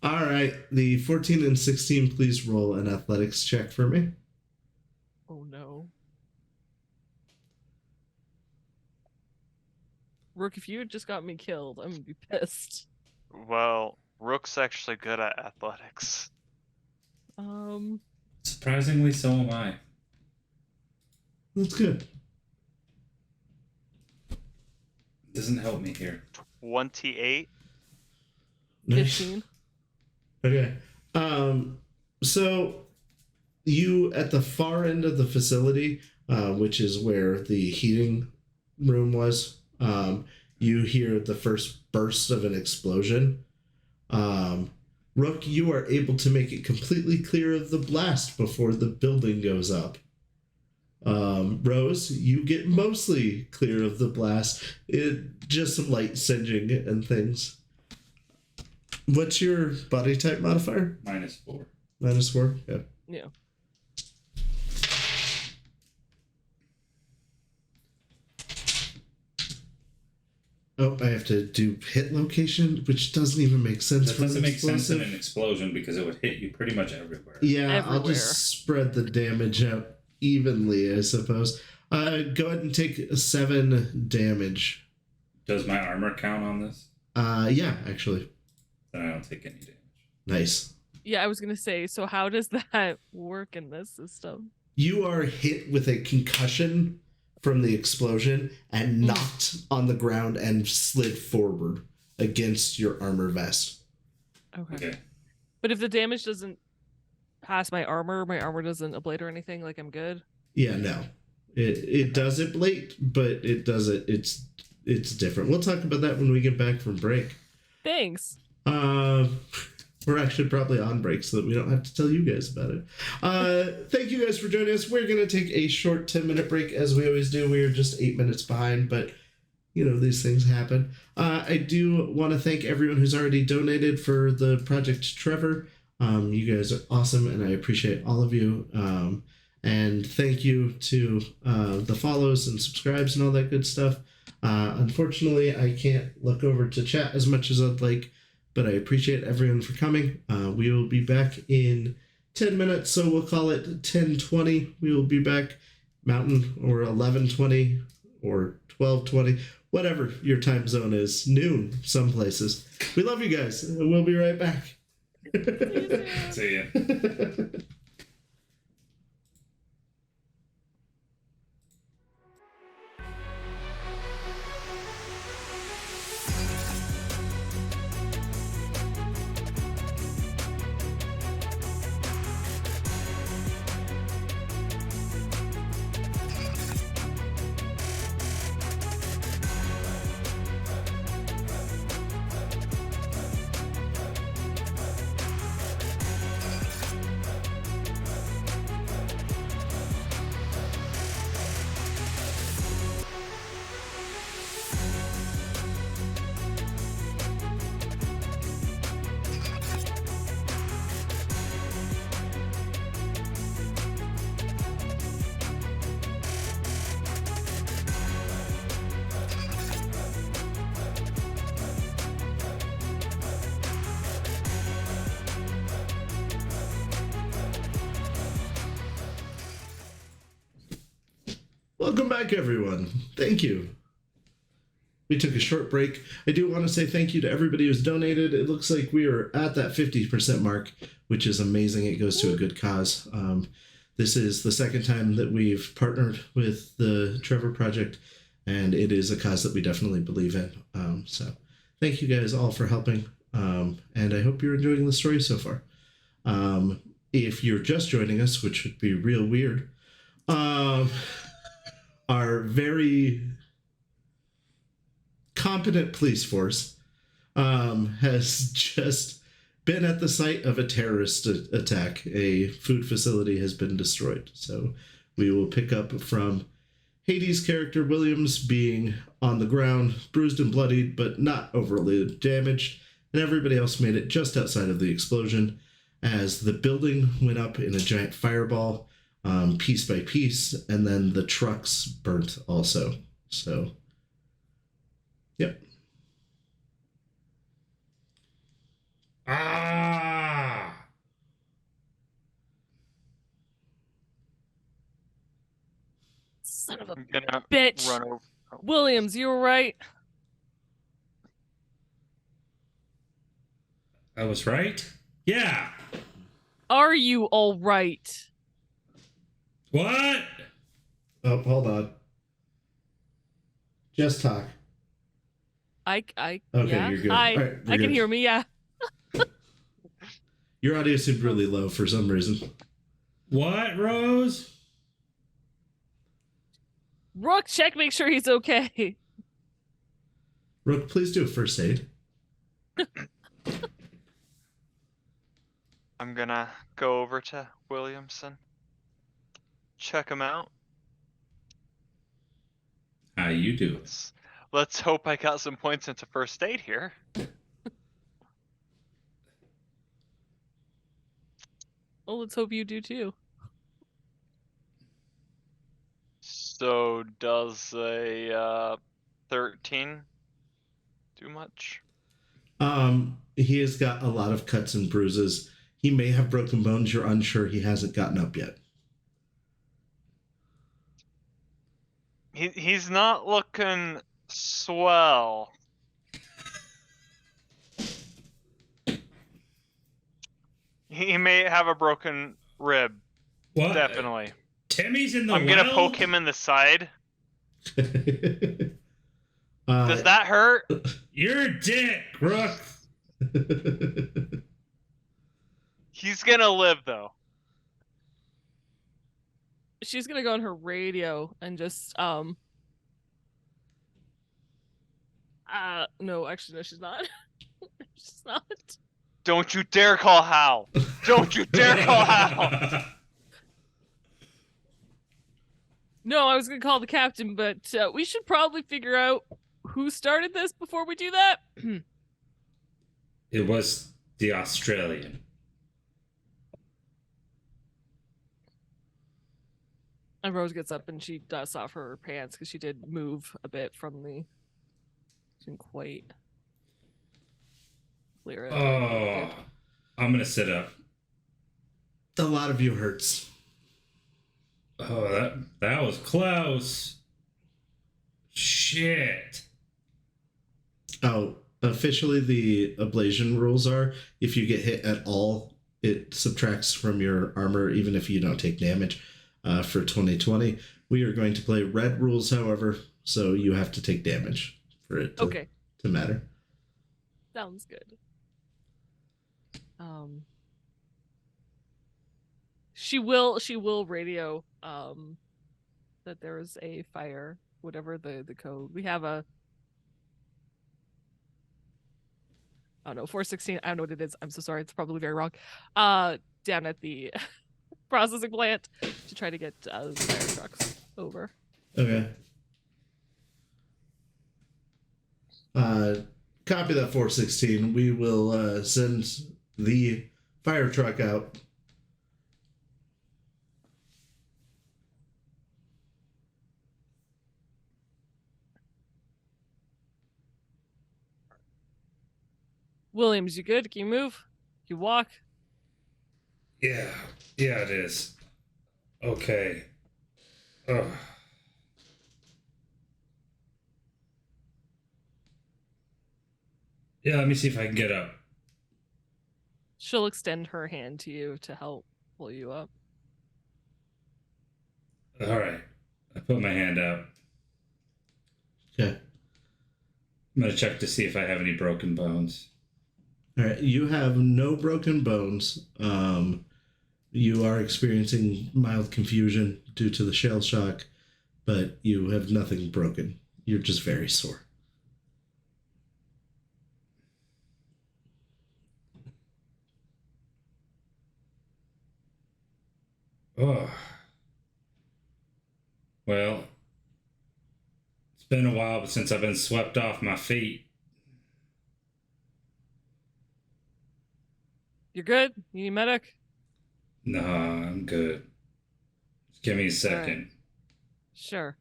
All right. The 14 and 16, please roll an athletics check for me. Oh no. Rook, if you had just got me killed, I'm gonna be pissed. Well, Rook's actually good at athletics. Surprisingly, so am I. That's good. Doesn't help me here. 28. Nice. 15. Okay. So you at the far end of the facility, which is where the heating room was, you hear the first burst of an explosion. Rook, you are able to make it completely clear of the blast before the building goes up. Rose, you get mostly clear of the blast. Just some light singeing and things. What's your body type modifier? -4. -4? Yeah. Yeah. Oh, I have to do hit location, which doesn't even make sense. That for doesn't an make sense in explosive. an explosion because it would hit you pretty much everywhere. Yeah, I'll Everywhere. just spread the damage out evenly, I suppose. Go ahead and take 7 damage. Does my armor count on this? Yeah, actually. Then I don't take any damage. Nice. Yeah, I was gonna say, so how does that work in this system? You are hit with a concussion from the explosion and knocked on the ground and slid forward against your armor vest. Okay. Okay. But if the damage doesn't pass my armor doesn't ablate or anything, like I'm good. Yeah, no. It does ablate, but it doesn't. It's different. We'll talk about that when we get back from break. Thanks. We're actually probably on break so that we don't have to tell you guys about it. Thank you guys for joining us. We're going to take a short 10-minute break as we always do. We are just 8 minutes behind, but you know, these things happen. I do want to thank everyone who's already donated for the Project Trevor. You guys are awesome, and I appreciate all of you. And thank you to the follows and subscribes and all that good stuff. Unfortunately, I can't look over to chat as much as I'd like, but I appreciate everyone for coming. We will be back in 10 minutes, so we'll call it 10:20. We will be back Mountain, or 11:20 or 12:20, whatever your time zone is. Noon, some places. We love you guys. We'll be right back. See ya. Welcome back, everyone. Thank you. We took a short break. I do want to say thank you to everybody who's donated. It looks like we are at that 50% mark, which is amazing. It goes to a good cause. This is the second time that we've partnered with the Trevor Project, and it is a cause that we definitely believe in. So thank you guys all for helping, and I hope you're enjoying the story so far. If you're just joining us, which would be real weird, our very competent police force has just been at the site of a terrorist attack. A food facility has been destroyed. So we will pick up from Hades' character Williams being on the ground, bruised and bloodied, but not overly damaged, and everybody else made it just outside of the explosion as the building went up in a giant fireball, piece by piece, and then the trucks burnt also. So, yep. Ah! Son of a I'm gonna bitch. run over. Williams, you were right. I was right? Yeah. Are you all right? What? Oh, hold on. Just talk. Okay, Okay, you're good. Hi. All right, I can hear me, yeah. Your audio seemed really low for some reason. What, Rose? Rook, check, make sure he's okay. Rook, please do a first aid. I'm gonna go over to Williamson. Check him out. How you do? Let's hope I got some points into first aid here. Well, let's hope you do too. So does a 13 do much? He has got a lot of cuts and bruises. He may have broken bones. You're unsure. He hasn't gotten up yet. He's not looking swell. He may have a broken rib. What? Definitely. Timmy's in the I'm gonna poke him in the side. Does that hurt? You're a dick, Rook. He's gonna live though. She's gonna go on her radio and just no, actually no, she's not. She's not. Don't you dare call Hal. Don't you dare call Hal. No, I was gonna call the captain, but we should probably figure out who started this before we do that. It was the Australian. And Rose gets up and she dusts off her pants because she did move a bit from the. She didn't quite clear it. Oh, I'm gonna sit up. A lot of you hurts. Oh, that was close. Shit. Oh, officially the ablation rules are if you get hit at all, it subtracts from your armor even if you don't take damage. For 2020, we are going to play red rules, however, so you have to take damage for it to matter. Sounds good. She will radio that there is a fire, whatever the code. We have a I don't know, 416, I don't know what it is. I'm so sorry, it's probably very wrong. Down at the processing plant to try to get the fire trucks over. Okay. Copy that 416. We will send the fire truck out. Williams, you good? Can you move? Can you walk? Yeah, it is. Okay. Ugh. Yeah, let me see if I can get up. She'll extend her hand to you to help pull you up. All right. I put my hand out. Okay. I'm going to check to see if I have any broken bones. All right. You have no broken bones. You are experiencing mild confusion due to the shell shock, but you have nothing broken. You're just very sore. Oh. Well, it's been a while since I've been swept off my feet. You're good? You need medic? Nah, I'm good. Just give me a second. Sure.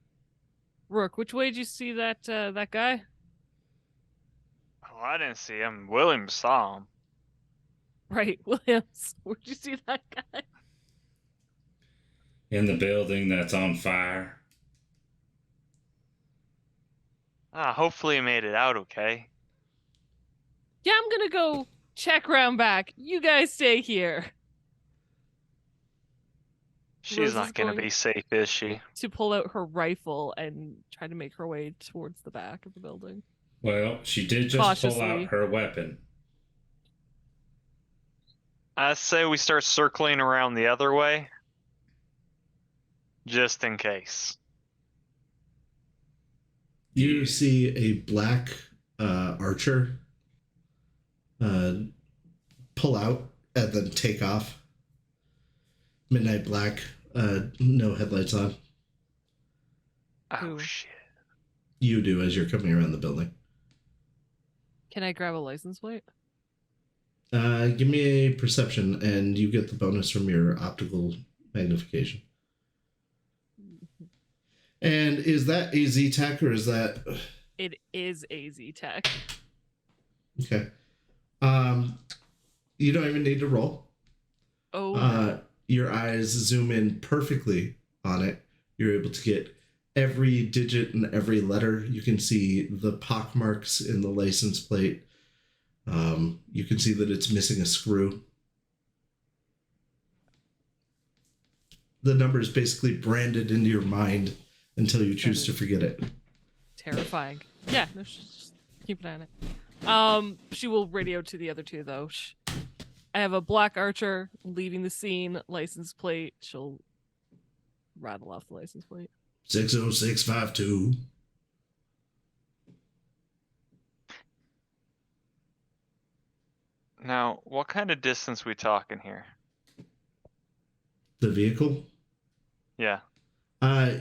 Rook, which way did you see that that guy? Oh, I didn't see him. William saw him. Right, Williams. Where'd you see that guy? In the building that's on fire. Hopefully he made it out okay. Yeah, I'm gonna go check round back. You guys stay here. She's Rose is not gonna going be safe, is she? to pull out her rifle and try to make her way towards the back of the building. Well, she did just pull Cautiously. out her weapon. I say we start circling around the other way. Just in case. You see a black archer pull out and then take off. Midnight black, no headlights on. Oh, Who? shit. You do as you're coming around the building. Can I grab a license plate? Give me a perception, and you get the bonus from your optical magnification. And is that AZ tech or is that? It is AZ tech. Okay. You don't even need to roll. Oh. Your eyes zoom in perfectly on it. You're able to get every digit and every letter. You can see the pockmarks in the license plate. You can see that it's missing a screw. The number is basically branded into your mind until you choose to forget it. Terrifying. Yeah, no, just keep an eye on it. She will radio to the other two though. I have a black archer leaving the scene, license plate. She'll rattle off the license plate. 60652. Now, what kind of distance we talking here? The vehicle? Yeah.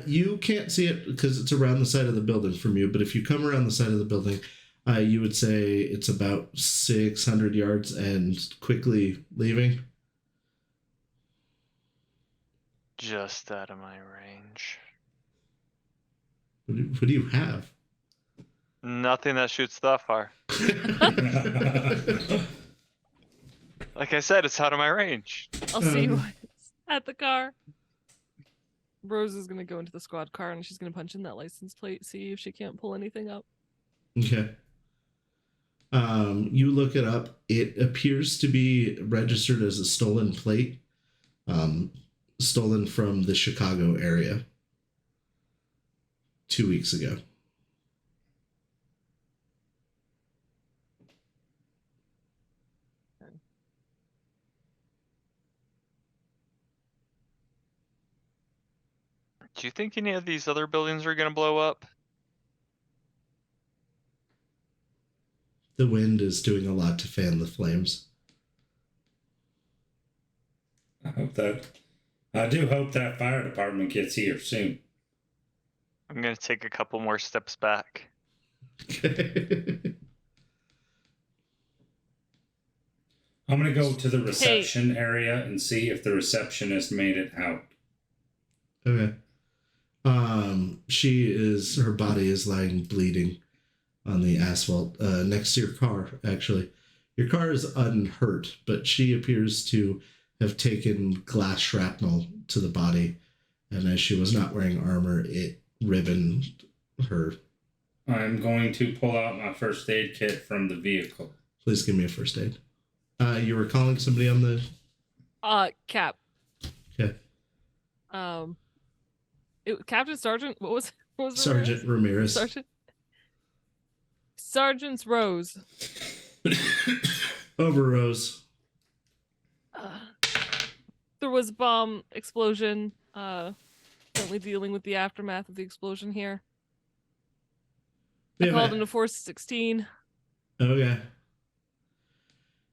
You can't see it because it's around the side of the building from you, but if you come around the side of the building, you would say it's about 600 yards and quickly leaving. Just out of my range. What do you have? Nothing that shoots that far. Like I said, it's out of my range. I'll see you at the car. Rose is gonna go into the squad car and she's gonna punch in that license plate, see if she can't pull anything up. Okay. You look it up. It appears to be registered as a stolen plate, stolen from the Chicago area 2 weeks ago. Do you think any of these other buildings are gonna blow up? The wind is doing a lot to fan the flames. I do hope that fire department gets here soon. I'm gonna take a couple more steps back. I'm gonna go to the reception area and see if the receptionist made it out. Okay. Her body is lying bleeding on the asphalt next to your car, actually. Your car is unhurt, but she appears to have taken glass shrapnel to the body, and as she was not wearing armor, it ribboned her. I'm going to pull out my first aid kit from the vehicle. Please give me a first aid. You were calling somebody on the... Cap. Okay. Captain Sergeant, what was Sergeant Ramirez. Sergeant's Rose. Over, Rose. There was a bomb explosion. Currently dealing with the aftermath of the explosion here. I called into Force 16. Okay.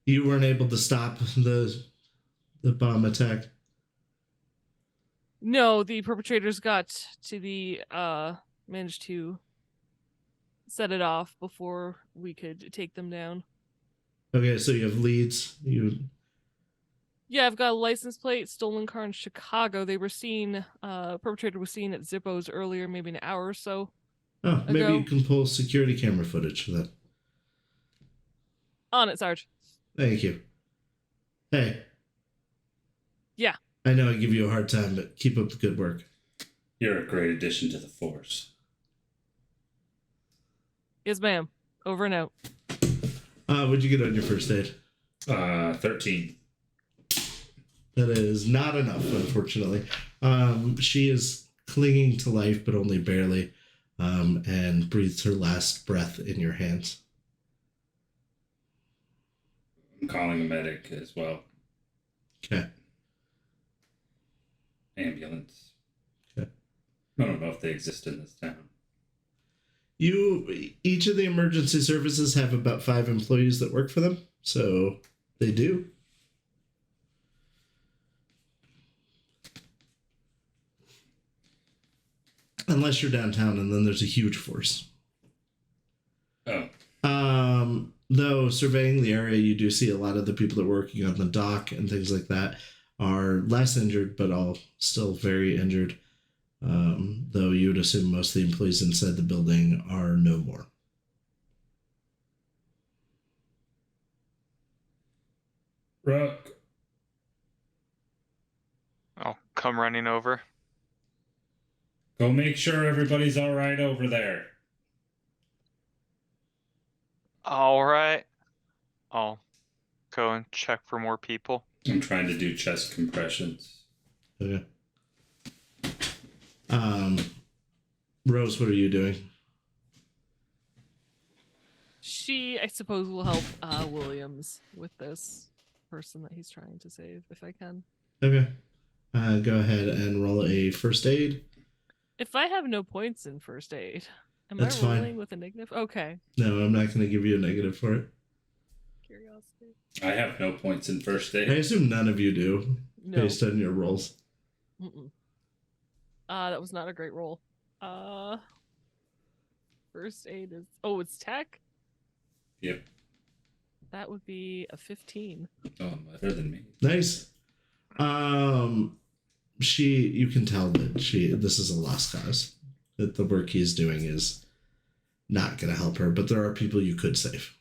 You weren't able to stop the bomb attack? No, the perpetrators got to the managed to set it off before we could take them down. Okay, so you have leads. Yeah, I've got a license plate, stolen car in Chicago. They were seen, perpetrator was seen at Zippo's earlier, maybe an hour or so Oh, maybe ago. you can pull security camera footage for that. On it, Sarge. Thank you. Hey. Yeah. I know I give you a hard time, but keep up the good work. You're a great addition to the force. Yes, ma'am. Over and out. What'd you get on your first aid? 13. That is not enough, unfortunately. She is clinging to life, but only barely, and breathes her last breath in your hands. I'm calling a medic as well. Okay. Ambulance. Okay. I don't know if they exist in this town. Each of the emergency services have about 5 employees that work for them, so they do. Unless you're downtown, and then there's a huge force. Oh. Though surveying the area, you do see a lot of the people that are working on the dock and things like that are less injured, but all still very injured. Though you would assume most of the employees inside the building are no more. Rook. I'll come running over. Go make sure everybody's all right over there. All right. I'll go and check for more people. I'm trying to do chest compressions. Okay. Rose, what are you doing? She, I suppose, will help Williams with this person that he's trying to save, if I can. Okay. Go ahead and roll a first aid. If I have no points in first aid, am That's I fine. rolling with a negative? Okay. No, I'm not going to give you a negative for it. Curiosity. I have no points in first I aid. assume none of you do, No. based on your rolls. Mm-mm. That was not a great roll. First aid is... Oh, it's tech? Yep. That would be a 15. Oh, better than me. Nice. You can tell that this is a lost cause. That the work he's doing is not going to help her, but there are people you could save.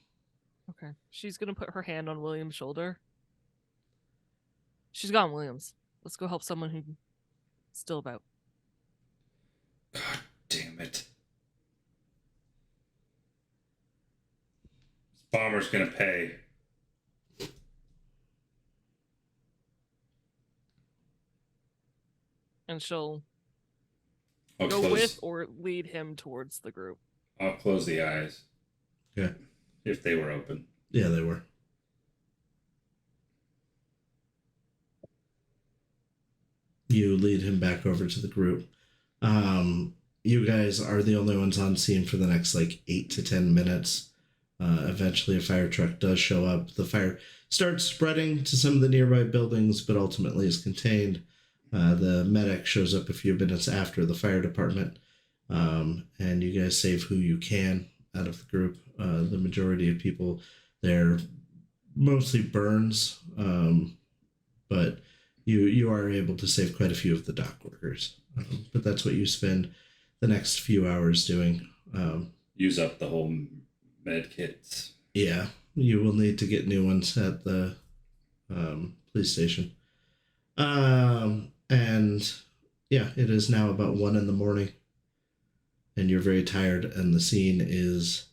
Okay. She's gonna put her hand on William's shoulder. She's gone, Williams. Let's go help someone who's still about. God damn it. This bomber's gonna pay. And she'll I'll go close, with or lead him towards the group. I'll close the eyes. Yeah. If they were open. Yeah, they were. You lead him back over to the group. You guys are the only ones on scene for the next 8 to 10 minutes. Eventually a fire truck does show up. The fire starts spreading to some of the nearby buildings, but ultimately is contained. The medic shows up a few minutes after the fire department. And you guys save who you can out of the group. The majority of people there, mostly burns, but you are able to save quite a few of the dock workers. But that's what you spend the next few hours doing. Use up the whole med kits. Yeah, you will need to get new ones at the police station. And yeah, it is now about 1 a.m. and you're very tired, and the scene is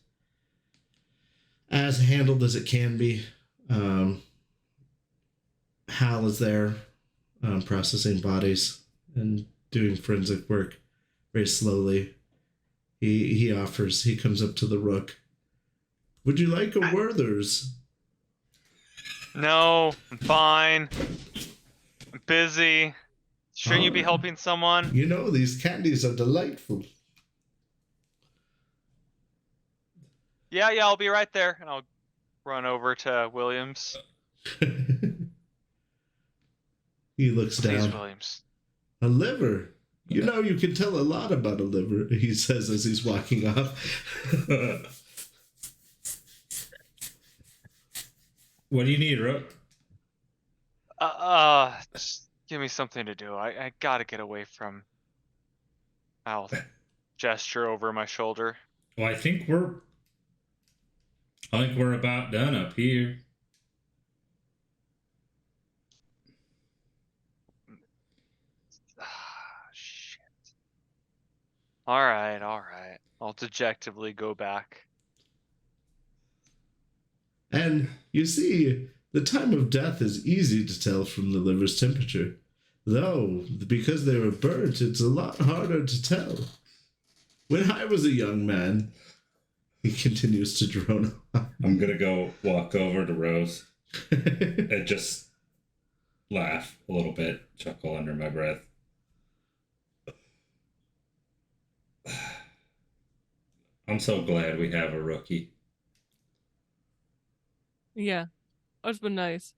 as handled as it can be. Hal is there, processing bodies and doing forensic work very slowly. He comes up to the Rook. Would you like a Werther's? No, I'm fine. I'm busy. Shouldn't you be helping someone? You know, these candies are delightful. Yeah, I'll be right there. And I'll run over to Williams. He looks Please, down. Williams. A liver. You know, you can tell a lot about a liver, he says as he's walking off. What do you need, Rook? Just give me something to do. I gotta get away from. I'll gesture over my shoulder. Well, I think we're about done up here. Shit. All right. I'll dejectively go back. And you see, the time of death is easy to tell from the liver's temperature. Though, because they were burnt, it's a lot harder to tell. When I was a young man, he continues to drone on. I'm gonna go walk over to Rose and just laugh a little bit, chuckle under my breath. I'm so glad we have a rookie. Yeah. It's been nice.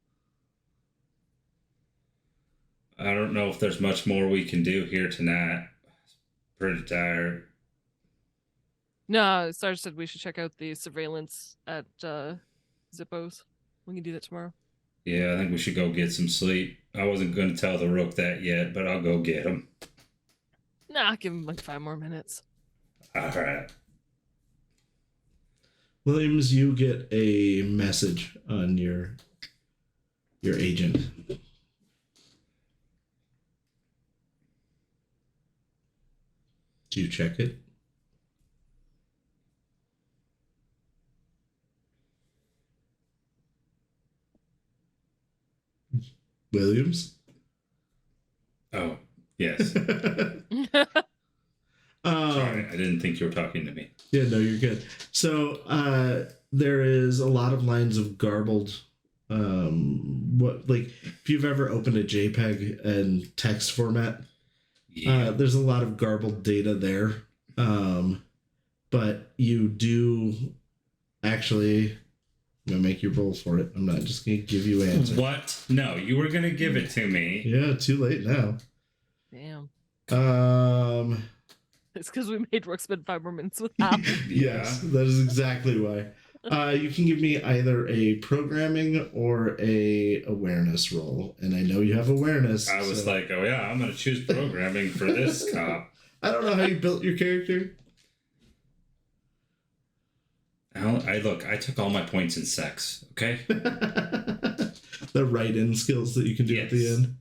I don't know if there's much more we can do here tonight. Pretty tired. No, Sarge said we should check out the surveillance at Zippo's. We can do that tomorrow. Yeah, I think we should go get some sleep. I wasn't going to tell the Rook that yet, but I'll go get him. Nah, give him like 5 more minutes. All right. Williams, you get a message on your agent. Do you check it? Williams? Oh, yes. Sorry, I didn't think you were talking to me. Yeah, no, you're good. So there is a lot of lines of garbled if you've ever opened a JPEG and text format, there's a lot of garbled data there. But you do actually, I'm gonna make you roll for it. I'm not just gonna give you an answer. What? No, you were gonna give it to me. Yeah, too late now. Damn. It's because we made Rook spend 5 more minutes with Al. Yes, that is exactly why. You can give me either a programming or a awareness roll, and I know you have awareness. I was like, oh yeah, I'm gonna choose programming for this cop. I don't know how you built your character. I took all my points in sex. Okay. The write-in skills that you can do at the Yes. end.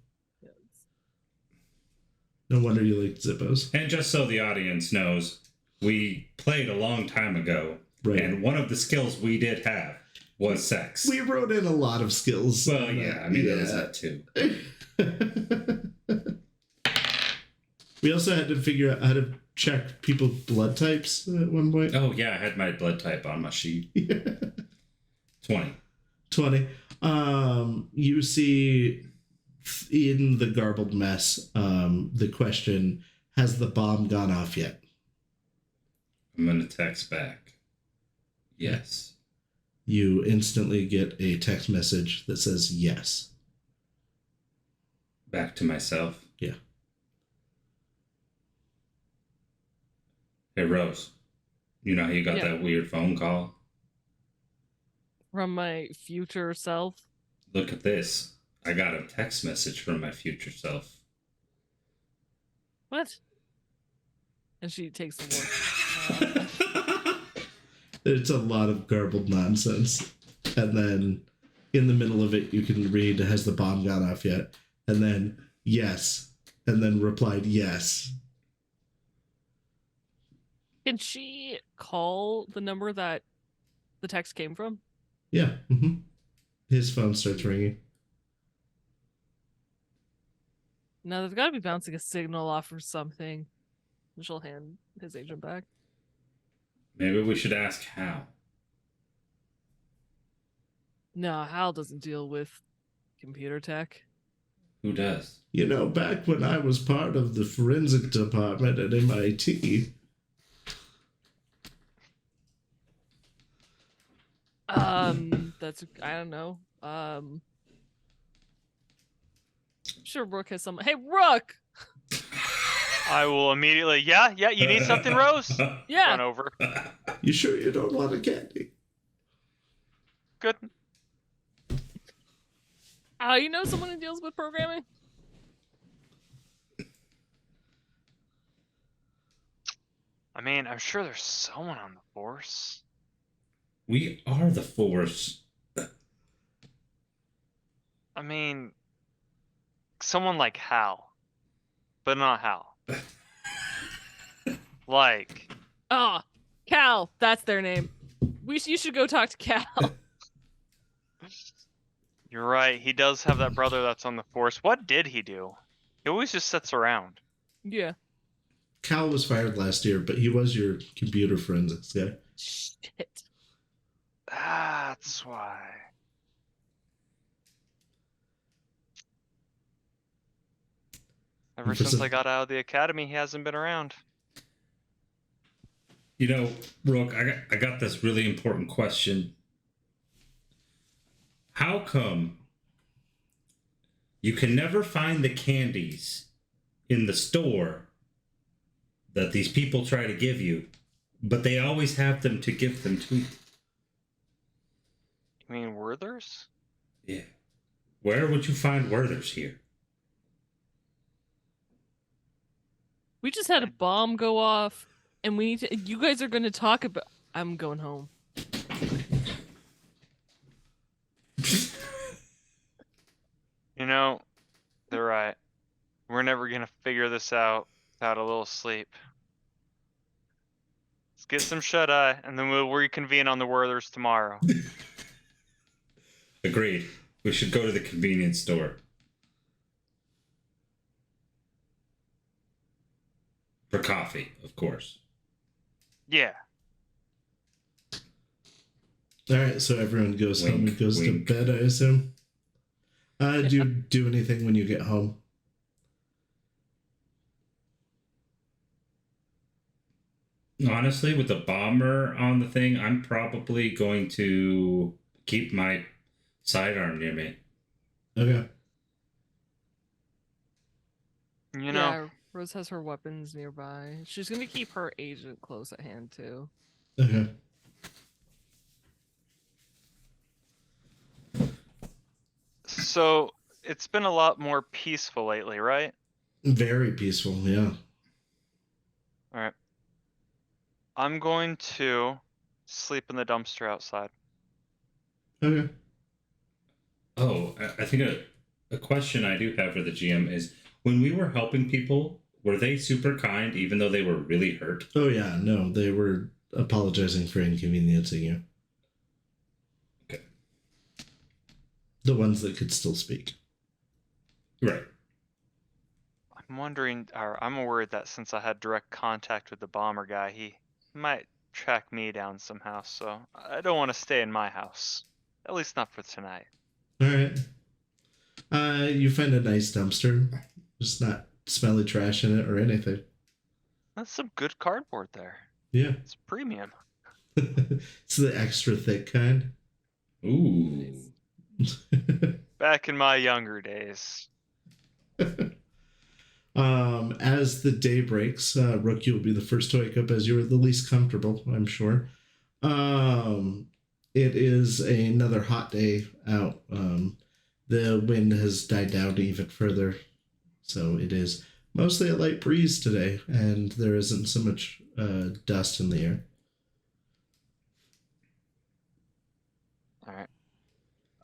No wonder you liked Zippos. And just so the audience knows, we played a long time ago, Right. and one of the skills we did have was sex. We wrote in a lot of skills. Well, yeah, I mean, there was that too. We also had to figure out how to check people's blood types at one point. Oh, yeah, I had my blood type on my sheet. Yeah. 20. 20. You see in the garbled mess, the question, has the bomb gone off yet? I'm going to text back. Yes. You instantly get a text message that says yes. Back to myself. Yeah. Hey, Rose. You know how you got Yeah. that weird phone call? From my future self. Look at this. I got a text message from my future self. What? And she takes the word. It's a lot of garbled nonsense. And then in the middle of it, you can read, has the bomb gone off yet? And then, yes. And then replied, yes. Can she call the number that the text came from? Yeah. Mm-hmm. His phone starts ringing. No, they've got to be bouncing a signal off or something. She'll hand his agent back. Maybe we should ask how. No, Hal doesn't deal with computer tech. Who does? You know, back when I was part of the forensic department at MIT, That's, I don't know. I'm sure Rook has some. Hey, Rook! I will immediately. Yeah. You need something, Rose? Yeah. Run over. you sure you don't want a candy? Good. You know someone who deals with programming? I mean, I'm sure there's someone on the force. We are the Force. I mean, someone like Hal, but not Hal. Like, Cal. That's their name. You should go talk to Cal. you're right. He does have that brother that's on the force. What did he do? He always just sits around. Yeah. Cal was fired last year, but he was your computer forensics guy. Shit. That's why. Ever since I got out of the academy, he hasn't been around. You know, Rook, I got this really important question. How come you can never find the candies in the store that these people try to give you, but they always have them to give them to you? You mean Werther's? Yeah. Where would you find Werther's here? We just had a bomb go off, and you guys are going to talk about. I'm going home. You know, they're right. We're never gonna figure this out without a little sleep. Let's get some shut-eye, and then we'll reconvene on the Werther's tomorrow. Agreed. We should go to the convenience store. For coffee, of course. Yeah. All right, so everyone goes home and Wink, goes wink. to bed, I assume. Do you do anything when you get home? Honestly, with the bomber on the thing, I'm probably going to keep my sidearm near me. Okay. You know, Yeah, Rose has her weapons nearby. She's going to keep her agent close at hand, too. Okay. so it's been a lot more peaceful lately, right? Very peaceful, yeah. Alright. I'm going to sleep in the dumpster outside. Okay. Oh, I think a question I do have for the GM is, when we were helping people, were they super kind even though they were really hurt? Oh, yeah, no, they were apologizing for inconveniencing you. Okay. The ones that could still speak. Right. I'm wondering, or I'm worried that since I had direct contact with the bomber guy, he might track me down somehow, so I don't want to stay in my house. At least not for tonight. All right. You find a nice dumpster. Just not smelly trash in it or anything. That's some good cardboard there. Yeah. It's premium. It's the extra thick kind. Ooh. Back in my younger days. As the day breaks, Rook, you'll be the first to wake up as you're the least comfortable, I'm sure. It is another hot day out. The wind has died down even further, so it is mostly a light breeze today, and there isn't so much dust in the air. Alright.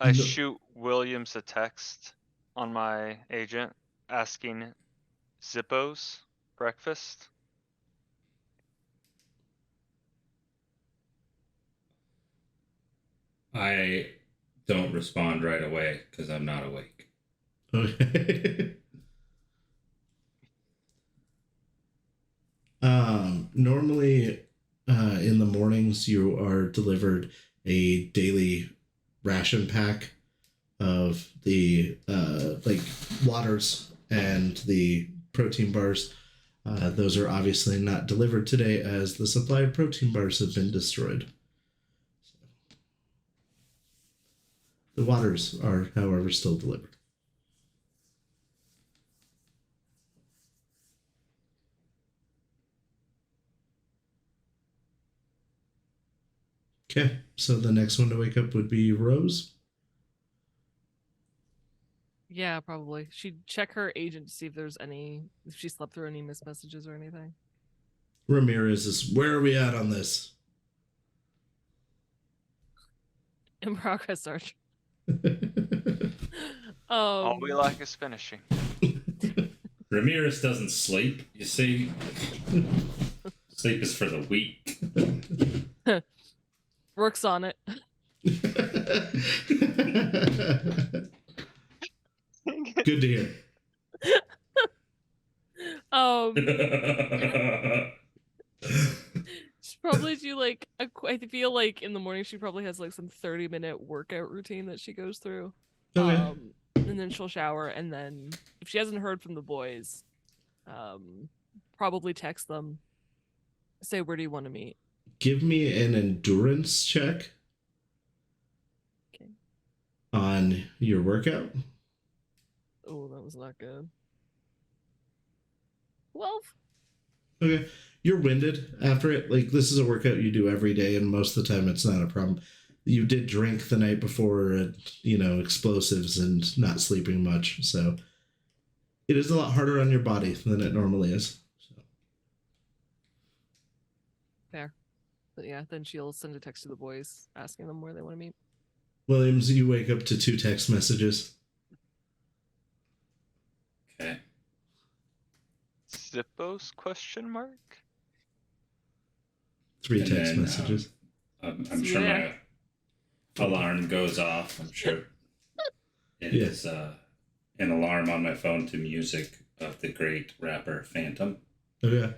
I shoot Williams a text on my agent asking Zippo's breakfast. I don't respond right away because I'm not awake. Okay. Normally, in the mornings, you are delivered a daily ration pack of the like waters and the protein bars. Those are obviously not delivered today as the supply of protein bars have been destroyed. The waters are, however, still delivered. Okay, so the next one to wake up would be Rose. Yeah, probably. She'd check her agent to see if she slept through any missed messages or anything. Ramirez is, where are we at on this? In progress, Sergeant. All we lack is finishing. Ramirez doesn't sleep, you see. Sleep is for the weak. Works on it. Good to hear. She probably do like I feel like in the morning she probably has like some 30-minute workout routine that she goes through. Okay. And then she'll shower, and then if she hasn't heard from the boys, probably text them, say, where do you want to meet? Give me an endurance check. Okay. On your workout. Oh, that was not good. 12. Okay. You're winded after it. Like, this is a workout you do every day, and most of the time it's not a problem. You did drink the night before, explosives and not sleeping much, so it is a lot harder on your body than it normally is. So. Fair. But yeah, then she'll send a text to the boys asking them where they want to meet. Williams, you wake up to 2 text messages. Okay. Zippos question mark? 3 And text then, messages. I'm sure my alarm goes off. I'm sure it is an alarm on my phone to music of the great rapper Phantom. Okay.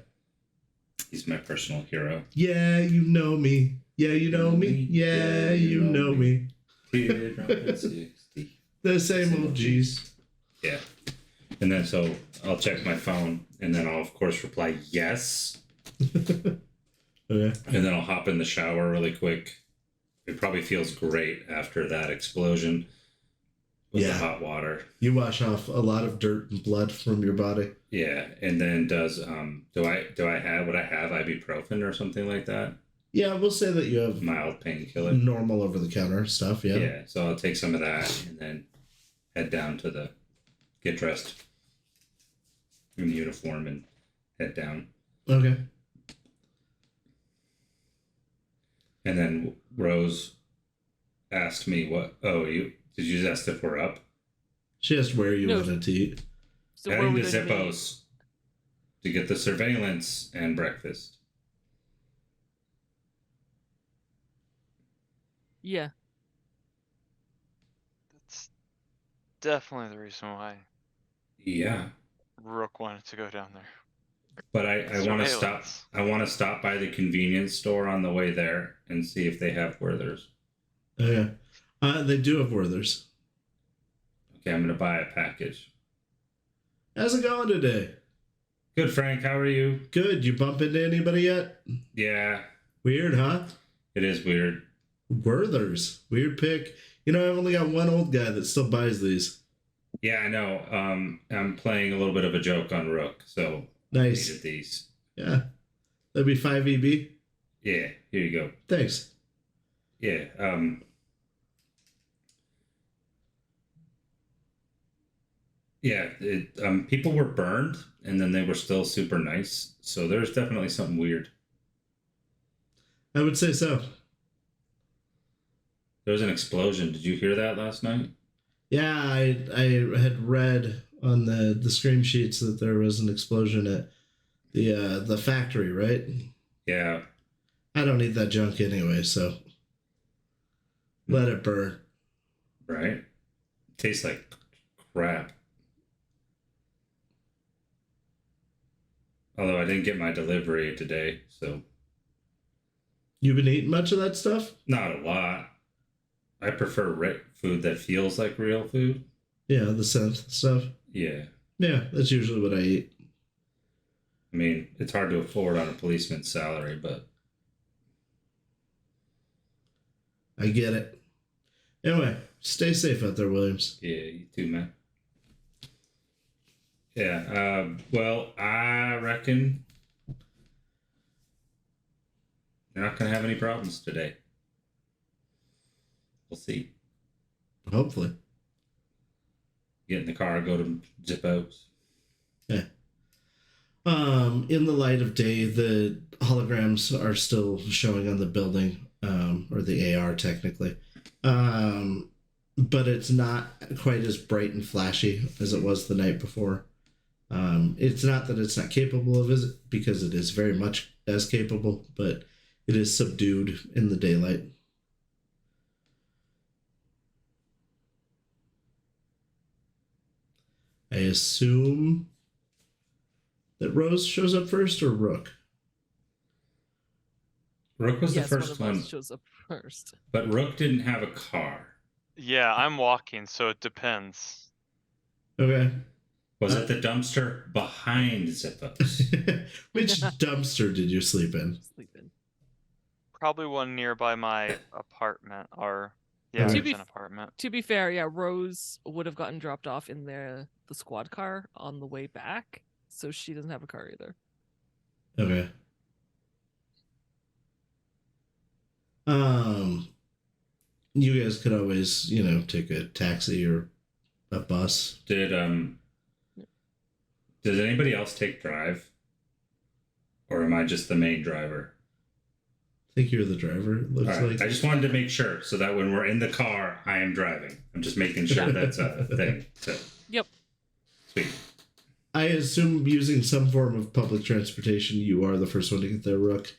He's my personal hero. Yeah, you know me. Yeah, you know me. Yeah, you know me. Teardrop at 60. The same old G's. Yeah. And then so I'll check my phone, and then I'll of course reply yes. Okay. And then I'll hop in the shower really quick. It probably feels great after that explosion with the hot water. You wash off a lot of dirt and blood from your body. Yeah, and then do I have ibuprofen or something like that? Yeah, we'll say that you have Mild painkiller. normal over the counter stuff. Yeah. Yeah, so I'll take some of that and then head down to get dressed in uniform and head down. Okay. And then Rose asked me did you just ask if we're up? She asked where you wanted to eat. So where Heading we to gonna meet? Zippos to get the surveillance and breakfast. Yeah. That's definitely the reason why Yeah. Rook wanted to go down there. But I want to stop. Surveillance. I want to stop by the convenience store on the way there and see if they have Werther's. Okay. They do have Werther's. Okay, I'm gonna buy a package. How's it going today? Good, Frank. How are you? Good. You bump into anybody yet? Yeah, Weird, huh? it is weird. Werther's. Weird pick. I've only got one old guy that still buys these. Yeah, I know. I'm playing a little bit of a joke on Rook, so Nice. I needed these. Yeah. That'd be 5 EB. Yeah, here you go. Thanks. Yeah. Yeah. People were burned, and then they were still super nice. So there's definitely something weird. I would say so. There was an explosion. Did you hear that last night? Yeah, I had read on the screen sheets that there was an explosion at the factory, right? Yeah. I don't need that junk anyway, so let it burn. Right? Tastes like crap. Although I didn't get my delivery today, so You been eating much of that stuff? not a lot. I prefer food that feels like real food. Yeah, the synth stuff. Yeah. Yeah, that's usually what I eat. I mean, it's hard to afford on a policeman's salary, but I get it. Anyway, stay safe out there, Williams. yeah, you too, man. Yeah, well, I reckon you're not going to have any problems today. We'll see. Hopefully. get in the car, go to Zip Out. Yeah. In the light of day, the holograms are still showing on the building, or the AR technically. But it's not quite as bright and flashy as it was the night before. It's not that it's not capable of it, because it is very much as capable, but it is subdued in the daylight. I assume that Rose shows up first, or Rook? Rook was Yes, the first one of one, us shows up first. but Rook didn't have a car. Yeah, I'm walking, so it depends. Okay. Was it the dumpster behind Zip Out? Which dumpster did you sleep in? Sleeping. Probably one nearby my apartment, or yeah, Okay. it was an apartment. To be fair, yeah, Rose would have gotten dropped off in the squad car on the way back, so she doesn't have a car either. Okay. You guys could always, take a taxi or a bus. Does anybody else take drive? Or am I just the main driver? I think you're the driver, it looks All right. like. I just wanted to make sure so that when we're in the car, I am driving. I'm just making sure that's a thing. So, Yep. sweet. I assume using some form of public transportation, you are the first one to get there, Rook.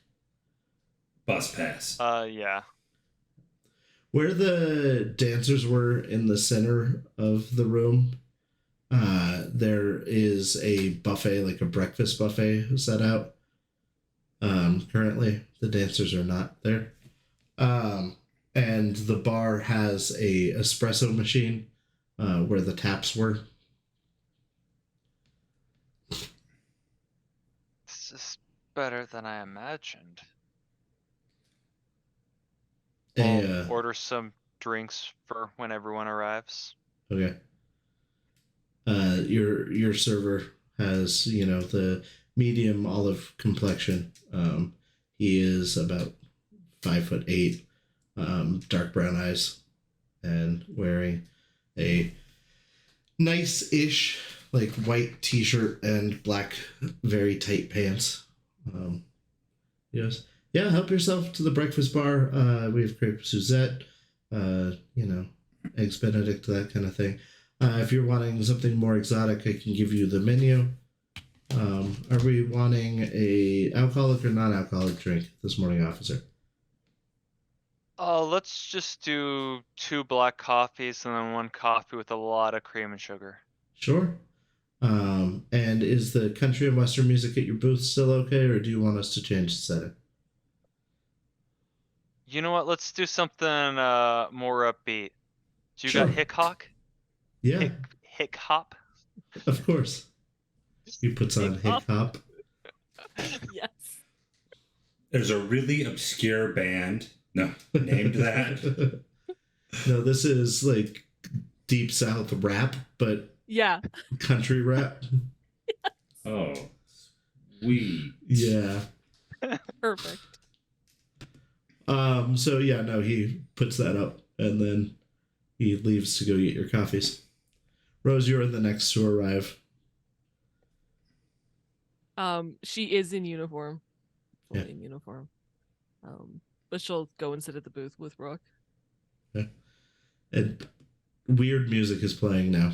Bus pass. Yeah. Where the dancers were in the center of the room, there is a buffet, like a breakfast buffet set out. Currently, the dancers are not there. And the bar has a espresso machine where the taps were. This is better than I imagined. I'll order some drinks for when everyone arrives. Okay. Your server has, the medium olive complexion. He is about 5'8", dark brown eyes, and wearing a nice-ish, like, white t-shirt and black, very tight pants. He goes, yeah, help yourself to the breakfast bar. We have crepe Suzette, eggs Benedict, that kind of thing. If you're wanting something more exotic, I can give you the menu. Are we wanting a alcoholic or non-alcoholic drink this morning, officer? Let's just do 2 black coffees and then 1 coffee with a lot of cream and sugar. Sure. And is the country and western music at your booth still okay, or do you want us to change the setting? You know what? Let's do something more upbeat. Do you Sure. got Hick-Hop? Yeah, Hick-Hop? of course. He puts on Hick-Hop? hip-hop. Yes. There's a really obscure band. No, named that. No, this is like deep south rap, but Yeah. country rap. Oh, sweet. Yeah. Perfect. So yeah, no, he puts that up and then he leaves to go get your coffees. Rose, you're the next to arrive. She is in uniform. Fully Yeah. in uniform. But she'll go and sit at the booth with Rook. Yeah. And weird music is playing now.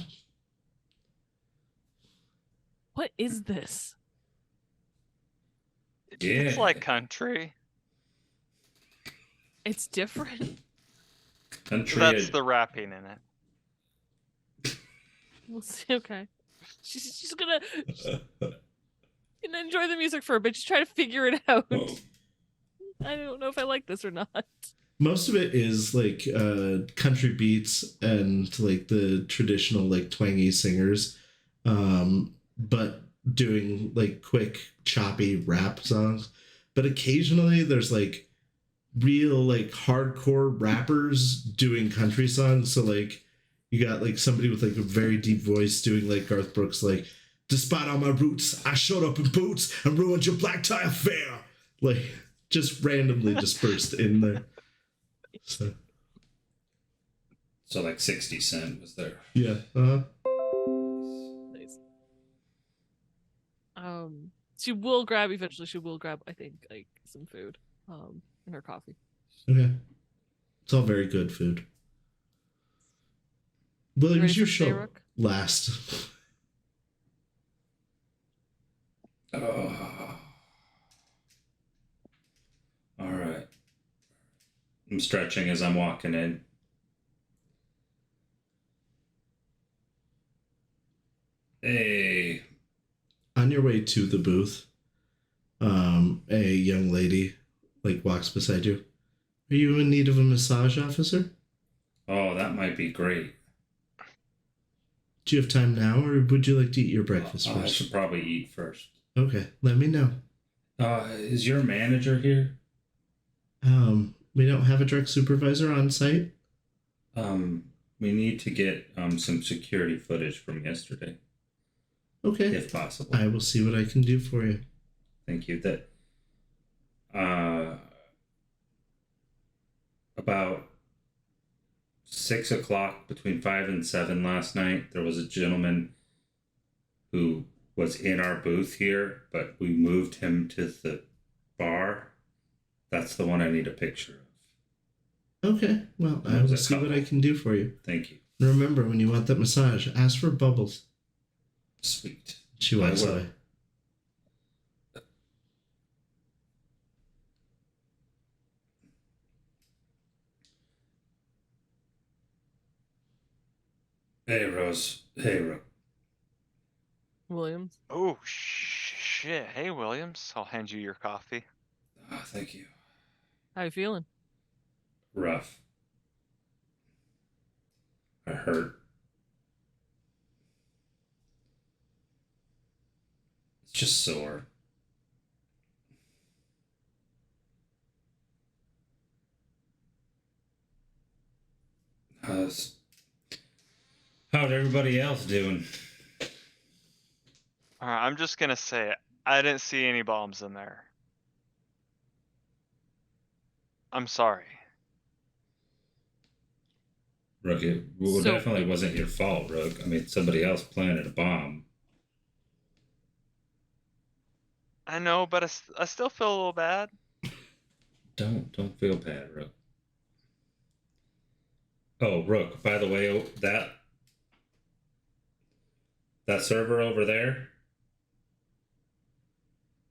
What is this? Yeah. It's like country. It's different. Country. That's the rapping in it. We'll see. Okay. She's gonna enjoy the music for a bit. She's trying to figure it out. Oh. I don't know if I like this or not. Most of it is like country beats and like the traditional like twangy singers, but doing like quick choppy rap songs. But occasionally there's like real like hardcore rappers doing country songs. So like you got like somebody with like a very deep voice doing like Garth Brooks, like, despite all my roots, I showed up in boots and ruined your black tie affair. Like, just randomly dispersed in there. So So like 60 Cent was there. yeah. She will grab eventually. She will grab, I think, like some food, and her coffee. Okay. It's all very good food. Williams, Ready you for show Rook? last. Oh. All right. I'm stretching as I'm walking in. Hey. On your way to the booth, a young lady like walks beside you. Are you in need of a massage, officer? Oh, that might be great. Do you have time now, or would you like to eat your breakfast I first? should probably eat first. Okay, let me know. Is your manager here? We don't have a direct supervisor on site. We need to get some security footage from yesterday, Okay, if possible. I will see what I can do for you. Thank you. That about 6 o'clock, between 5 and 7 last night, there was a gentleman who was in our booth here, but we moved him to the bar. That's the one I need a picture of. Okay, well, I There was will a see what couple. I can do for you. Thank you. Remember, when you want that massage, ask for Bubbles. Sweet. She walks I will. away. Hey, Rose. Hey, Williams. Oh, shit. Hey, Williams. I'll hand you your coffee. Oh, thank you. How you feeling? Rough. I hurt. It's just sore. How's everybody else doing? Alright, I'm just gonna say, I didn't see any bombs in there. I'm sorry. Rook, it So- definitely wasn't your fault, Rook. I mean, somebody else planted a bomb. I know, but I still feel a little bad. Don't feel bad, Rook. Oh, Rook, by the way, that server over there.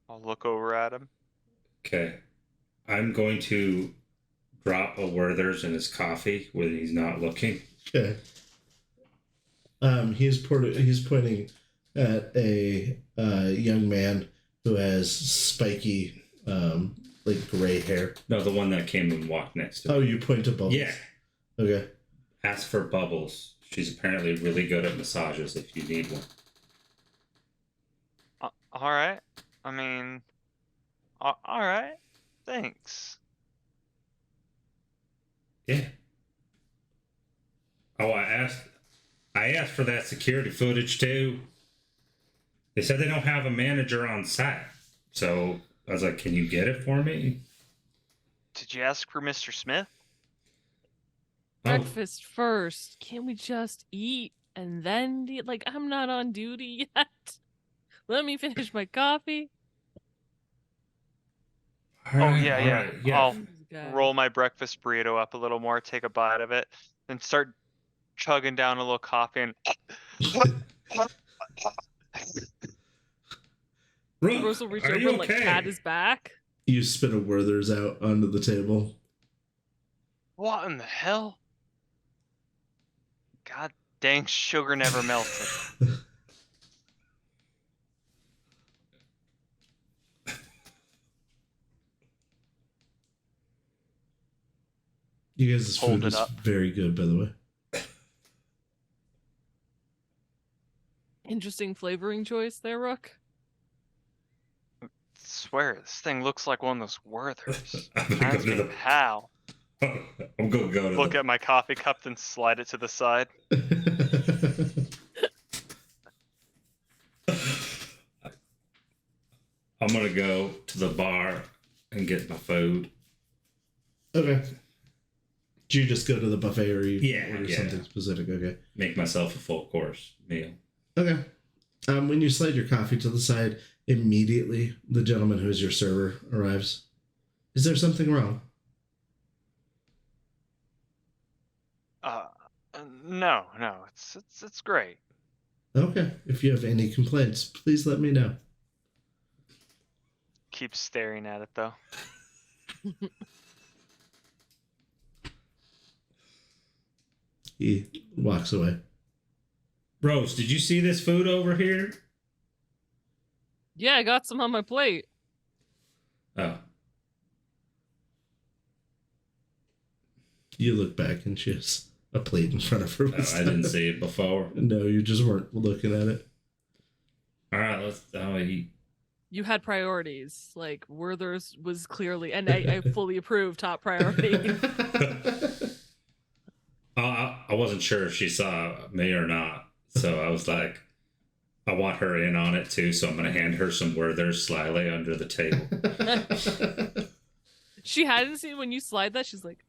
I'll look over at him. Okay. I'm going to drop a Werther's in his coffee when he's not looking. Okay. He's pointing at a young man who has spiky, like gray hair. No, the one that came and walked next to me. Oh, you point to Bubbles? Yeah. Okay. Ask for Bubbles. She's apparently really good at massages if you need one. Alright. I mean, alright. Thanks. Yeah. Oh, I asked for that security footage too. They said they don't have a manager on site. So I was like, can you get it for me? Did you ask for Mr. Smith? Oh, Breakfast first. Can't we just eat and then like I'm not on duty yet? Let me finish my coffee. Oh, yeah. yeah. I'll These guys. roll my breakfast burrito up a little more, take a bite of it, then start chugging down a little coffee and Rook, Rose will reach are over you and like okay? pat his back. You spit a Werther's out onto the table. what in the hell? God dang, sugar never melted. You guys' Hold food it is up. very good, by the way. Interesting flavoring choice there, Rook. Swear, this thing looks like one of those Werthers. I'm gonna Ask go me to how. I'm gonna go to Look at my coffee cup and slide it to the side. I'm gonna go to the bar and get my food. Okay. Do you just go to the buffet or you Yeah, order yeah. something specific? Okay. Make myself a full course meal. Okay. When you slide your coffee to the side, immediately the gentleman who is your server arrives. Is there something wrong? No, it's great. Okay. If you have any complaints, please let me know. Keep staring at it though. He walks away. Rose, did you see this food over here? Yeah, I got some on my plate. Oh. You look back and she has a plate in front of her. Oh, I didn't see it before. No, you just weren't looking at it. All right, let's eat. You had priorities. Like Werther's was clearly, and I fully approve top priority. I wasn't sure if she saw me or not, so I was like, I want her in on it too, so I'm going to hand her some Werther's slyly under the table. She hadn't seen when you slide that. She's like,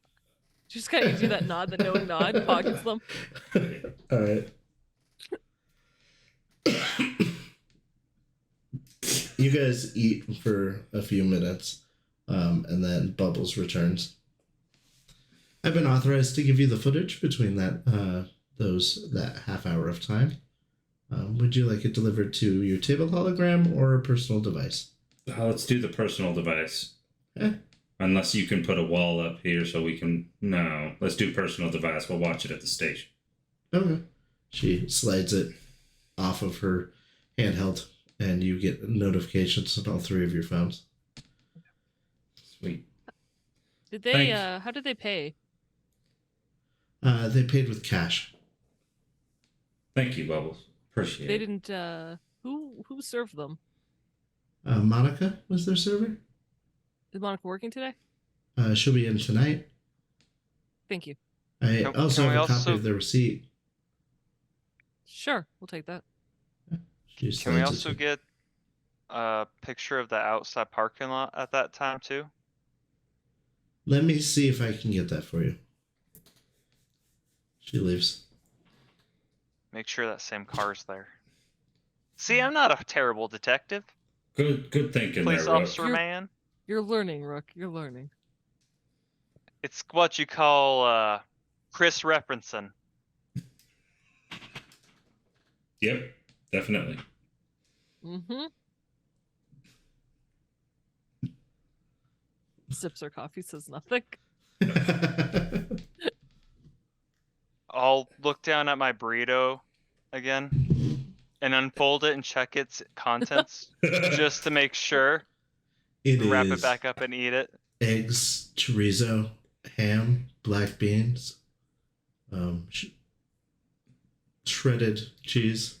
she just kind of gives you that nod, the knowing nod, pockets them. All right. You guys eat for a few minutes, and then Bubbles returns. I've been authorized to give you the footage between that half hour of time. Would you like it delivered to your table hologram or a personal device? Let's do the personal device. Eh. Unless you can put a wall up here so we can... No, let's do personal device. We'll watch it at the station. Okay. She slides it off of her handheld, and you get notifications on all three of your phones. Sweet. Did they? How did they pay? They paid with cash. Thank you, Bubbles. Appreciate They it. didn't. Who served them? Monica was their server. Is Monica working today? She'll be in tonight. Thank you. I also can we have a copy also- of the receipt. Sure, we'll take that. She Can we slides it also to- get a picture of the outside parking lot at that time too? Let me see if I can get that for you. She leaves. Make sure that same car's there. See, I'm not a terrible detective. Good thinking Police there, Rook. officer man. You're learning, Rook. You're learning. It's what you call Chris referencing. Yep, definitely. Mm-hmm. Sips her coffee, says nothing. I'll look down at my burrito again and unfold it and check its contents just to make sure. It Wrap is it back up and eat it. eggs, chorizo, ham, black beans, shredded cheese,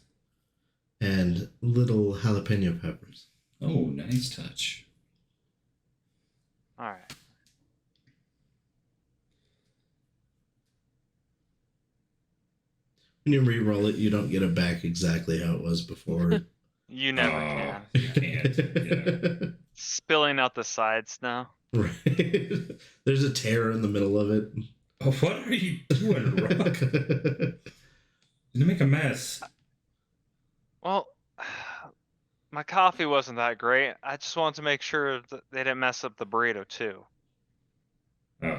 and little jalapeno peppers. Oh, nice touch. All right. When you re-roll it, you don't get it back exactly how it was before. You never can. You can't. Yeah. Spilling out the sides now. Right. There's a tear in the middle of it. Oh, what are you doing, Rook? You make a mess. Well, my coffee wasn't that great. I just wanted to make sure that they didn't mess up the burrito too. Oh.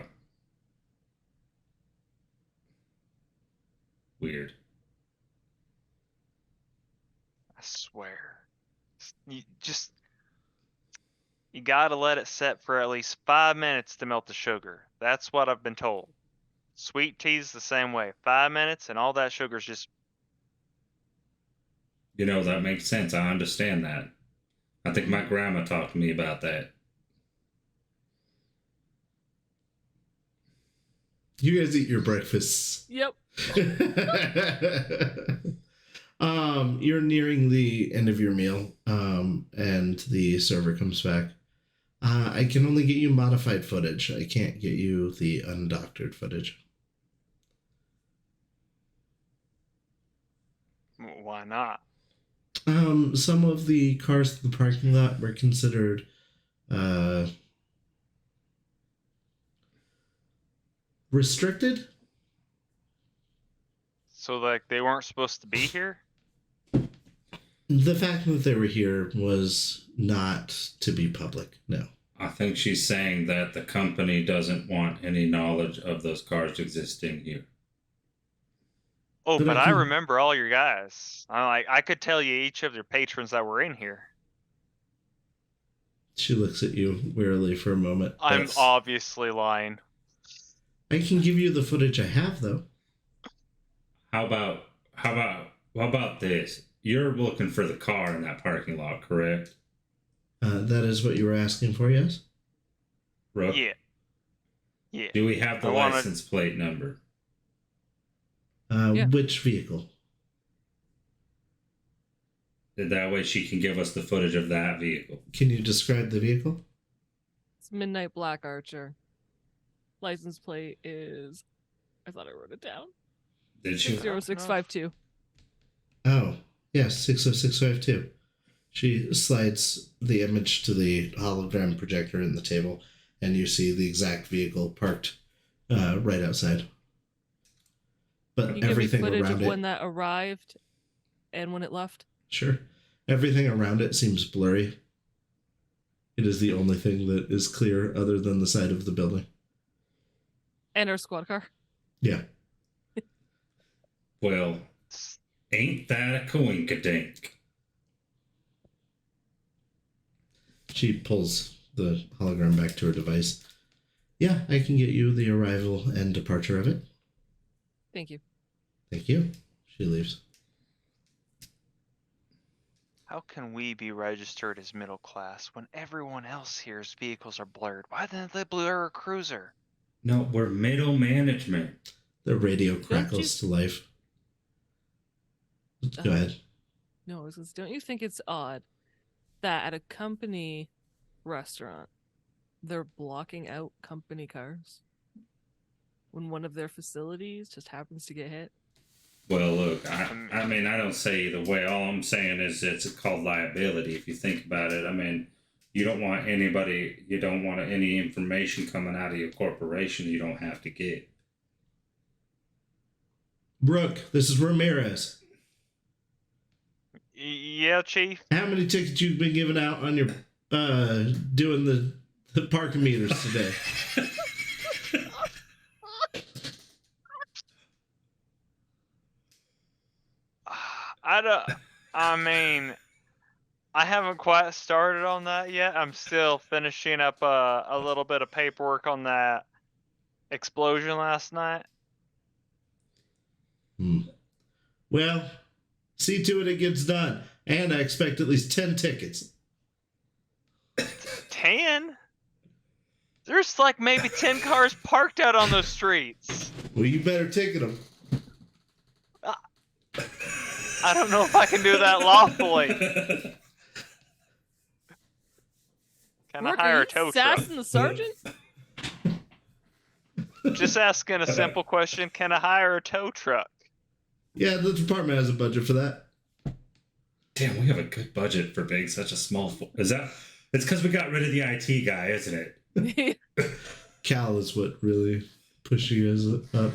Weird. I swear. You gotta let it set for at least 5 minutes to melt the sugar. That's what I've been told. Sweet tea's the same way. 5 minutes and all that sugar's just... You know, that makes sense. I understand that. I think my grandma talked to me about that. You guys eat your breakfasts. Yep. You're nearing the end of your meal, and the server comes back. I can only get you modified footage. I can't get you the undoctored footage. Why not? Some of the cars in the parking lot were considered restricted. So, like, they weren't supposed to be here? The fact that they were here was not to be public, no. I think she's saying that the company doesn't want any knowledge of those cars existing here. Oh, But but I I can- remember all your guys. I could tell you each of your patrons that were in here. She looks at you wearily for a moment. I'm That's- obviously lying. I can give you the footage I have, though. How about this? You're looking for the car in that parking lot, correct? That is what you were asking for, yes? Rook? Yeah. Yeah. Do we have the I wanna- license plate number? Yeah. Which vehicle? That way she can give us the footage of that vehicle. Can you describe the vehicle? It's Midnight Black Archer. License plate is. I thought I wrote it down. Did you? 60652. Oh, yes, 60652. She slides the image to the hologram projector in the table, and you see the exact vehicle parked right outside. But Can you give me everything footage around of it, when that arrived and when it left? sure, everything around it seems blurry. It is the only thing that is clear other than the side of the building. And our squad car. Yeah. Well, ain't that a coinkadink? She pulls the hologram back to her device. Yeah, I can get you the arrival and departure of it. Thank you. Thank you. She leaves. How can we be registered as middle class when everyone else here's vehicles are blurred? Why didn't they blur a cruiser? No, we're middle management. The radio crackles to life. Go ahead. No, don't you think it's odd that at a company restaurant, they're blocking out company cars when one of their facilities just happens to get hit? Well, look, I mean, I don't say either way. All I'm saying is it's called liability. If you think about it, I mean, you don't want any information coming out of your corporation you don't have to get. Brooke, this is Ramirez. Yeah, Chief. How many tickets you've been giving out on your doing the parking meters today? I mean, I haven't quite started on that yet. I'm still finishing up a little bit of paperwork on that explosion last night. Well, see to it gets done. And I expect at least 10 tickets. 10? There's like maybe 10 cars parked out on those streets. Well, you better ticket them. I don't know if I can do that lawfully. Can I Rook, hire are a tow you truck? sassing the sergeant? Just asking a simple question. Can I hire a tow truck? Yeah, the department has a budget for that. Damn, we have a good budget for being such a small. It's because we got rid of the IT guy, isn't it? Cal is what really pushed you guys up.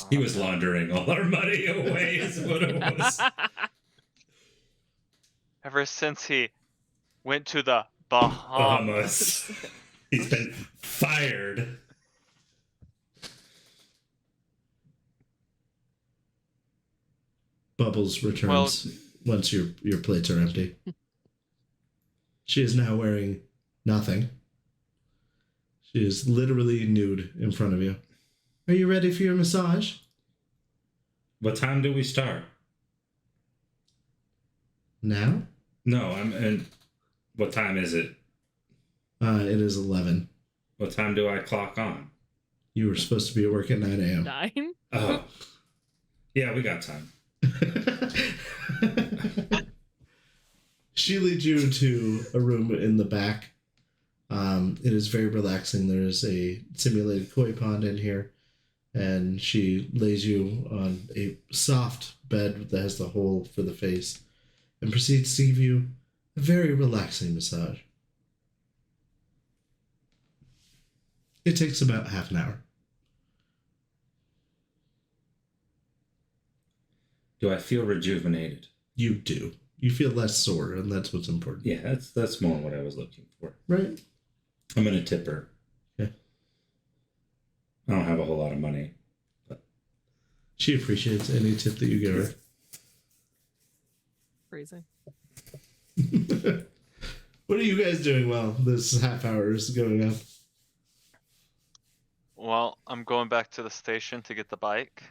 He was laundering all our money away, is what it was. Ever since he went to the Bahamas. Bahamas. He's been fired. Bubbles returns once your plates are empty. She is now wearing nothing. She is literally nude in front of you. Are you ready for your massage? What time do we start? Now? No, and what time is it? It is 11. What time do I clock on? You were supposed to be at work at 9 a.m. 9? Oh. Yeah, we got time. She leads you to a room in the back. It is very relaxing. There is a simulated koi pond in here, and she lays you on a soft bed that has the hole for the face and proceeds to give you a very relaxing massage. It takes about half an hour. Do I feel rejuvenated? you do. You feel less sore, and that's what's important. Yeah, that's more what I was looking for. Right? I'm gonna tip her. Okay. I don't have a whole lot of money. She appreciates any tip that you give her. Phrasing. What are you guys doing while this half hour is going on? Well, I'm going back to the station to get the bike.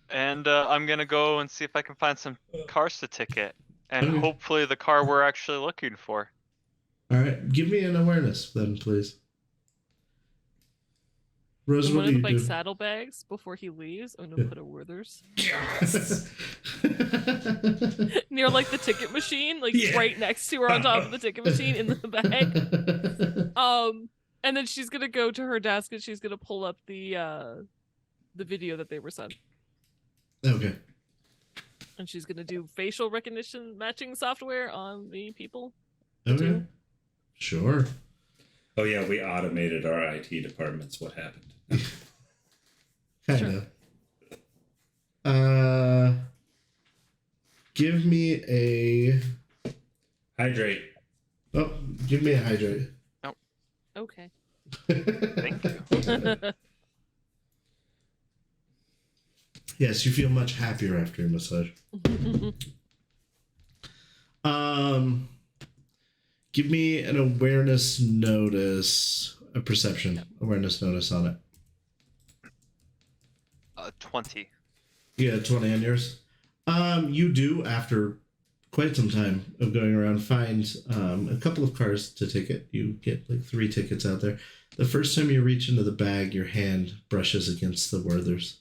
And I'm gonna go and see if I can find some cars to ticket. And Okay. hopefully the car we're actually looking for. All right, give me an awareness then, please. Rose, In what one of do the you bike do? saddlebags before he leaves, I'm gonna put a Werther's near like the ticket machine, like Yeah. right next to her on top of the ticket machine in the bag. And then she's gonna go to her desk and she's gonna pull up the video that they were sent. Okay. And she's gonna do facial recognition matching software on the people. Okay. Do. Sure. Oh yeah, we automated our IT departments. What happened? Kind of. Give me a. Hydrate. Oh, give me a hydrate. Okay. Thank you. Yes, you feel much happier after your massage. Give me an awareness notice, a perception awareness notice on it. 20. Yeah, 20 on yours. You do, after quite some time of going around, find a couple of cars to ticket. You get like 3 tickets out there. The first time you reach into the bag, your hand brushes against the Werther's.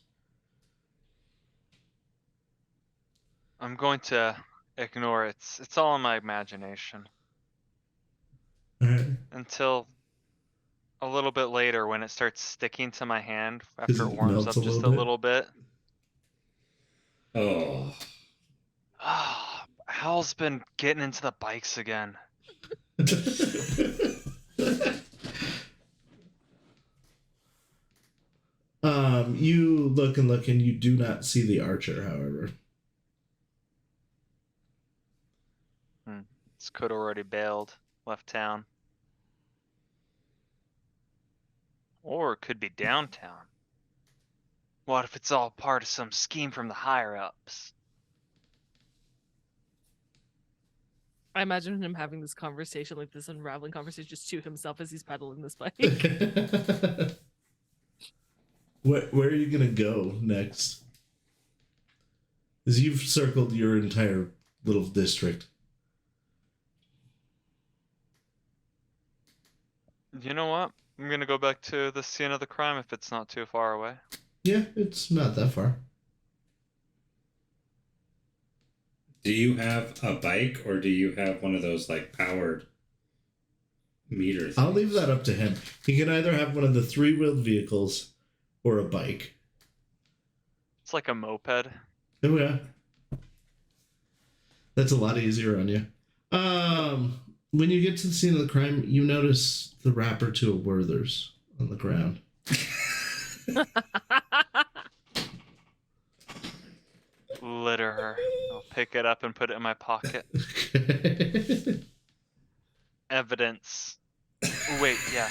I'm going to ignore it. It's all in my imagination. All right. Until a little bit later when it starts sticking to my hand 'Cause after it it warms melts up a just little a bit? little bit. Oh. Hal's been getting into the bikes again. You look and look, and you do not see the archer, however. This could already bailed, left town. Or it could be downtown. What if it's all part of some scheme from the higher ups? I imagine him having this conversation, like this unraveling conversation, just to himself as he's pedaling this bike. Where are you gonna go next? Because you've circled your entire little district. You know what? I'm gonna go back to the scene of the crime if it's not too far away. Yeah, it's not that far. Do you have a bike or do you have one of those like powered meters? I'll leave that up to him. He can either have one of the 3-wheeled vehicles or a bike. It's like a moped. Oh yeah. That's a lot easier on you. When you get to the scene of the crime, you notice the wrapper to a Werther's on the ground. Litter her. I'll pick it up and put it in my pocket. Evidence. Wait, yeah.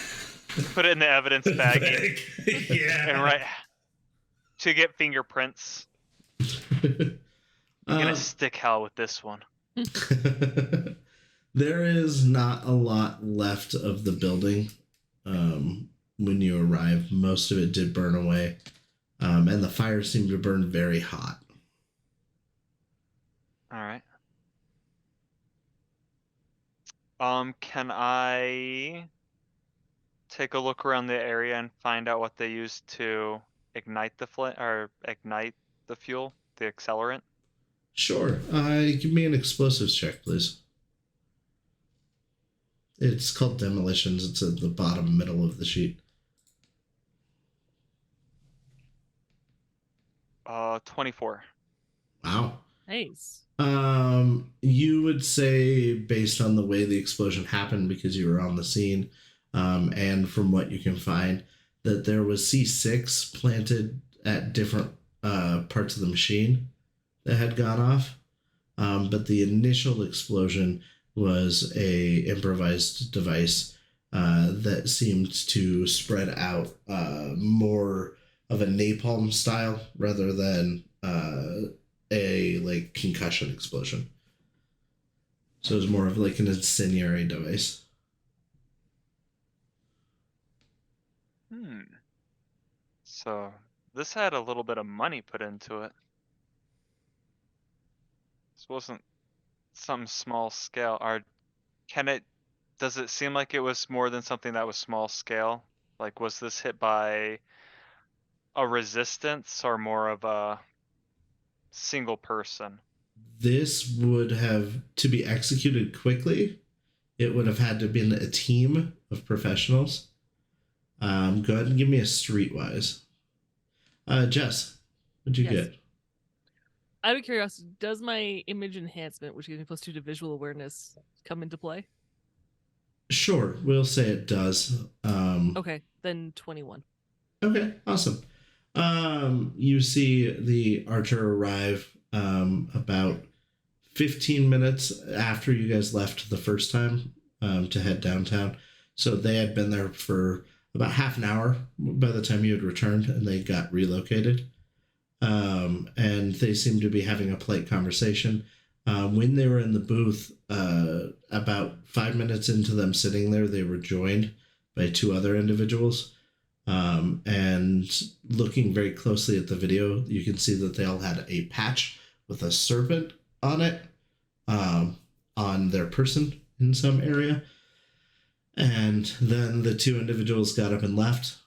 Put it in the evidence baggie. Yeah. And right to get fingerprints. I'm gonna stick Hal with this one. There is not a lot left of the building when you arrive. Most of it did burn away, and the fire seemed to burn very hot. All right. Can I take a look around the area and find out what they used to ignite the ignite the fuel, the accelerant? Sure. Give me an explosives check, please. It's called demolitions. It's at the bottom middle of the sheet. 24. Wow. Nice. You would say, based on the way the explosion happened, because you were on the scene, and from what you can find, that there was C6 planted at different parts of the machine that had gone off. But the initial explosion was a improvised device that seemed to spread out more of a napalm style rather than a like concussion explosion. So it was more of like an incendiary device. So this had a little bit of money put into it. This wasn't some small scale. Does it seem like it was more than something that was small scale? Like, was this hit by a resistance or more of a single person? This would have, to be executed quickly, it would have had to have been a team of professionals. Go ahead and give me a streetwise. Jess, what'd you Yes. get? Out of curiosity, does my image enhancement, which gives me +2 to visual awareness, come into play? Sure, we'll say it does. Okay, then 21. Okay, awesome. You see the archer arrive about 15 minutes after you guys left the first time to head downtown. So they had been there for about half an hour by the time you had returned, and they got relocated. And they seemed to be having a polite conversation. When they were in the booth, about 5 minutes into them sitting there, they were joined by 2 other individuals. And looking very closely at the video, you can see that they all had a patch with a serpent on it, on their person in some area. And then the 2 individuals got up and left.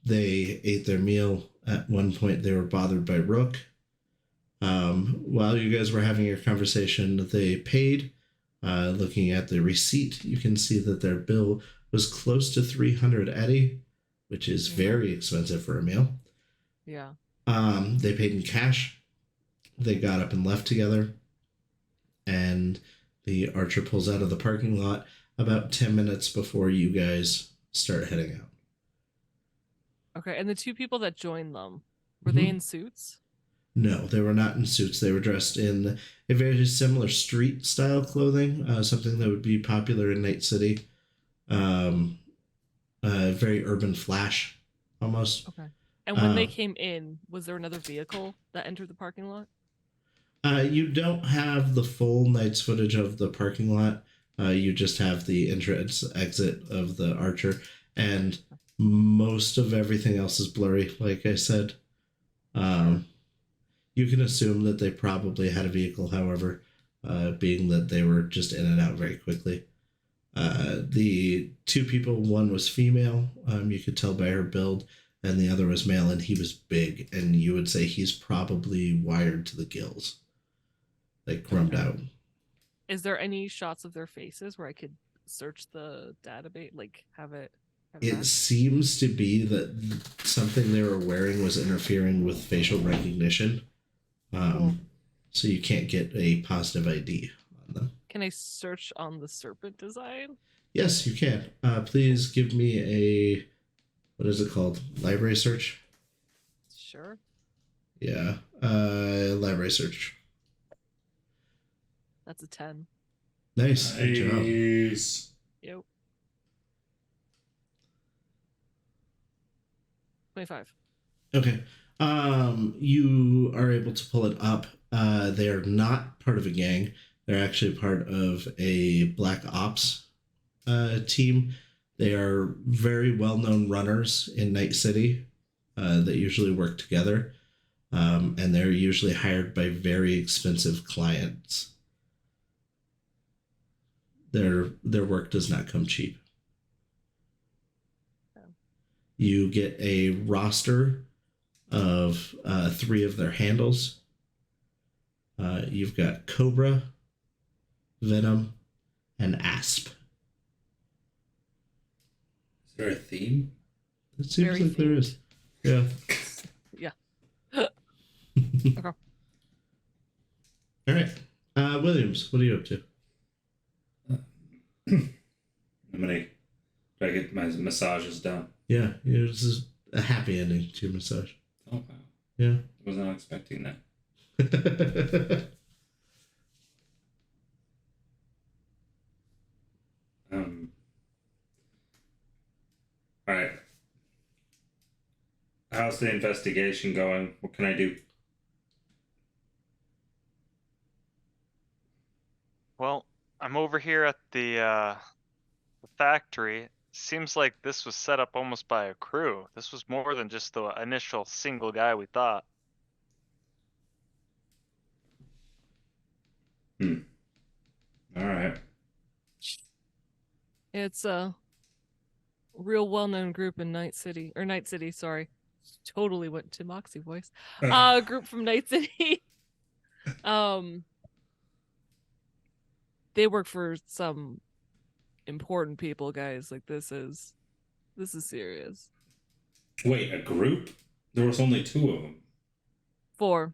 They ate their meal. At one point, they were bothered by Rook. While you guys were having your conversation, they paid. Looking at the receipt, you can see that their bill was close to 300 Eddie, which is very expensive for a meal. Yeah. They paid in cash. They got up and left together. And the archer pulls out of the parking lot about 10 minutes before you guys start heading out. Okay, and the 2 people that joined them, were they in suits? No, they were not in suits. They were dressed in a very similar street style clothing, something that would be popular in Night City. Very urban flash, almost. Okay. And when they came in, was there another vehicle that entered the parking lot? You don't have the full night's footage of the parking lot. You just have the entrance exit of the archer, and most of everything else is blurry, like I said. You can assume that they probably had a vehicle, however, being that they were just in and out very quickly. The 2 people, one was female, you could tell by her build, and the other was male, and he was big, and you would say he's probably wired to the gills. Like, crumbed out. Is there any shots of their faces where I could search the database, like have it? It seems to be that something they were wearing was interfering with facial recognition. So you can't get a positive ID on them. Can I search on the serpent design? Yes, you can. Please give me a, what is it called? Library search? Sure. Yeah. Library search. That's a 10. Nice. Good job. Nice. Yep. 25. Okay. You are able to pull it up. They are not part of a gang. They're actually part of a Black Ops team. They are very well-known runners in Night City that usually work together. And they're usually hired by very expensive clients. Their work does not come cheap. You get a roster of 3 of their handles. You've got Cobra, Venom, and Asp. Is there a theme? It seems Very like there is. Yeah. Yeah. Okay. All right. Williams, what are you up to? I'm gonna I get my massages done. Yeah, this is a happy ending to your massage. Oh, wow. Yeah. I was not expecting that. All right. How's the investigation going? What can I do? Well, I'm over here at the factory. Seems like this was set up almost by a crew. This was more than just the initial single guy we thought. All right. It's a real well-known group in Night City, sorry. Totally went to Moxie voice. Group from Night City. They work for some important people, guys. Like this is serious. Wait, a group? There was only 2 of them. 4.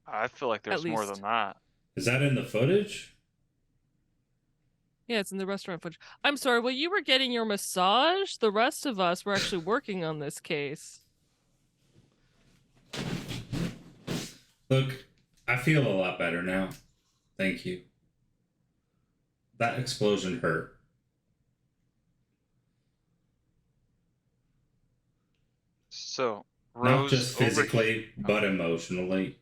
I feel like there's more least. than that. Is that in the footage? Yeah, it's in the restaurant footage. I'm sorry, while you were getting your massage, the rest of us were actually working on this case. Look, I feel a lot better now. Thank you. That explosion hurt. So, Not Rose just physically, but emotionally.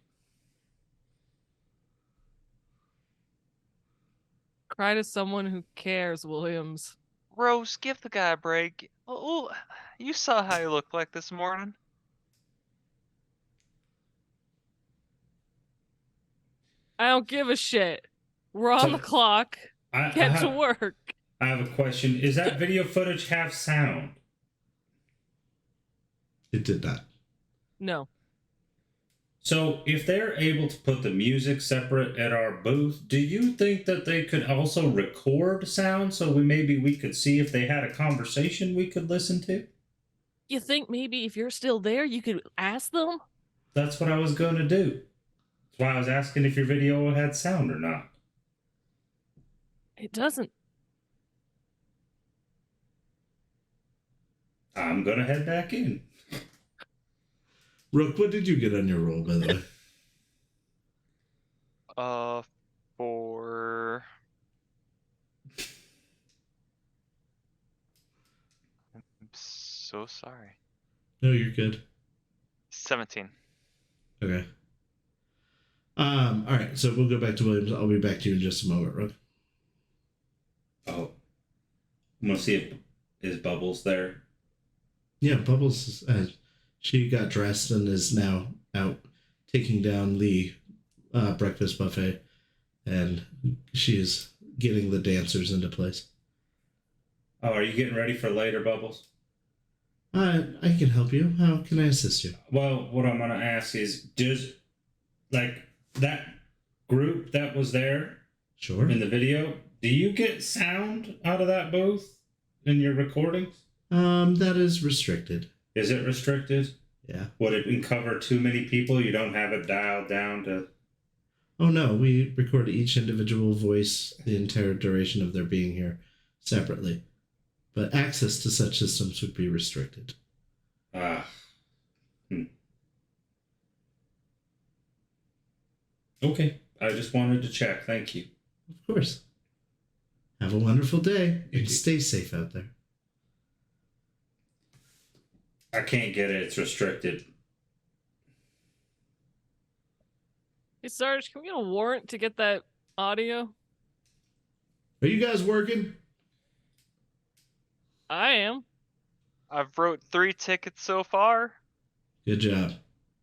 Cry to someone who cares, Williams. Rose, give the guy a break. Oh, you saw how he looked like this morning. I don't give a shit. We're on the clock. Get to work. I have a question. Is that video footage have sound? It did not. No. So if they're able to put the music separate at our booth, do you think that they could also record sound so maybe we could see if they had a conversation we could listen to? You think maybe if you're still there, you could ask them? That's what I was going to do. That's why I was asking if your video had sound or not. It doesn't. I'm going to head back in. Rook, what did you get on your roll, by the way? For... I'm so sorry. No, you're good. 17. Okay. All right, so we'll go back to Williams. I'll be back to you in just a moment, Rook. Oh. I'm going to see if is Bubbles there. Yeah, Bubbles, she got dressed and is now out taking down the breakfast buffet, and she is getting the dancers into place. Oh, are you getting ready for later, Bubbles? I can help you. How can I assist you? Well, what I'm going to ask is, does, like, that group that was there Sure. in the video, do you get sound out of that booth in your recordings? That is restricted. Is it restricted? Yeah. Would it cover too many people? You don't have it dialed down to... Oh, no, we record each individual voice the entire duration of their being here separately. But access to such systems would be restricted. Okay, I just wanted to check. Thank you. Of course. Have a wonderful day, You and too. stay safe out there. I can't get it. It's restricted. Hey, Sarge, can we get a warrant to get that audio? Are you guys working? I am. I've wrote 3 tickets so far. Good job.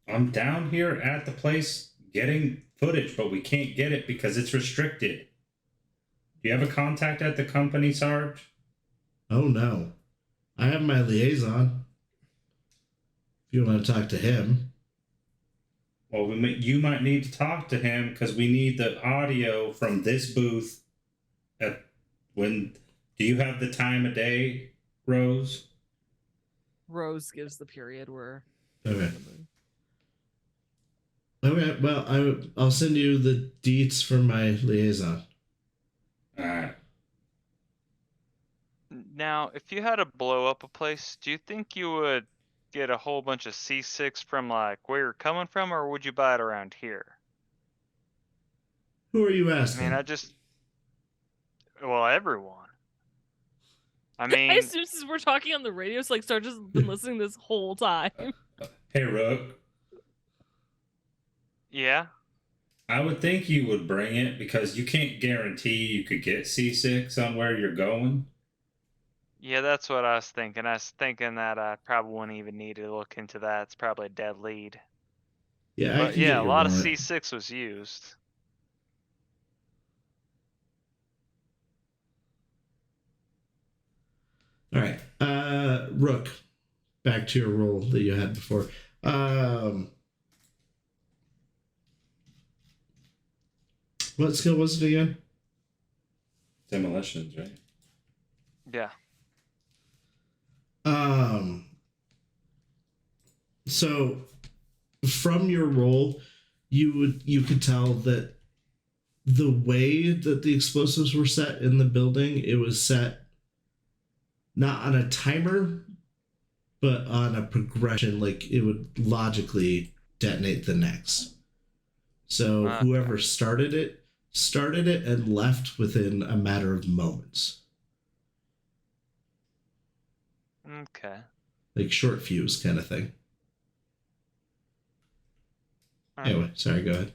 I'm down here at the place getting footage, but we can't get it because it's restricted. Do you have a contact at the company, Sarge? Oh, no. I have my liaison. If you want to talk to him. Well, you might need to talk to him because we need the audio from this booth. Do you have the time of day, Rose? Rose gives the period where... Okay. Okay, well, I'll send you the deets from my liaison. Alright. Now, if you had to blow up a place, do you think you would get a whole bunch of C6 from like where you're coming from, or would you buy it around here? Who are you I asking? mean, well, everyone. I I mean, assume since we're talking on the radio, so like Sarge has been listening this whole time. Hey, Rook. yeah. I would think you would bring it because you can't guarantee you could get C6 on where you're going. Yeah, that's what I was thinking. I was thinking that I probably wouldn't even need to look into that. It's probably a dead lead. Yeah, I But can yeah, get a your lot of warrant. C6 was used. All right. Rook, back to your role that you had before. What skill was it again? Demolitions, right? Yeah. So from your role, you could tell that the way that the explosives were set in the building, it was set not on a timer, but on a progression, like it would logically detonate the next. So Okay. whoever started it and left within a matter of moments. Okay. Like short fuse kind of thing. Anyway, sorry, go ahead.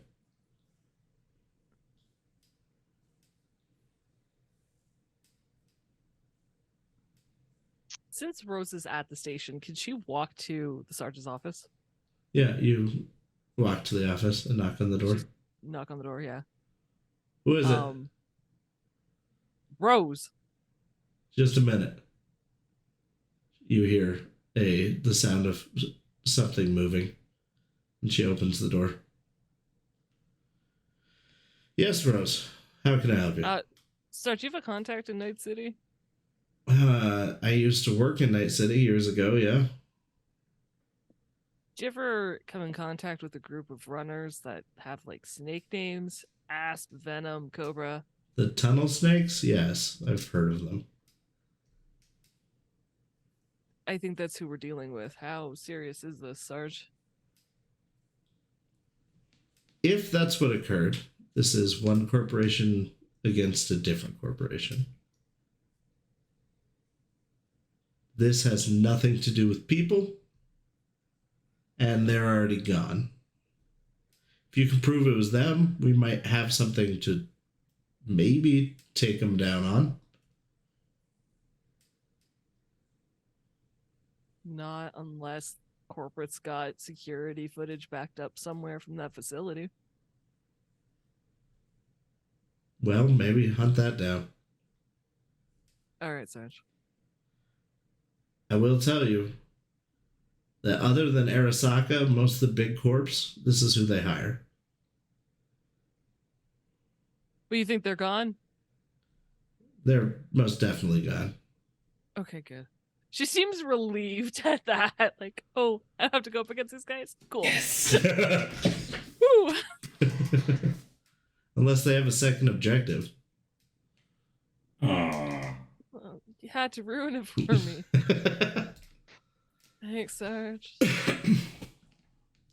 Since Rose is at the station, can she walk to the sergeant's office? Yeah, you walk to the office and knock on the door. Just knock on the door, yeah. Who is it? Rose. Just a minute. You hear the sound of something moving, and she opens the door. Yes, Rose. How can I help you? Sarge, do you have a contact in Night City? I used to work in Night City years ago, yeah. Did you ever come in contact with a group of runners that have like snake names? Asp, Venom, Cobra? The tunnel snakes? Yes, I've heard of them. I think that's who we're dealing with. How serious is this, Sarge? If that's what occurred, this is one corporation against a different corporation. This has nothing to do with people, and they're already gone. If you can prove it was them, we might have something to maybe take them down on. Not unless corporate's got security footage backed up somewhere from that facility. Well, maybe hunt that down. All right, Sarge. I will tell you that other than Arasaka, most of the big corps, this is who they hire. But you think they're gone? They're most definitely gone. Okay, good. She seems relieved at that. Like, oh, I don't have to go up against these guys? Cool. Yes. Woo! Unless they have a second objective. Aww. Well, you had to ruin it for me. Thanks, Sarge.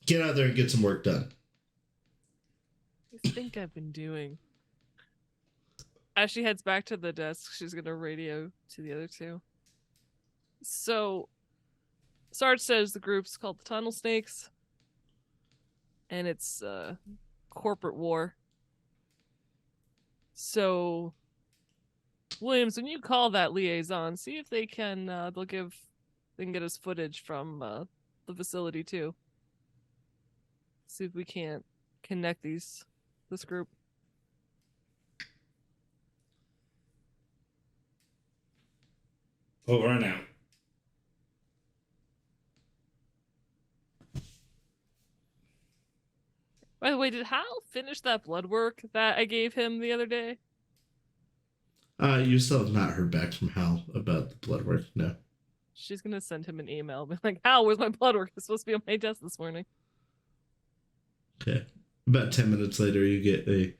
Get out there and get some work done. I think I've been doing. As she heads back to the desk, she's gonna radio to the other two. So, Sarge says the group's called the Tunnel Snakes, and it's corporate war. So, Williams, when you call that liaison, see if they can they can get us footage from the facility too. See if we can't connect this group. Over and out. By the way, did Hal finish that blood work that I gave him the other day? You still have not heard back from Hal about the blood work, no. She's gonna send him an email, be like, "Hal, where's my blood work? It's supposed to be on my desk this morning." Okay. About 10 minutes later, you get a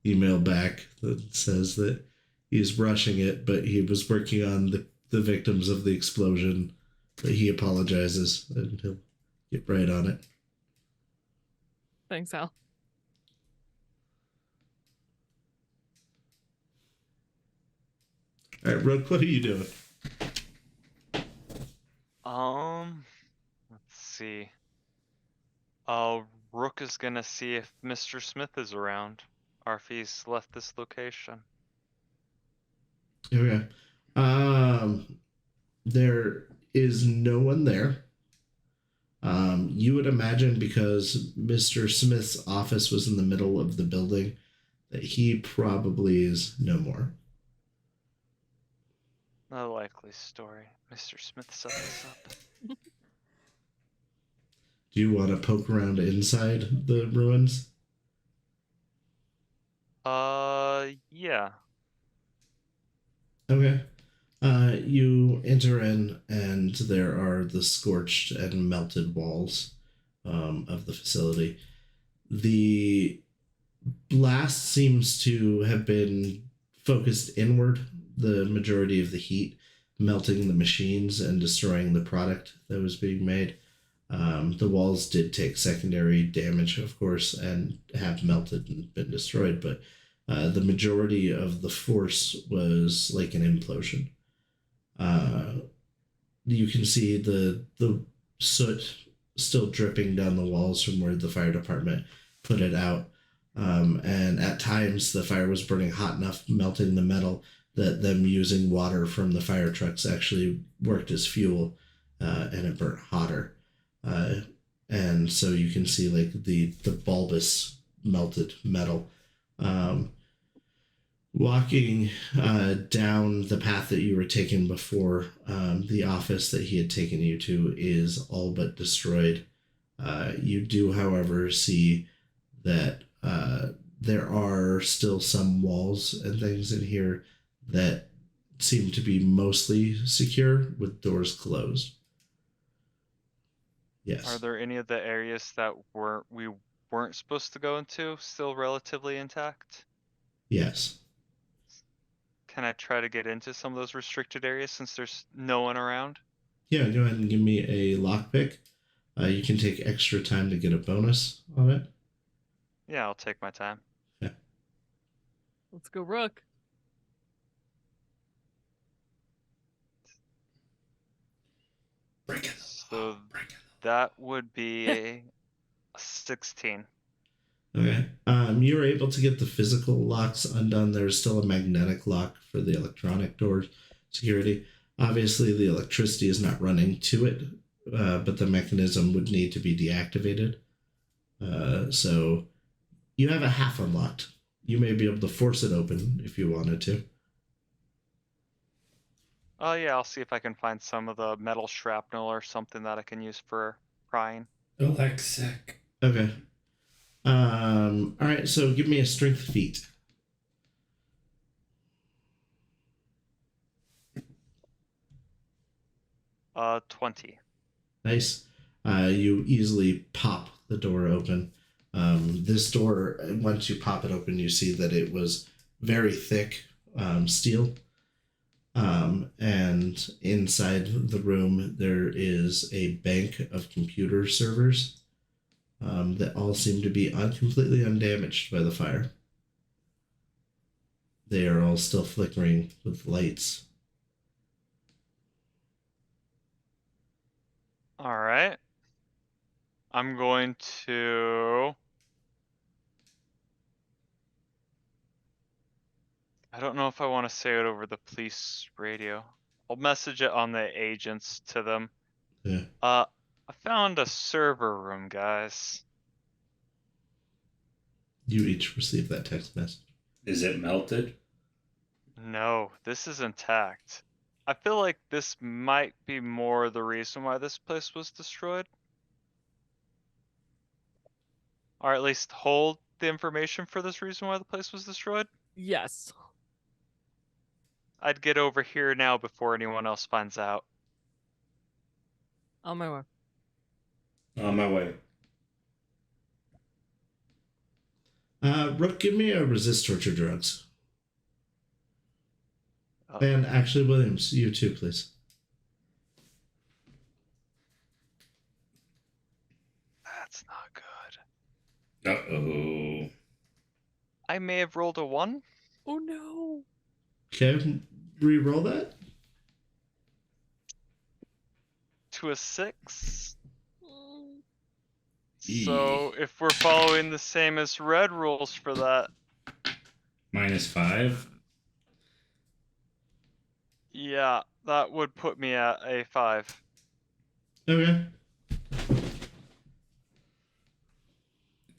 email back that says that he's rushing it, but he was working on the the victims of the explosion. But he apologizes and he'll get right on it. Thanks, Al. All right, Rook, what are you doing? Let's see. Rook is gonna see if Mr. Smith is around, or if he's left this location. Okay. There is no one there. You would imagine, because Mr. Smith's office was in the middle of the building, that he probably is no more. A likely story. Mr. Smith set this up. Do you want to poke around inside the ruins? Yeah. Okay. You enter in, and there are the scorched and melted walls of the facility. The blast seems to have been focused inward, the majority of the heat, melting the machines and destroying the product that was being made. The walls did take secondary damage, of course, and have melted and been destroyed, but the majority of the force was like an implosion. You can see the soot still dripping down the walls from where the fire department put it out. And at times the fire was burning hot enough, melting the metal, that them using water from the fire trucks actually worked as fuel, and it burnt hotter. And so you can see like the bulbous melted metal. Walking down the path that you were taking before, the office that he had taken you to is all but destroyed. You do, however, see that there are still some walls and things in here that seem to be mostly secure with doors closed. Yes. Are there any of the areas that we weren't supposed to go into still relatively intact? Yes. Can I try to get into some of those restricted areas since there's no one around? Yeah, go ahead and give me a lockpick. You can take extra time to get a bonus on it. Yeah, I'll take my time. Yeah. Let's go, Rook. Bring it. So that would be a 16. Okay. You're able to get the physical locks undone. There's still a magnetic lock for the electronic door security. Obviously, the electricity is not running to it, but the mechanism would need to be deactivated. So you have a half unlocked. You may be able to force it open if you wanted to. Oh yeah, I'll see if I can find some of the metal shrapnel or something that I can use for prying. Alexic. Okay. All right, so give me a strength feat. 20. Nice. You easily pop the door open. This door, once you pop it open, you see that it was very thick steel. And inside the room, there is a bank of computer servers that all seem to be completely undamaged by the fire. They are all still flickering with lights. All right. I'm going to... I don't know if I want to say it over the police radio. I'll message it on the agents to them. Yeah. I found a server room, guys. You each receive that text message. Is it melted? No, this is intact. I feel like this might be more the reason why this place was destroyed. Or at least hold the information for this reason why the place was destroyed. Yes. I'd get over here now before anyone else finds out. On my way. On my way. Rook, give me a resist torture drugs. And actually, Williams, you too, please. That's not good. Uh-oh. I may have rolled a 1. Oh no. Okay, re-roll that. To a 6. Mm. So if we're following the same as red rules for that, -5. yeah, that would put me at a 5. Okay.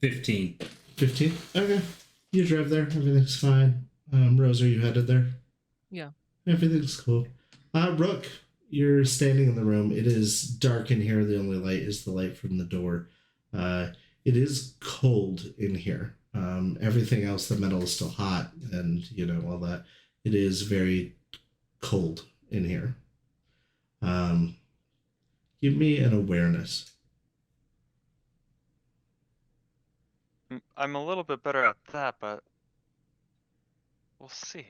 15. 15. Okay. You drive there. Everything's fine. Rose, are you headed there? Yeah. Everything's cool. Rook, you're standing in the room. It is dark in here. The only light is the light from the door. It is cold in here. Everything else, the metal is still hot and, all that. It is very cold in here. Give me an awareness. I'm a little bit better at that, but we'll see.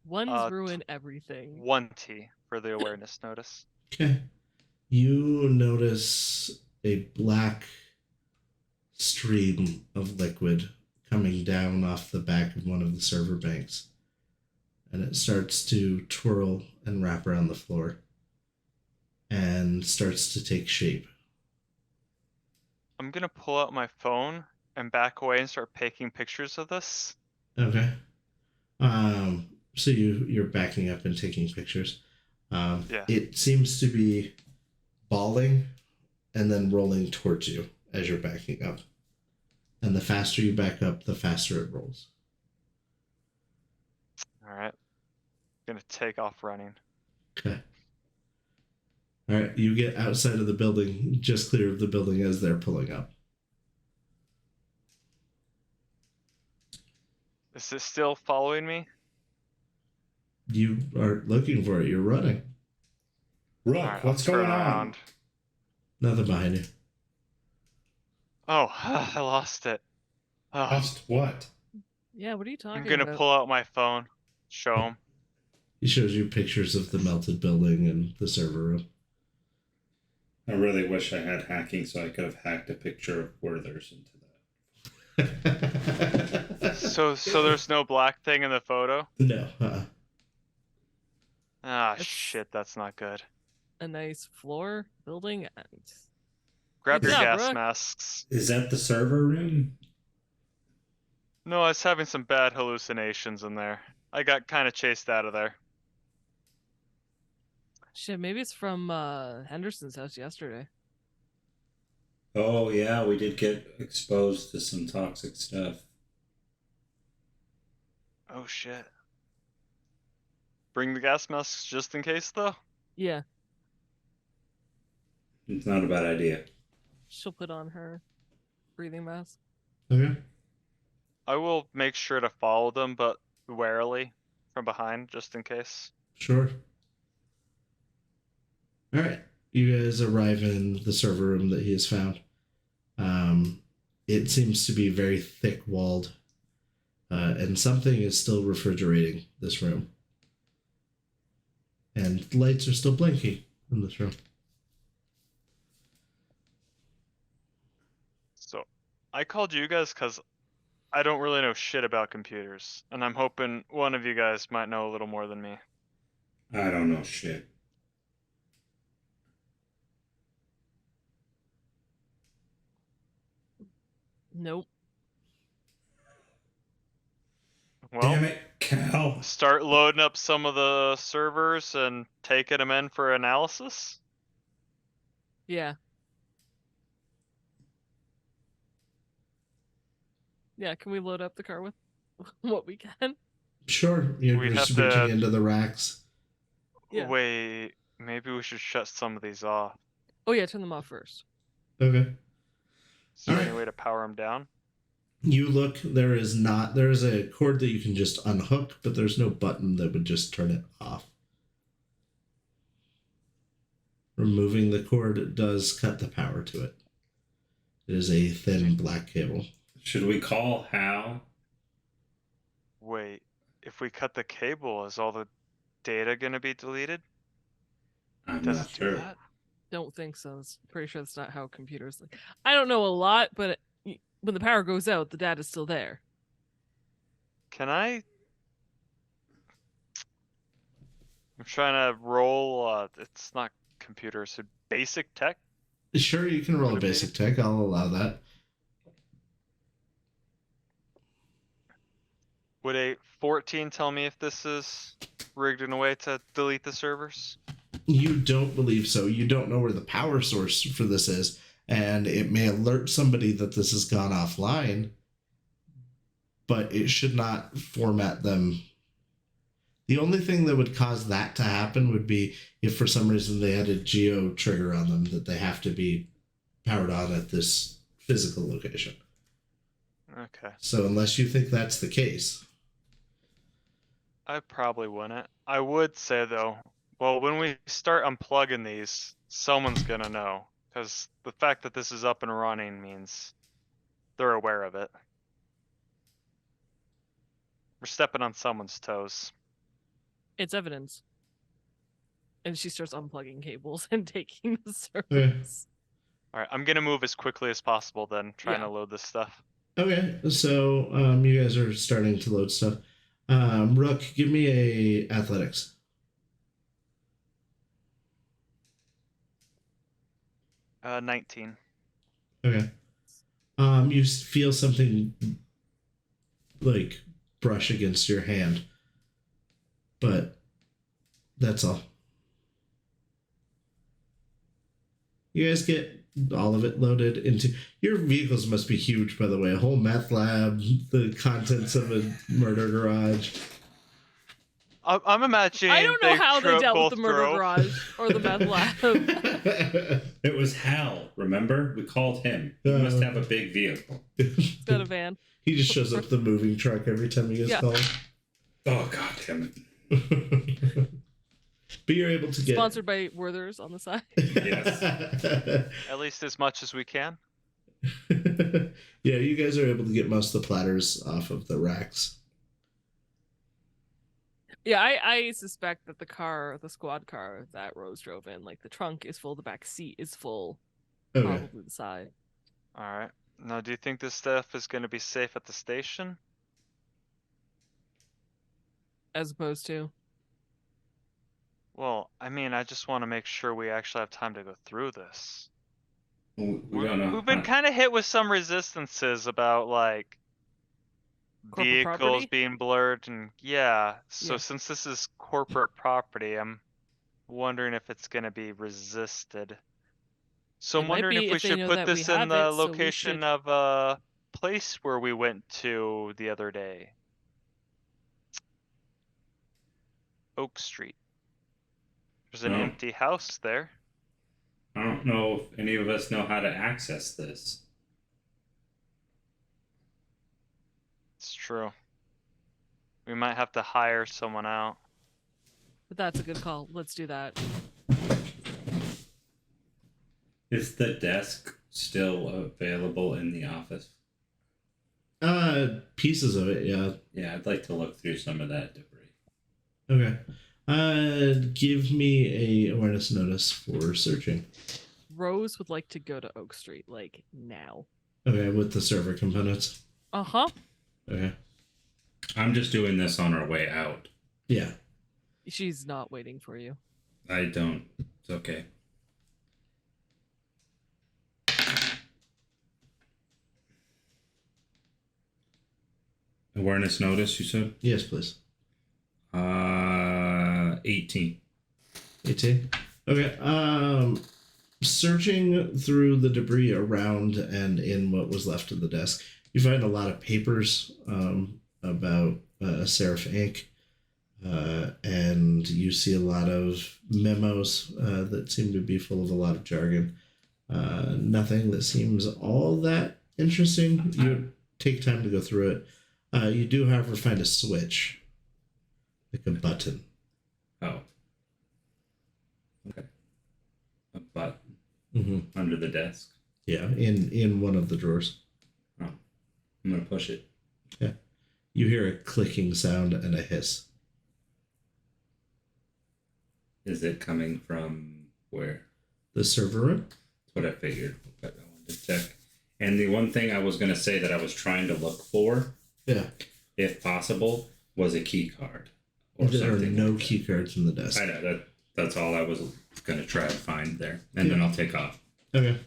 One's ruin everything. 20 for the awareness notice. Okay. You notice a black stream of liquid coming down off the back of one of the server banks. And it starts to twirl and wrap around the floor. And starts to take shape. I'm gonna pull out my phone and back away and start taking pictures of this. Okay. So you're backing up and taking pictures. Yeah. It seems to be balling and then rolling towards you as you're backing up. And the faster you back up, the faster it rolls. Alright. Gonna take off running. Okay. All right, you get outside of the building, just clear of the building as they're pulling up. Is it still following me? You are looking for it. You're running. Rook, Alright, what's I'll turn going on? around. Nothing behind you. Oh, I lost it. Oh, Lost what? Yeah, what are you talking I'm gonna about? pull out my phone. Show him. He shows you pictures of the melted building and the server room. I really wish I had hacking so I could have hacked a picture of Werther's into that. So there's no black thing in the photo? No. Ah, It's- shit, that's not good. A nice floor building and Grab Good your job, gas Brooke. masks. Is that the server room? No, I was having some bad hallucinations in there. I got kind of chased out of there. shit, maybe it's from Henderson's house yesterday. Oh, yeah, we did get exposed to some toxic stuff. Oh shit. Bring the gas masks just in case, though? Yeah, It's not a bad idea. she'll put on her breathing mask. Okay. I will make sure to follow them, but warily from behind, just in case. Sure. All right. You guys arrive in the server room that he has found. It seems to be very thick walled, and something is still refrigerating this room. And lights are still blinking in this room. So, I called you guys because I don't really know shit about computers, and I'm hoping one of you guys might know a little more than me. I don't know shit. Nope. Well, Damn it, Cal. start loading up some of the servers and taking them in for analysis? Yeah. Yeah, can we load up the car with what we can? Sure. You're We'd just have to- reaching into the racks. Yeah. Wait, maybe we should shut some of these off. Oh yeah, turn them off first. Okay. Is there Alright. any way to power them down? You look, there is a cord that you can just unhook, but there's no button that would just turn it off. Removing the cord does cut the power to it. It is a thin black cable. Should we call Hal? Wait, if we cut the cable, is all the data gonna be deleted? I'm Does not it do sure. that? Don't think so. Pretty sure that's not how computers. I don't know a lot, but when the power goes out, the data's still there. Can I? I'm trying to roll. It's not computers. So basic tech. Sure, you can roll a Would it be? basic tech. I'll allow that. Would a 14 tell me if this is rigged in a way to delete the servers? You don't believe so. You don't know where the power source for this is, and it may alert somebody that this has gone offline, but it should not format them. The only thing that would cause that to happen would be if for some reason they had a geo trigger on them that they have to be powered on at this physical location. Okay. So unless you think that's the case. I probably wouldn't. I would say though, well, when we start unplugging these, someone's gonna know. Because the fact that this is up and running means they're aware of it. We're stepping on someone's toes. It's evidence. And she starts unplugging cables and taking the Okay. servers. Alright, I'm gonna move as quickly as possible then, trying Yeah. to load this stuff. Okay, so you guys are starting to load stuff. Rook, give me a athletics. Uh, 19. Okay. You feel something like brush against your hand, but that's all. You guys get all of it loaded into your vehicles. Must be huge, by the way. A whole meth lab, the contents of a murder garage. I'm imagining. I don't know how they dealt with the murder drove. garage or the meth lab. It was Hal, remember? We called him. He must have a big vehicle. He's got a van. He just shows up the moving truck every time he gets called. Oh, god damn it. But you're able to get Sponsored by Werther's on the side. Yes. At least as much as we can. Yeah, you guys are able to get most of the platters off of the racks. Yeah, I suspect that the squad car that Rose drove in, like the trunk is full, the back seat is full, Okay. probably the side. Alright. Now, do you think this stuff is gonna be safe at the station? As opposed to. Well, I mean, I just want to make sure we actually have time to go through this. We don't know. We've been kind of hit with some resistances about, like, Corporate vehicles property? being blurred, and yeah. So Yeah. since this is corporate property, I'm wondering if it's gonna be resisted. So It I'm might wondering be if we if they should know put that we this in have the it, so we location should- of a place where we went to the other day. Oak Street. There's an No. empty house there. I don't know if any of us know how to access this. It's true. We might have to hire someone out. But that's a good call. Let's do that. Is the desk still available in the office? Pieces of it, yeah. Yeah, I'd like to look through some of that debris. Okay. Give me a awareness notice for searching. Rose would like to go to Oak Street, like, now. Okay, with the server components. Uh-huh. Okay. I'm just doing this on our way out. Yeah. She's not waiting for you. I don't. It's okay. Awareness notice, you said? Yes, please. 18. 18. Okay. Searching through the debris around and in what was left of the desk, you find a lot of papers about Seraph Inc. And you see a lot of memos that seem to be full of a lot of jargon. Nothing that seems all that interesting. You take time to go through it. You do, however, find a switch, like a button. Oh. Okay. A button Mm-hmm. under the desk. Yeah, in one of the drawers. I'm going to push it. You hear a clicking sound and a hiss. Is it coming from where? The server room? That's what I figured, but I wanted to check. And the one thing I was going to say that I was trying to look for, if possible, was a key card. There are no key cards in the desk. I know, that's all I was going to try to find there. And then I'll take off. Okay.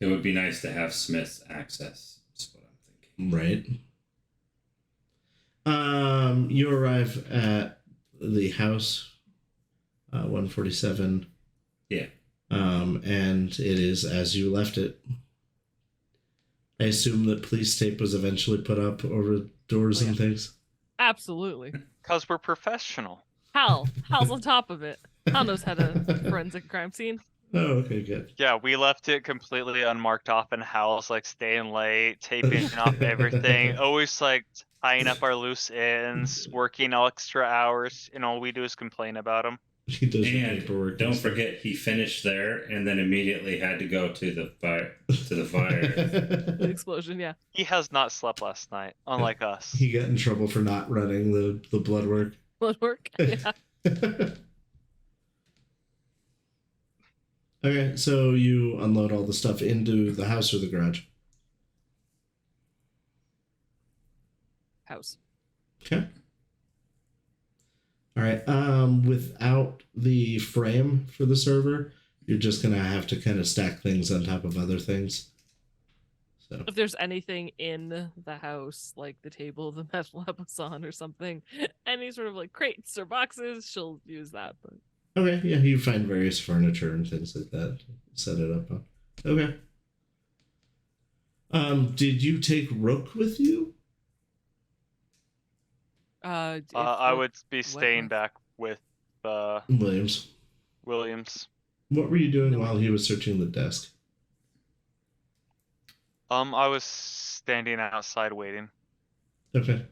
It would be nice to have Smith's access. That's what I'm thinking. Right. You arrive at the house, 147. Yeah. And it is as you left it. I assume that police tape was eventually put up over doors and things. Absolutely. Because we're professional. Hal's on top of it. Hal knows how to forensic crime scene. Oh, okay, good. Yeah, we left it completely unmarked off in house, like staying late, taping off everything, always like tying up our loose ends, working extra hours, and all we do is complain about them. He does your And paperwork. don't forget, he finished there and then immediately had to go to the fire. The explosion, yeah. He has not slept last night, unlike us. He got in trouble for not running the blood work. Blood work, yeah. Okay, so you unload all the stuff into the house or the garage? House. Okay. All right. Without the frame for the server, you're just gonna have to kind of stack things on top of other things. So If there's anything in the house, like the table the meth lab was on or something, any sort of like crates or boxes, she'll use that. But okay, yeah, you find various furniture and things like that. Set it up on. Okay. Did you take Rook with you? I would be staying back with Williams. What were you doing No. while he was searching the desk? I was standing outside waiting, Okay.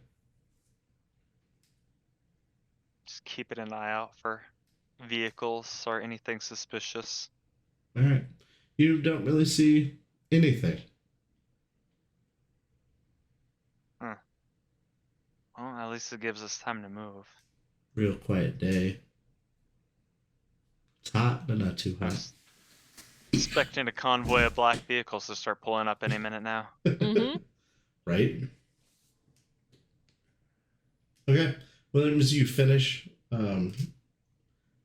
just keeping an eye out for vehicles or anything suspicious. All right. You don't really see anything. Well, at least it gives us time to move. Real quiet day. It's hot, but not too I hot. was expecting a convoy of black vehicles to start pulling up any minute now. Mm-hmm. Right? Okay. Well, as you finish, how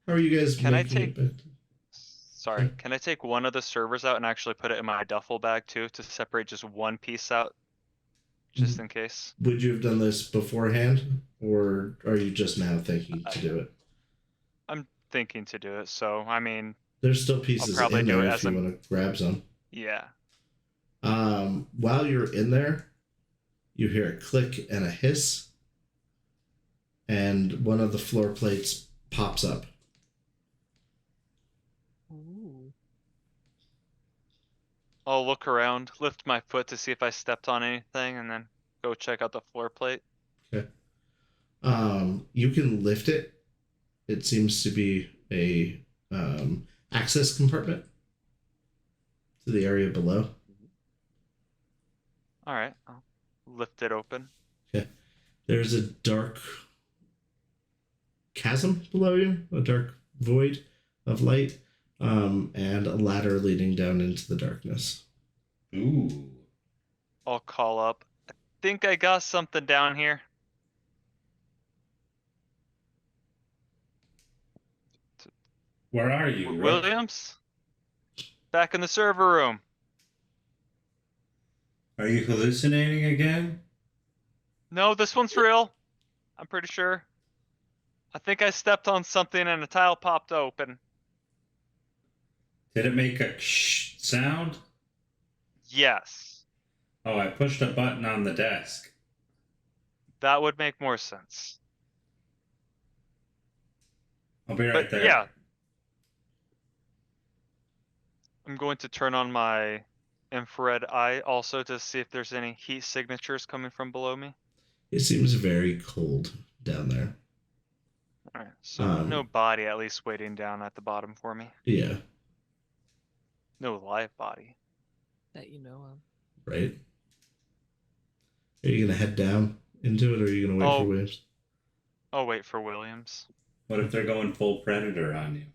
are you guys Can I making it take- back? Sorry, can I take one of the servers out and actually put it in my duffel bag too, to separate just one piece out, just in case? Would you have done this beforehand, or are you just now thinking to do it? I'm thinking to do it, so I mean, There's still pieces probably in do there it if as you I'm- want to grab some. yeah. While you're in there, you hear a click and a hiss, and one of the floor plates pops up. Ooh. I'll look around, lift my foot to see if I stepped on anything, and then go check out the floor plate. You can lift it. It seems to be a access compartment to the area below. Alright, I'll lift it open. There's a dark chasm below you, a dark void of light, and a ladder leading down into the darkness. Ooh. I'll call up. I think I got something down here. Where are you, Rook? Williams? Back in the server room. Are you hallucinating again? No, this one's real. I'm pretty sure. I think I stepped on something and a tile popped open. Did it make a shh sound? Yes. Oh, I pushed a button on the desk. That would make more sense. I'll be right But there. yeah. I'm going to turn on my infrared eye also to see if there's any heat signatures coming from below me. It seems very cold down there. Alright, so no body at least waiting down at the bottom for me. Yeah. No live body. That you know of. Right? Are you gonna head down into it, or are you gonna wait for Williams? I'll wait for Williams. What if they're going full predator on you?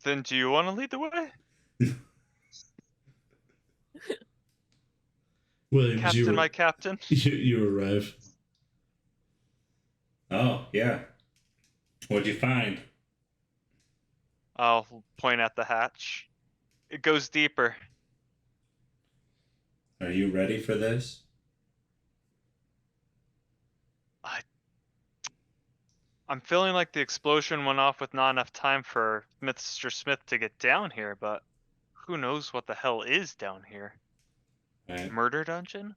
Then do you want to lead the way? Williams, Captain, my captain. you arrive. Oh, yeah. What'd you find? I'll point at the hatch. It goes deeper. Are you ready for this? I'm feeling like the explosion went off with not enough time for Mr. Smith to get down here, but who knows what the hell is down here? Right. Murder dungeon?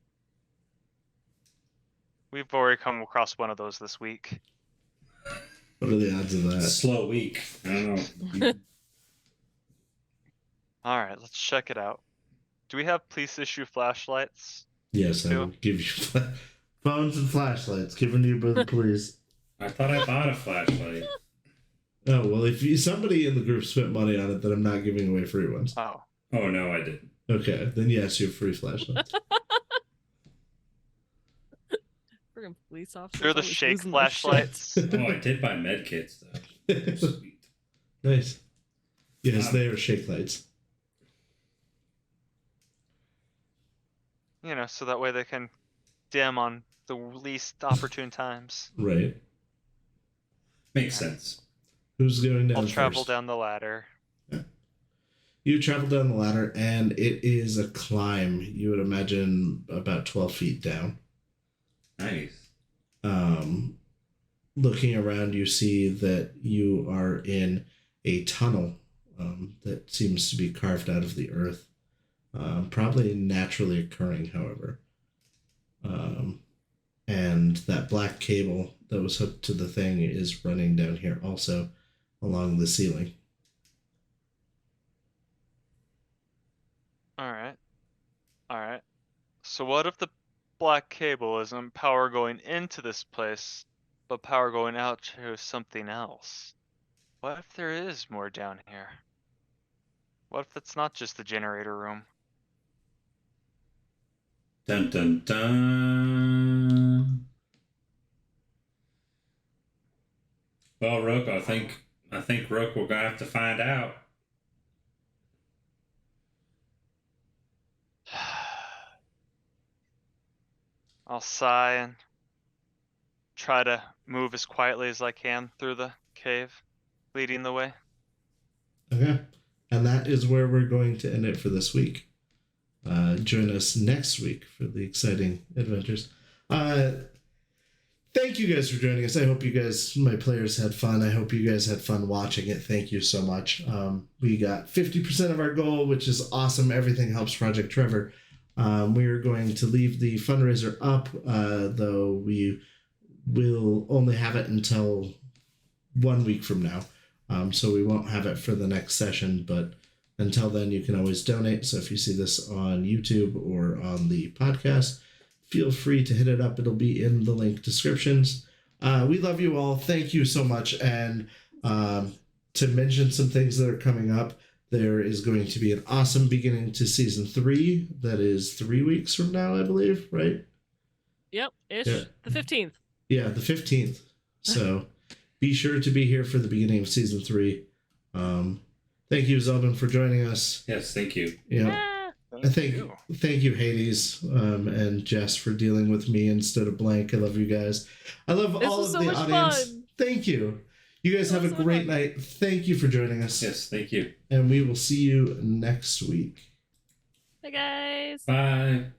We've already come across one of those this week. What are the odds of that? Slow week. I don't know. Alright, let's check it out. Do we have police issue flashlights? Yes, I will give you phones and flashlights given to you by the police. I thought I bought a flashlight. Oh, well, if somebody in the group spent money on it, then I'm not giving away free ones. Oh. Oh, no, I didn't. Okay, then yes, you have free flashlights. Friggin' police officers. They're the always shake losing their shit. flashlights. Oh, I did buy med kits, though. Sweet. Nice. Yes, they are shake lights. You know, so that way they can dim on the least opportune times. Right. Makes sense. Who's going down I'll travel first? down the ladder. You travel down the ladder, and it is a climb. You would imagine about 12 feet down. Nice. Looking around, you see that you are in a tunnel that seems to be carved out of the earth. Probably naturally occurring, however. And that black cable that was hooked to the thing is running down here also along the ceiling. Alright. So what if the black cable isn't power going into this place, but power going out to something else? What if there is more down here? What if it's not just the generator room? Dun dun dun. Well, Rook, I think Rook, we're gonna have to find out. I'll sigh and try to move as quietly as I can through the cave, leading the way. Okay. And that is where we're going to end it for this week. Join us next week for the exciting adventures. Thank you guys for joining us. I hope you guys, my players, had fun. I hope you guys had fun watching it. Thank you so much. We got 50% of our goal, which is awesome. Everything helps Project Trevor. We are going to leave the fundraiser up, though we will only have it until 1 week from now. So we won't have it for the next session, but until then, you can always donate. So if you see this on YouTube or on the podcast, feel free to hit it up. It'll be in the link descriptions. We love you all. Thank you so much. And to mention some things that are coming up, there is going to be an awesome beginning to season 3. That is 3 weeks from now, I believe, right? Yep, ish. Yeah. The 15th. Yeah, the 15th. So be sure to be here for the beginning of season 3. Thank you, Zelben, for joining us. Yes, thank you. Yeah. Thank you, Hades, and Jess, for dealing with me instead of Blank. I love you guys. I love all of the audience. Fun. Thank you. You guys have a great night. Thank you for joining us. Yes, thank you. And we will see you next week. Bye, guys. Bye.